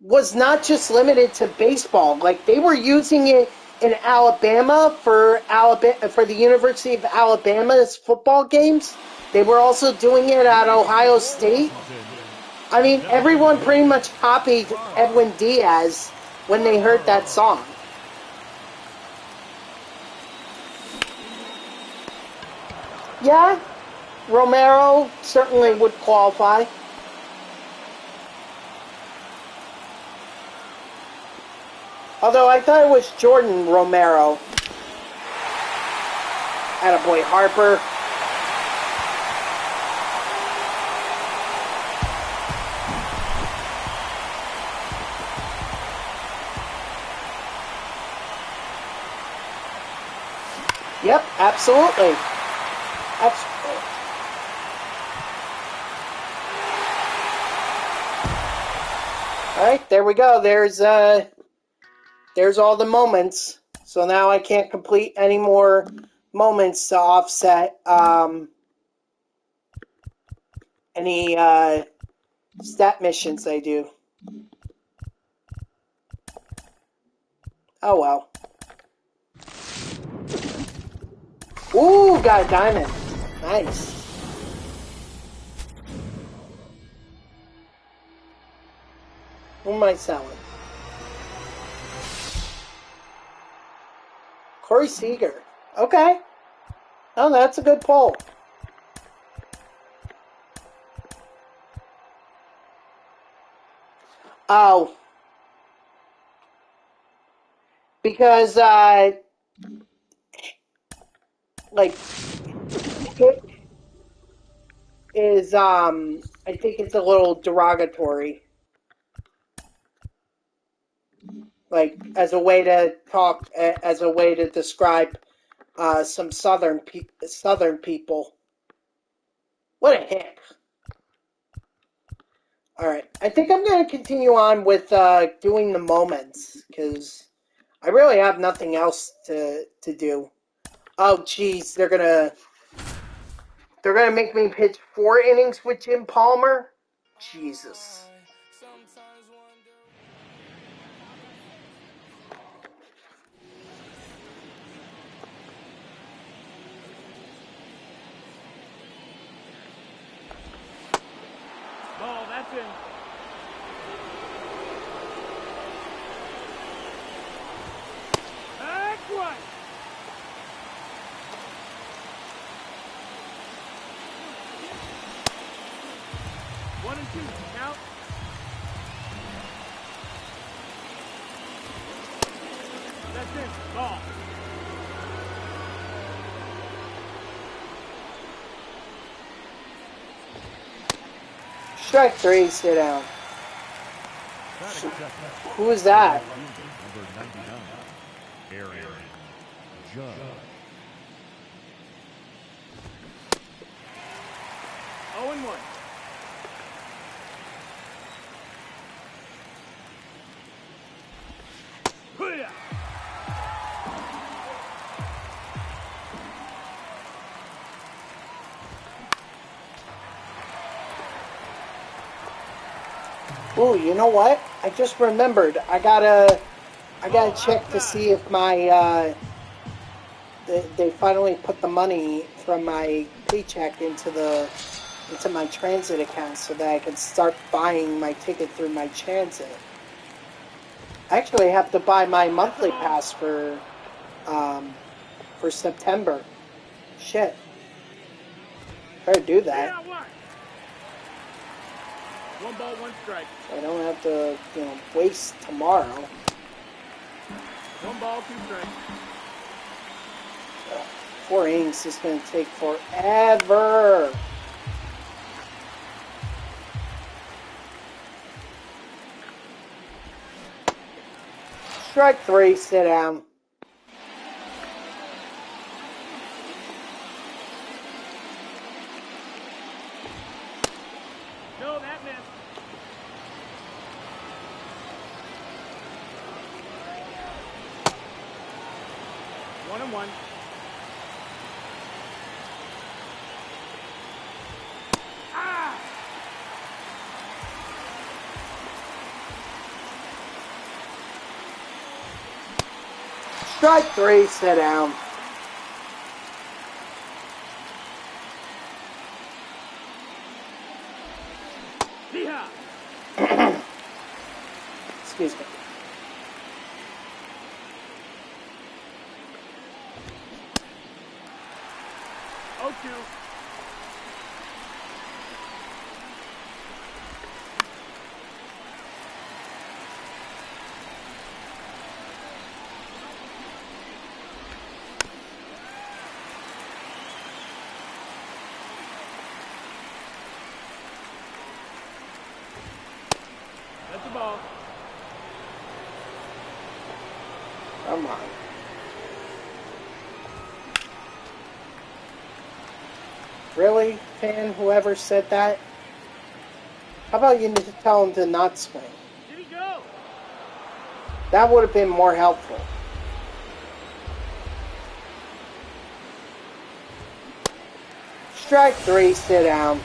was not just limited to baseball. Like, they were using it in Alabama for the University of Alabama's football games. They were also doing it at Ohio State. I mean, everyone pretty much copied Edwin Diaz when they heard that song. Yeah, Romero certainly would qualify. Although I thought it was Jordan Romero. Attaboy Harper. Yep, absolutely. Absolutely. Alright, there we go. There's all the moments. So now I can't complete any more moments to offset any stat missions I do. Oh well. Ooh, got a diamond. Nice. Who am I selling? Corey Seager. Okay. Oh, that's a good pull. Oh. Because like hit is I think it's a little derogatory, like as a way to talk, as a way to describe some southern people. What a hit! All right, I think I'm going to continue on with doing the moments because I really have nothing else to do. Oh, geez, they're gonna make me pitch 4 innings with Jim Palmer. Jesus. Ball, that's in. That's right. One and two. Count. That's in. Ball. Strike 3, sit down. Who is that? Number 99, Aaron Judge. 0-1. Hoo-yah! Ooh, you know what? I just remembered. I gotta check to see if my they finally put the money from my paycheck into my transit account so that I can start buying my ticket through my transit. I actually have to buy my monthly pass for September. Shit. Better do that. Yeah, what? 1 ball, 1 strike. So I don't have to, waste tomorrow. 1 ball, 2 strikes. 4 innings is going to take forever. Strike 3, sit down. No, that missed. One and one. Ah! Strike 3, sit down. Yeehaw! Excuse me. Oh, 2. That's the ball. Come on. Really, fan, whoever said that? How about you just tell him to not swing? Did he go? That would have been more helpful. Strike 3, sit down.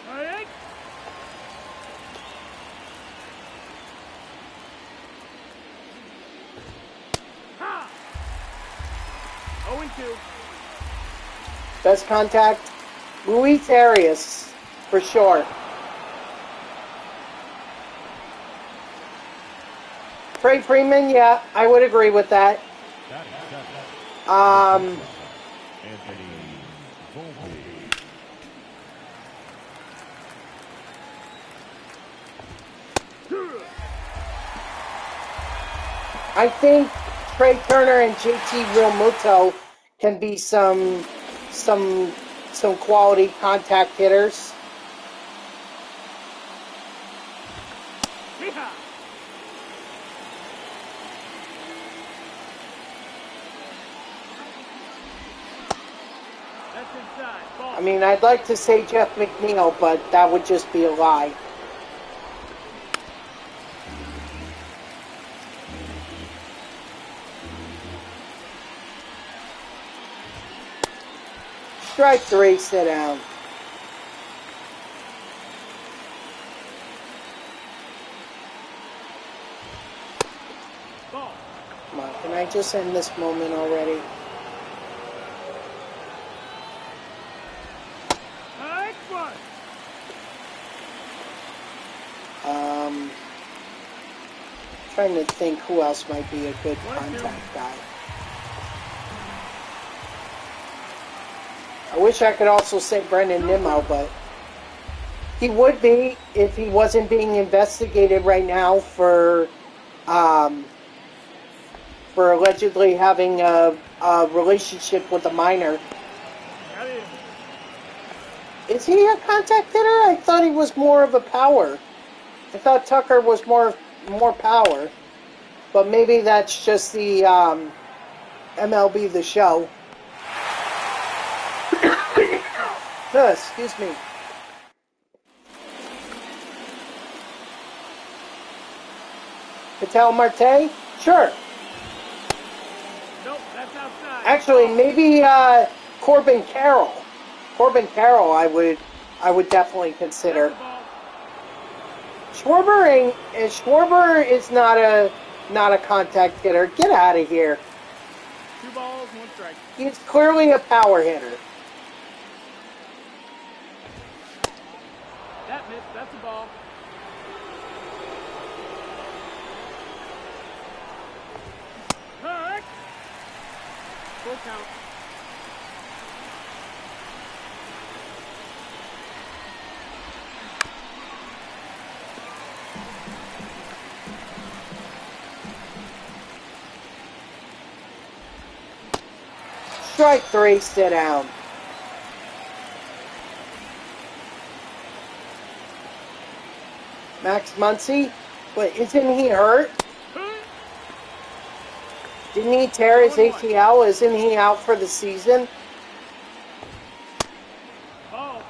Alright. Ha! 0 and 2. Best contact, Luis Arias, for sure. Trey Freeman, yeah, I would agree with that. Anthony Volpe. I think Trey Turner and JT Realmuto can be some quality contact hitters. Yeehaw! That's inside. Ball. I mean, I'd like to say Jeff McNeil, but that would just be a lie. Strike 3, sit down. Ball. Come on, can I just end this moment already? High one. Trying to think who else might be a good contact guy. I wish I could also say Brendan Nimmo, but he would be if he wasn't being investigated right now for allegedly having a relationship with a minor. Got it. Is he a contact hitter? I thought he was more of a power. I thought Tucker was more power, but maybe that's just the MLB The Show. Excuse me. Patel Marte? Sure. Nope, that's outside. Actually, maybe Corbin Carroll. Corbin Carroll, I would definitely consider. That's the ball. Schwarber is not a contact hitter. Get out of here. 2 balls, 1 strike. He's clearly a power hitter. That missed. That's a ball. Hike. Full count. Strike 3, sit down. Max Muncy? But isn't he hurt? Didn't he tear his ACL? Isn't he out for the season? Ball.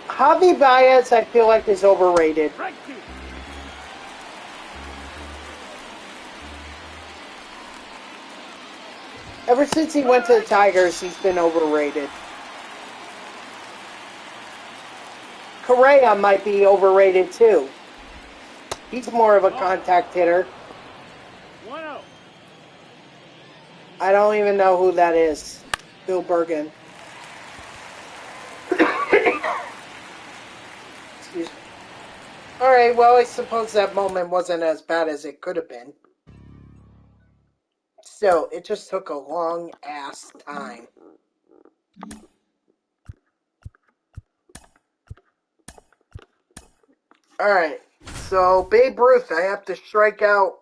Javi Baez, I feel like, is overrated. Strike 2. Ever since he went to the Tigers, he's been overrated. Correa might be overrated too. He's more of a contact hitter. 1-0. I don't even know who that is. Bill Bergen. Excuse me. Alright, well, I suppose that moment wasn't as bad as it could have been. Still, it just took a long ass time. Alright, so Babe Ruth, I have to strike out,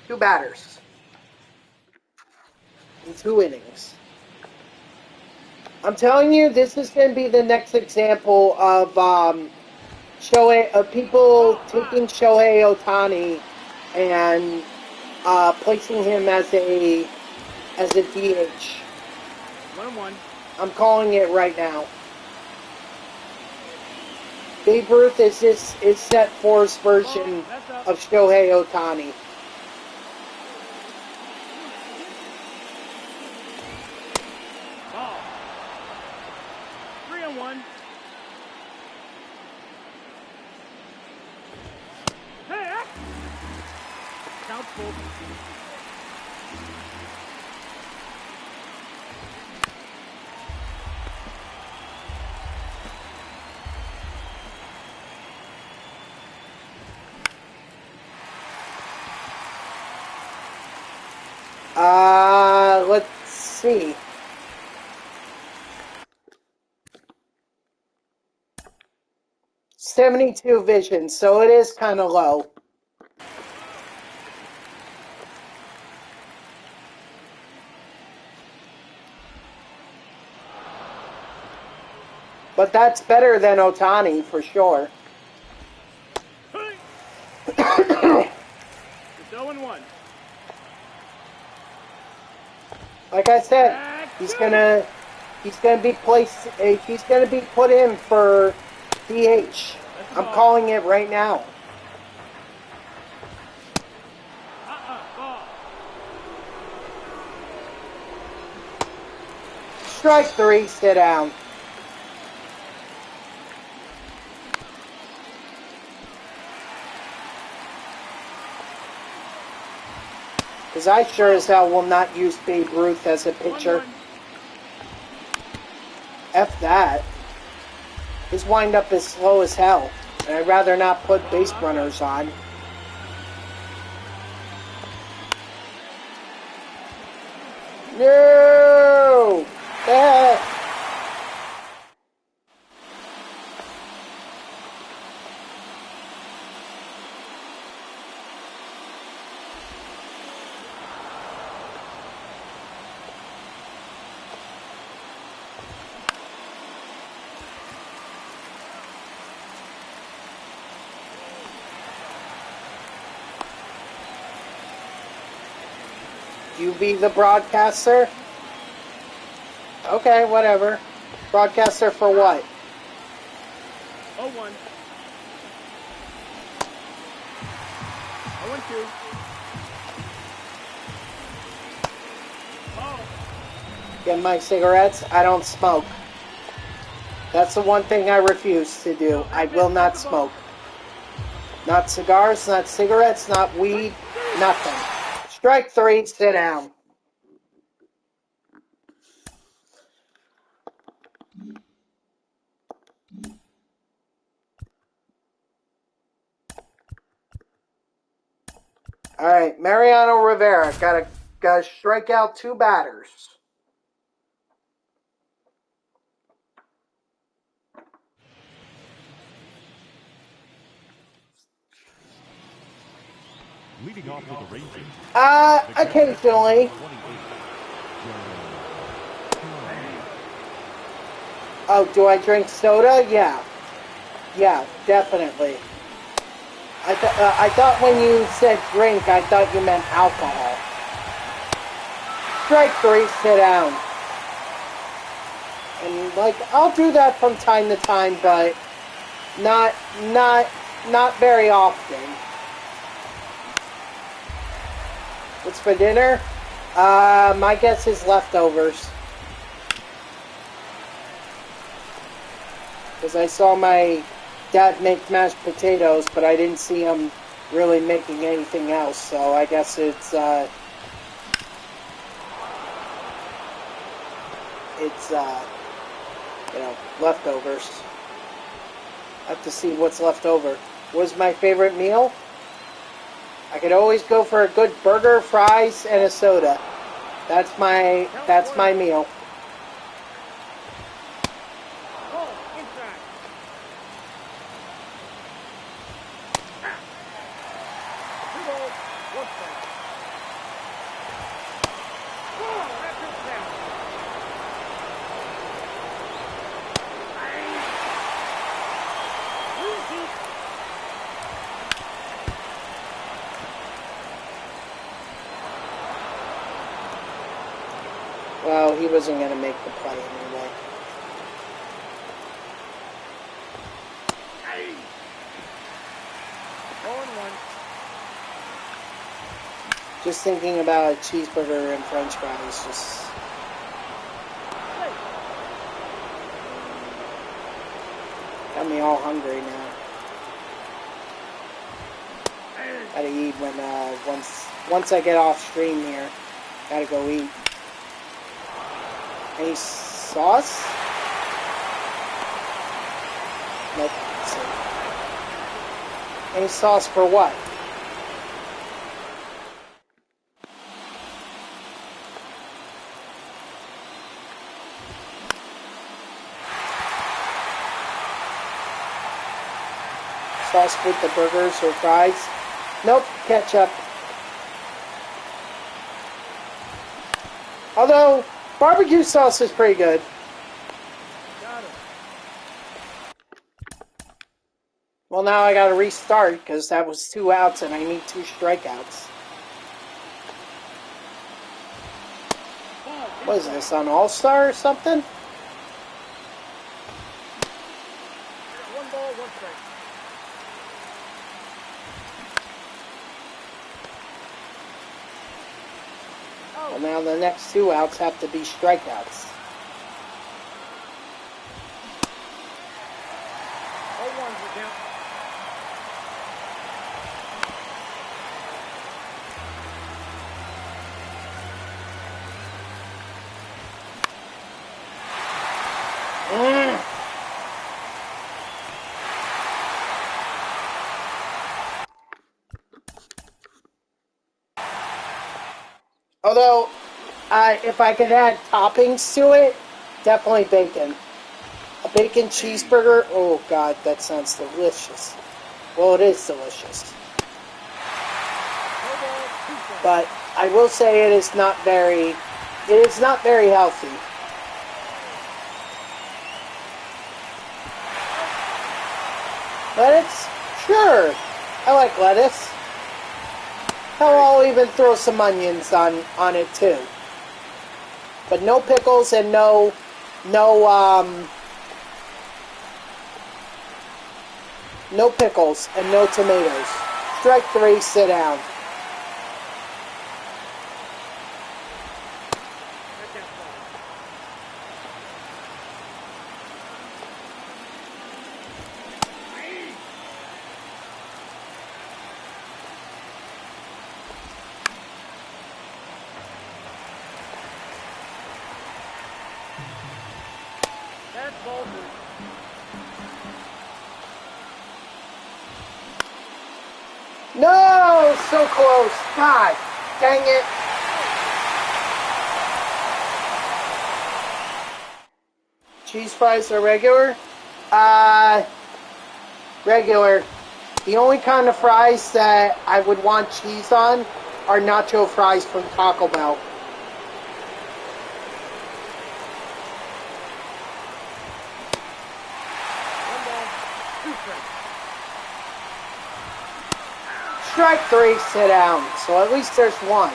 two batters in 2 innings. I'm telling you, this is going to be the next example of people taking Shohei Ohtani and placing him as a DH. 1-1. I'm calling it right now. Babe Ruth is set for his version of Shohei Ohtani. Ball. 3-1. Hey! Count full. Let's see. 72 vision, so it is kind of low. But that's better than Otani, for sure. It's 0-1. Like I said, he's gonna be put in for DH. I'm calling it right now. Ball. Strike 3, sit down. Because I sure as hell will not use Babe Ruth as a pitcher. 1-1. F that. His windup is slow as hell. And I'd rather not put base runners on. No! Ah. You be the broadcaster? Okay, whatever. Broadcaster for what? 0-1. 0-2. Ball. Get my cigarettes? I don't smoke. That's the one thing I refuse to do. I will not smoke. Not cigars, not cigarettes, not weed, nothing. Strike 3, sit down. Alright, Mariano Rivera gotta strike out 2 batters. Leading off for the Rangers. Occasionally. 28. Oh, do I drink soda? Yeah. Yeah, definitely. I thought when you said drink, I thought you meant alcohol. Strike 3, sit down. And like, I'll do that from time to time, but not very often. What's for dinner? My guess is leftovers. Because I saw my dad make mashed potatoes, but I didn't see him really making anything else, so I guess it's leftovers. I have to see what's left over. What's my favorite meal? I could always go for a good burger, fries, and a soda. That's my meal. Ball. Inside. Two balls. One strike. Ball. That's it down. Well, he wasn't going to make the play anyway. Hey. 0-1. Just thinking about a cheeseburger and french fries just... got me all hungry now. Gotta eat when, once I get off stream here. Gotta go eat. Any sauce? Nope. Let's see. Any sauce for what? sauce with the burgers or fries. Nope, ketchup. Although, barbecue sauce is pretty good. Got it. Well, now I gotta restart because that was 2 outs and I need 2 strikeouts. Ball What is inside. this, on All-Star or something? One ball, one strike. Well, now the next 2 outs have to be strikeouts. 0-1's the count. Although, if I could add toppings to it, definitely bacon. A bacon cheeseburger, oh god, that sounds delicious. Well, it is delicious. No ball, 2 strikes. But I will say it is not very healthy. Lettuce? Sure. I like lettuce. Hell, I'll even throw some onions on it too. But no pickles and no pickles and no tomatoes. Strike 3, sit down. That's that ball. That's ball 2. No! So close. God dang it. Cheese fries are regular? Regular. The only kind of fries that I would want cheese on are nacho fries from Taco Bell. One ball, 2 strikes. Strike 3, sit down. So at least there's 1.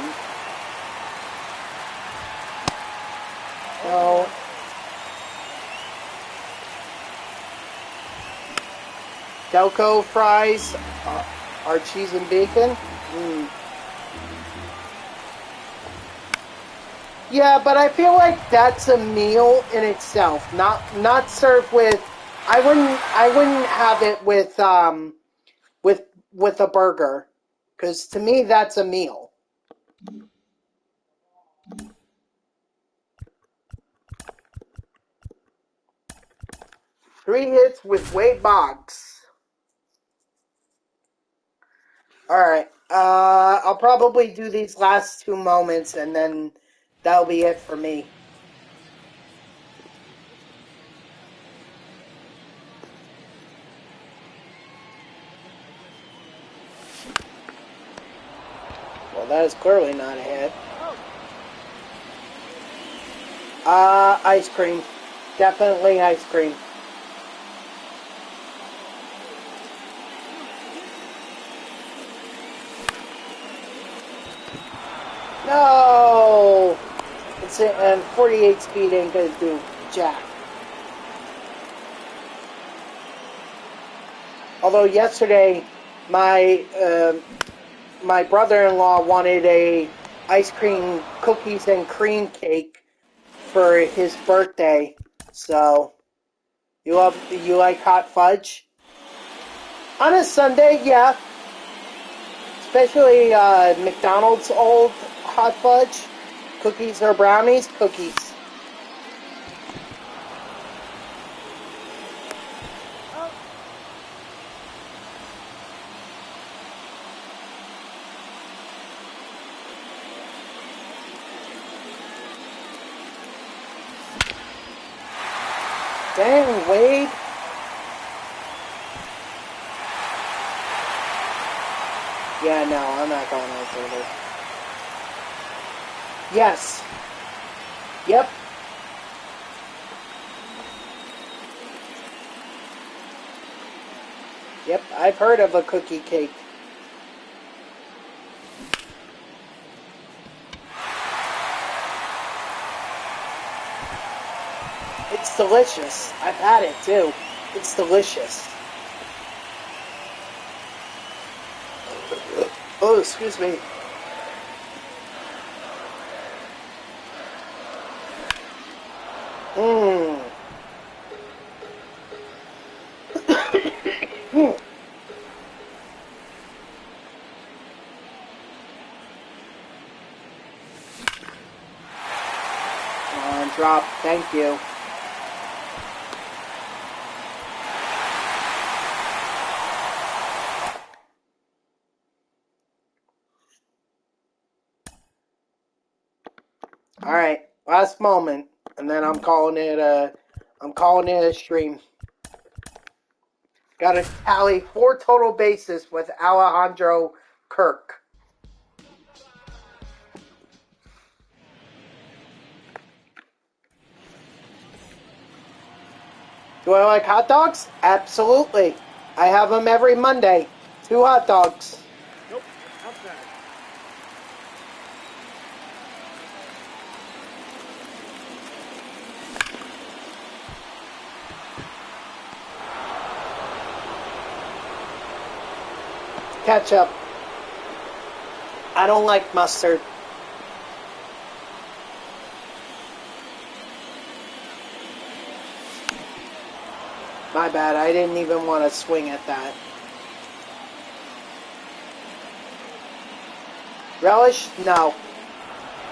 No. Delco fries are cheese and bacon. Yeah, but I feel like that's a meal in itself. Not served with. I wouldn't have it with with a burger, because to me that's a meal. Three hits with Wade Boggs. Alright, I'll probably do these last 2 moments and then that'll be it for me. Well, that is clearly not a hit. Ice cream. Definitely ice cream. No! It's and 48 speed ain't gonna do jack. Although yesterday, my brother-in-law wanted a ice cream cookies and cream cake for his birthday. So, you like hot fudge? On a Sunday, yeah. Especially McDonald's old hot fudge. Cookies or brownies? Cookies. Dang, Wade. Yeah, no, I'm not going no further. Yes. Yep. Yep, I've heard of a cookie cake. It's delicious. I've had it too. It's delicious. Oh, excuse me. Mmm. Come on, drop. Thank you. All right, last moment, and then I'm calling it a stream. Got to tally 4 total bases with Alejandro Kirk. Do I like hot dogs? Absolutely. I have them every Monday. 2 hot dogs. Nope. Outside. Ketchup. I don't like mustard. My bad, I didn't even want to swing at that. Relish? No.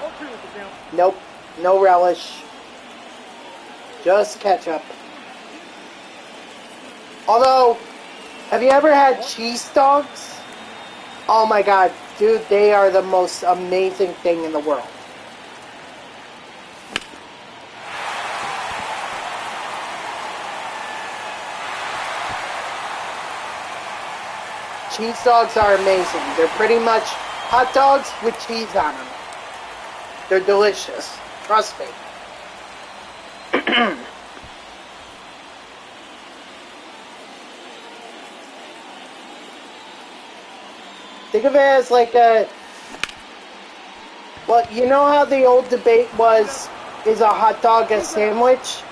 0-2 is the count. Nope. No relish. Just ketchup. Although, have you ever had cheese dogs? Oh my god, dude, they are the most amazing thing in the world. Cheese dogs are amazing. They're pretty much hot dogs with cheese on them. They're delicious. Trust me. Think of it as like a... Well, you know how the old debate was, is a hot dog a sandwich?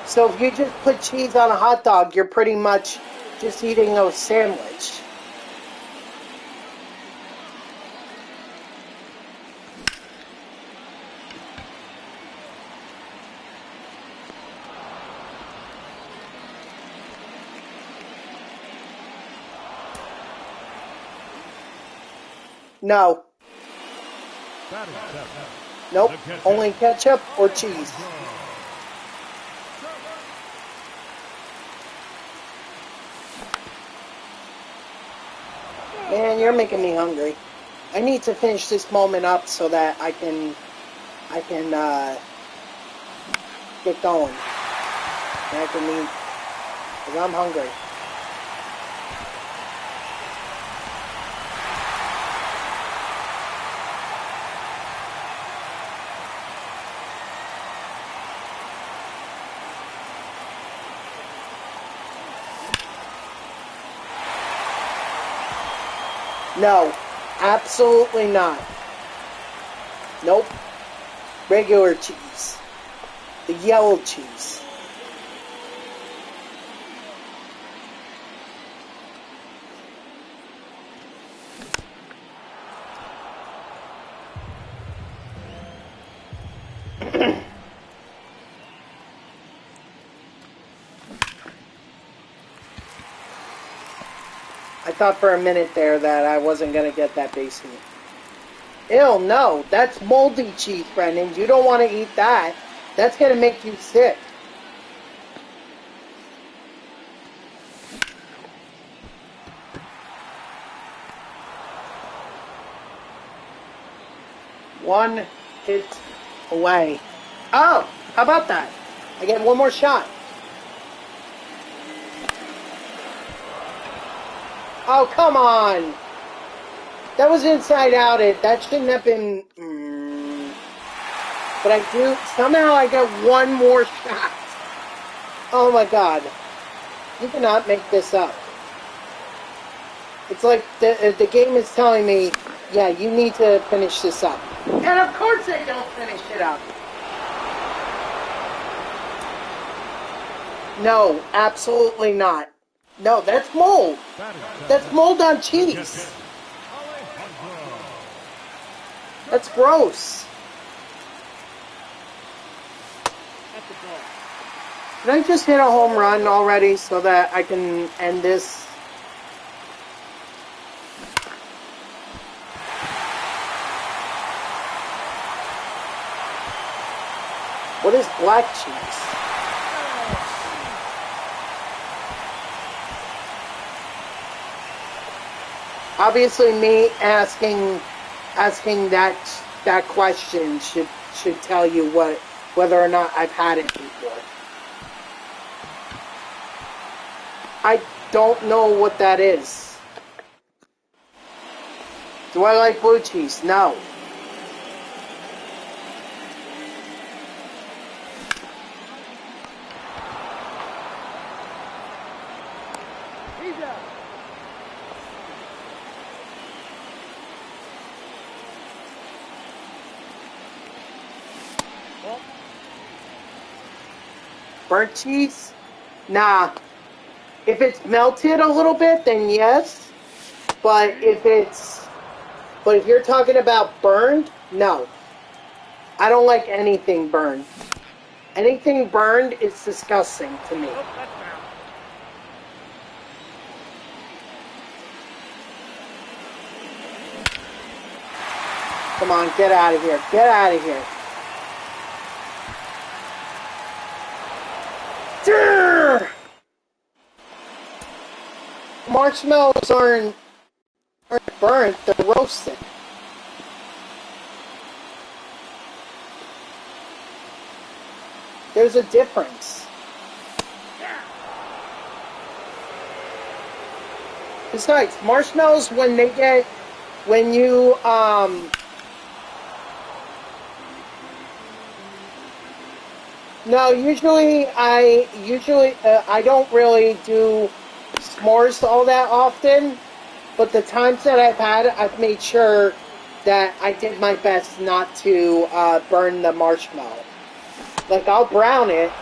So if you just put cheese on a hot dog, you're pretty much just eating a sandwich. No. Batting seven. Nope. The catcher, Only ketchup or cheese. Man, you're making me hungry. I need to finish this moment up so that I can get going. And I can eat. Because I'm hungry. No, absolutely not. Nope. Regular cheese. The yellow cheese. I thought for a minute there that I wasn't going to get that base hit. Ew, no. That's moldy cheese, Brendan. You don't want to eat that. That's going to make you sick. One hit away. Oh, how about that? I get one more shot. Oh, come on. That was inside out. That shouldn't have been... But I do... Somehow I got one more shot. Oh my god. You cannot make this up. It's like the game is telling me, yeah, you need to finish this up. And of course they don't finish it up. No, absolutely not. No, that's mold. That's mold on cheese. That's gross. At the ball. Can I just hit a home run already so that I can end this? What is black cheese? Obviously, me asking that question should tell you whether or not I've had it before. I don't know what that is. Do I like blue cheese? No. He's out. Ball. Burnt cheese? Nah. If it's melted a little bit, then yes. But if you're talking about burned, no. I don't like anything burned. Anything burned is disgusting to me. Oh, that's foul. Come on, get out of here. Get out of here. Durr! Marshmallows aren't burnt, they're roasted. There's a difference. Besides, marshmallows when you no, usually I don't really do s'mores all that often, but the times that I've had it, I've made sure that I did my best not to burn the marshmallow. Like, I'll brown it,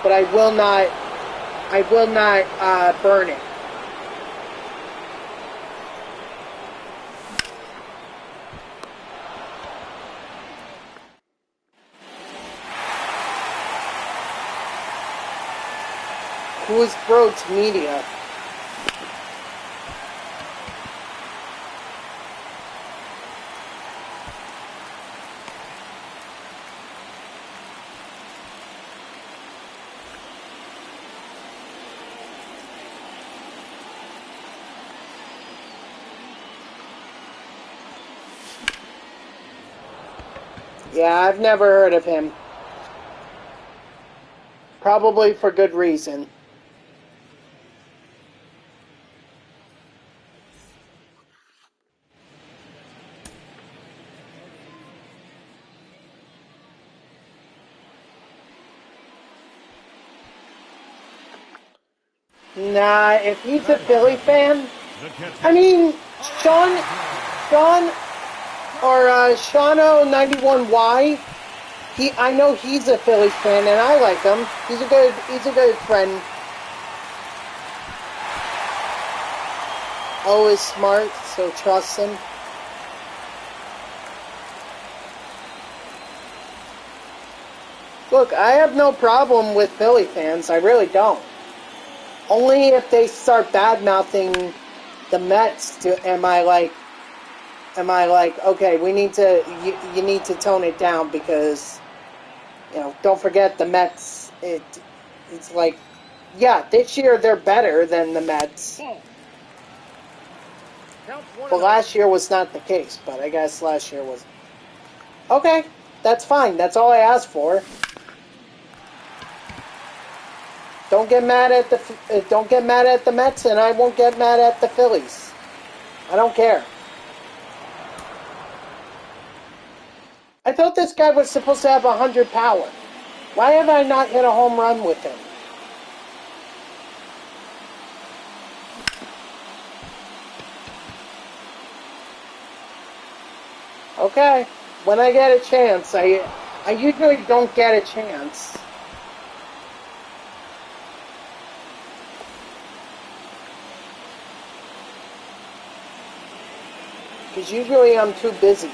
but I will not burn it. Who is Broach Media? Yeah, I've never heard of him. Probably for good reason. Nah, if he's a Philly fan, I mean, Sean, or Shano91Y, I know he's a Phillies fan, and I like him. He's a good friend. Always smart, so trust him. Look, I have no problem with Philly fans. I really don't. Only if they start bad-mouthing the Mets, am I like, okay, we need to, you need to tone it down because, you know, don't forget the Mets, it's like, yeah, this year they're better than the Mets. But last year was not the case, but I guess last year was. Okay, that's fine. That's all I asked for. Don't get mad at the Mets, and I won't get mad at the Phillies. I don't care. I thought this guy was supposed to have 100 power. Why have I not hit a home run with him? Okay, when I get a chance, I usually don't get a chance. Because usually I'm too busy.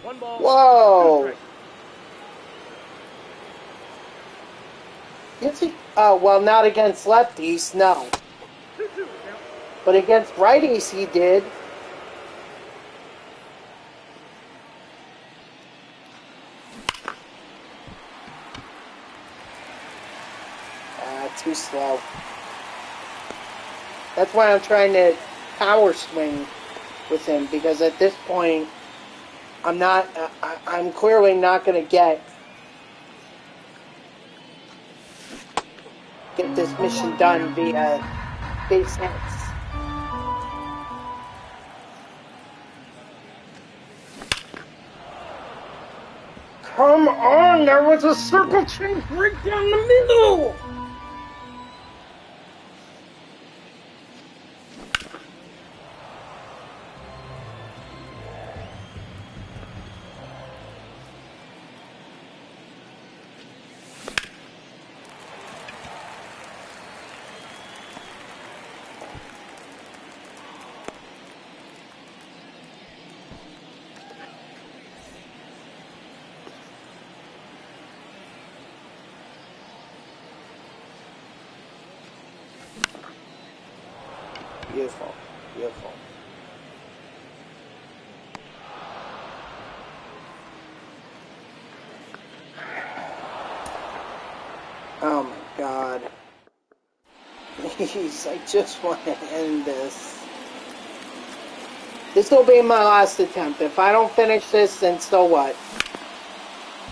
One ball. Whoa! Is he? Oh, well, not against lefties, no. 2-2. But against righties, he did. Too slow. That's why I'm trying to power swing with him, because at this point, I'm clearly not going to get this mission done via base hits. Come on, there was a circle change right down the middle! Beautiful, beautiful. Oh my god. Please, I just want to end this. This will be my last attempt. If I don't finish this, then so what?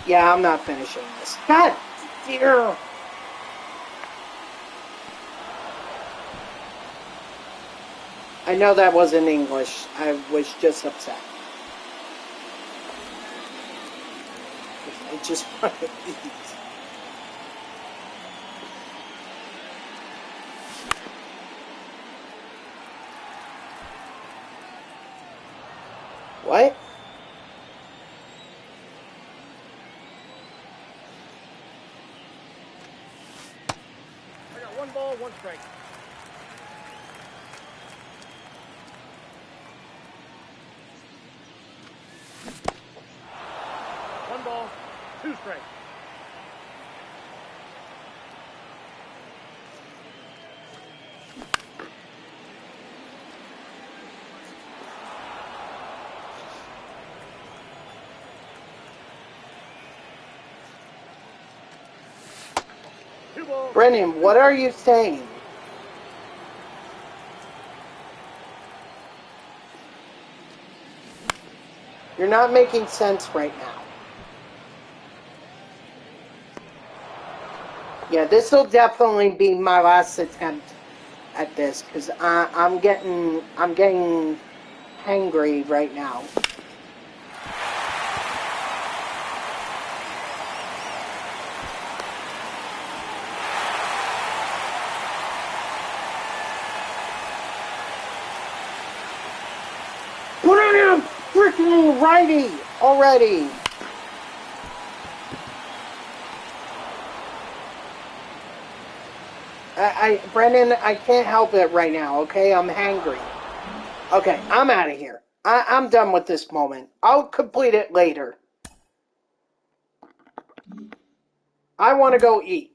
Yeah, I'm not finishing this. God dear! I know that wasn't English. I was just upset. I just want to eat. What? I got 1 ball, 1 strike. One ball, 2 strikes. Brennan, what are you saying? You're not making sense right now. Yeah, this will definitely be my last attempt at this, because I'm getting hangry right now. Put on him! Freaking righty already! Brendan, I can't help it right now, okay? I'm hangry. Okay, I'm out of here. I'm done with this moment. I'll complete it later. I want to go eat.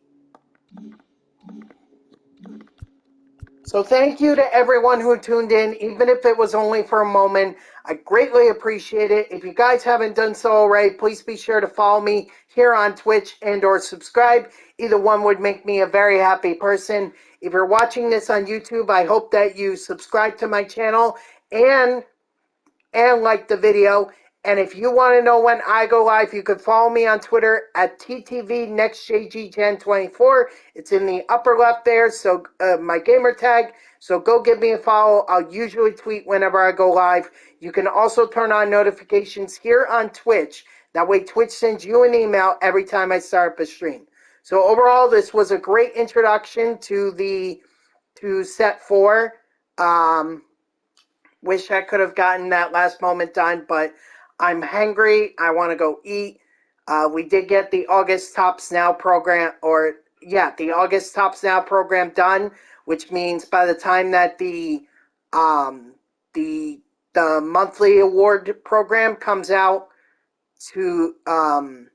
So So thank you to everyone who tuned in, even if it was only for a moment. I greatly appreciate it. If you guys haven't done so already, please be sure to follow me here on Twitch and or subscribe. Either one would make me a very happy person. If you're watching this on YouTube, I hope that you subscribe to my channel and like the video. And if you want to know when I go live, you can follow me on Twitter at TTVNextJG1024. It's in the upper left there, so my gamer tag. So go give me a follow. I'll usually tweet whenever I go live. You can also turn on notifications here on Twitch. That way Twitch sends you an email every time I start up a stream. So overall, this was a great introduction to set 4. Wish I could have gotten that last moment done, but I'm hangry. I want to go eat. We did get the August Tops Now program, the August Tops Now program done, which means by the time that the monthly award program comes out on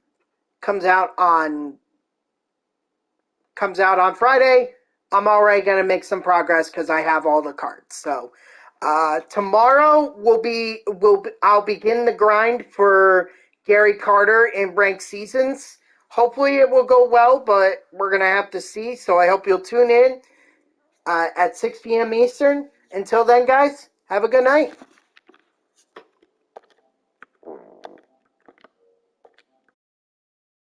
Friday, I'm already going to make some progress because I have all the cards. So tomorrow I'll begin the grind for Gary Carter in ranked seasons. Hopefully it will go well, but we're going to have to see. So I hope you'll tune in at 6 p.m. Eastern. Until then, guys, have a good night.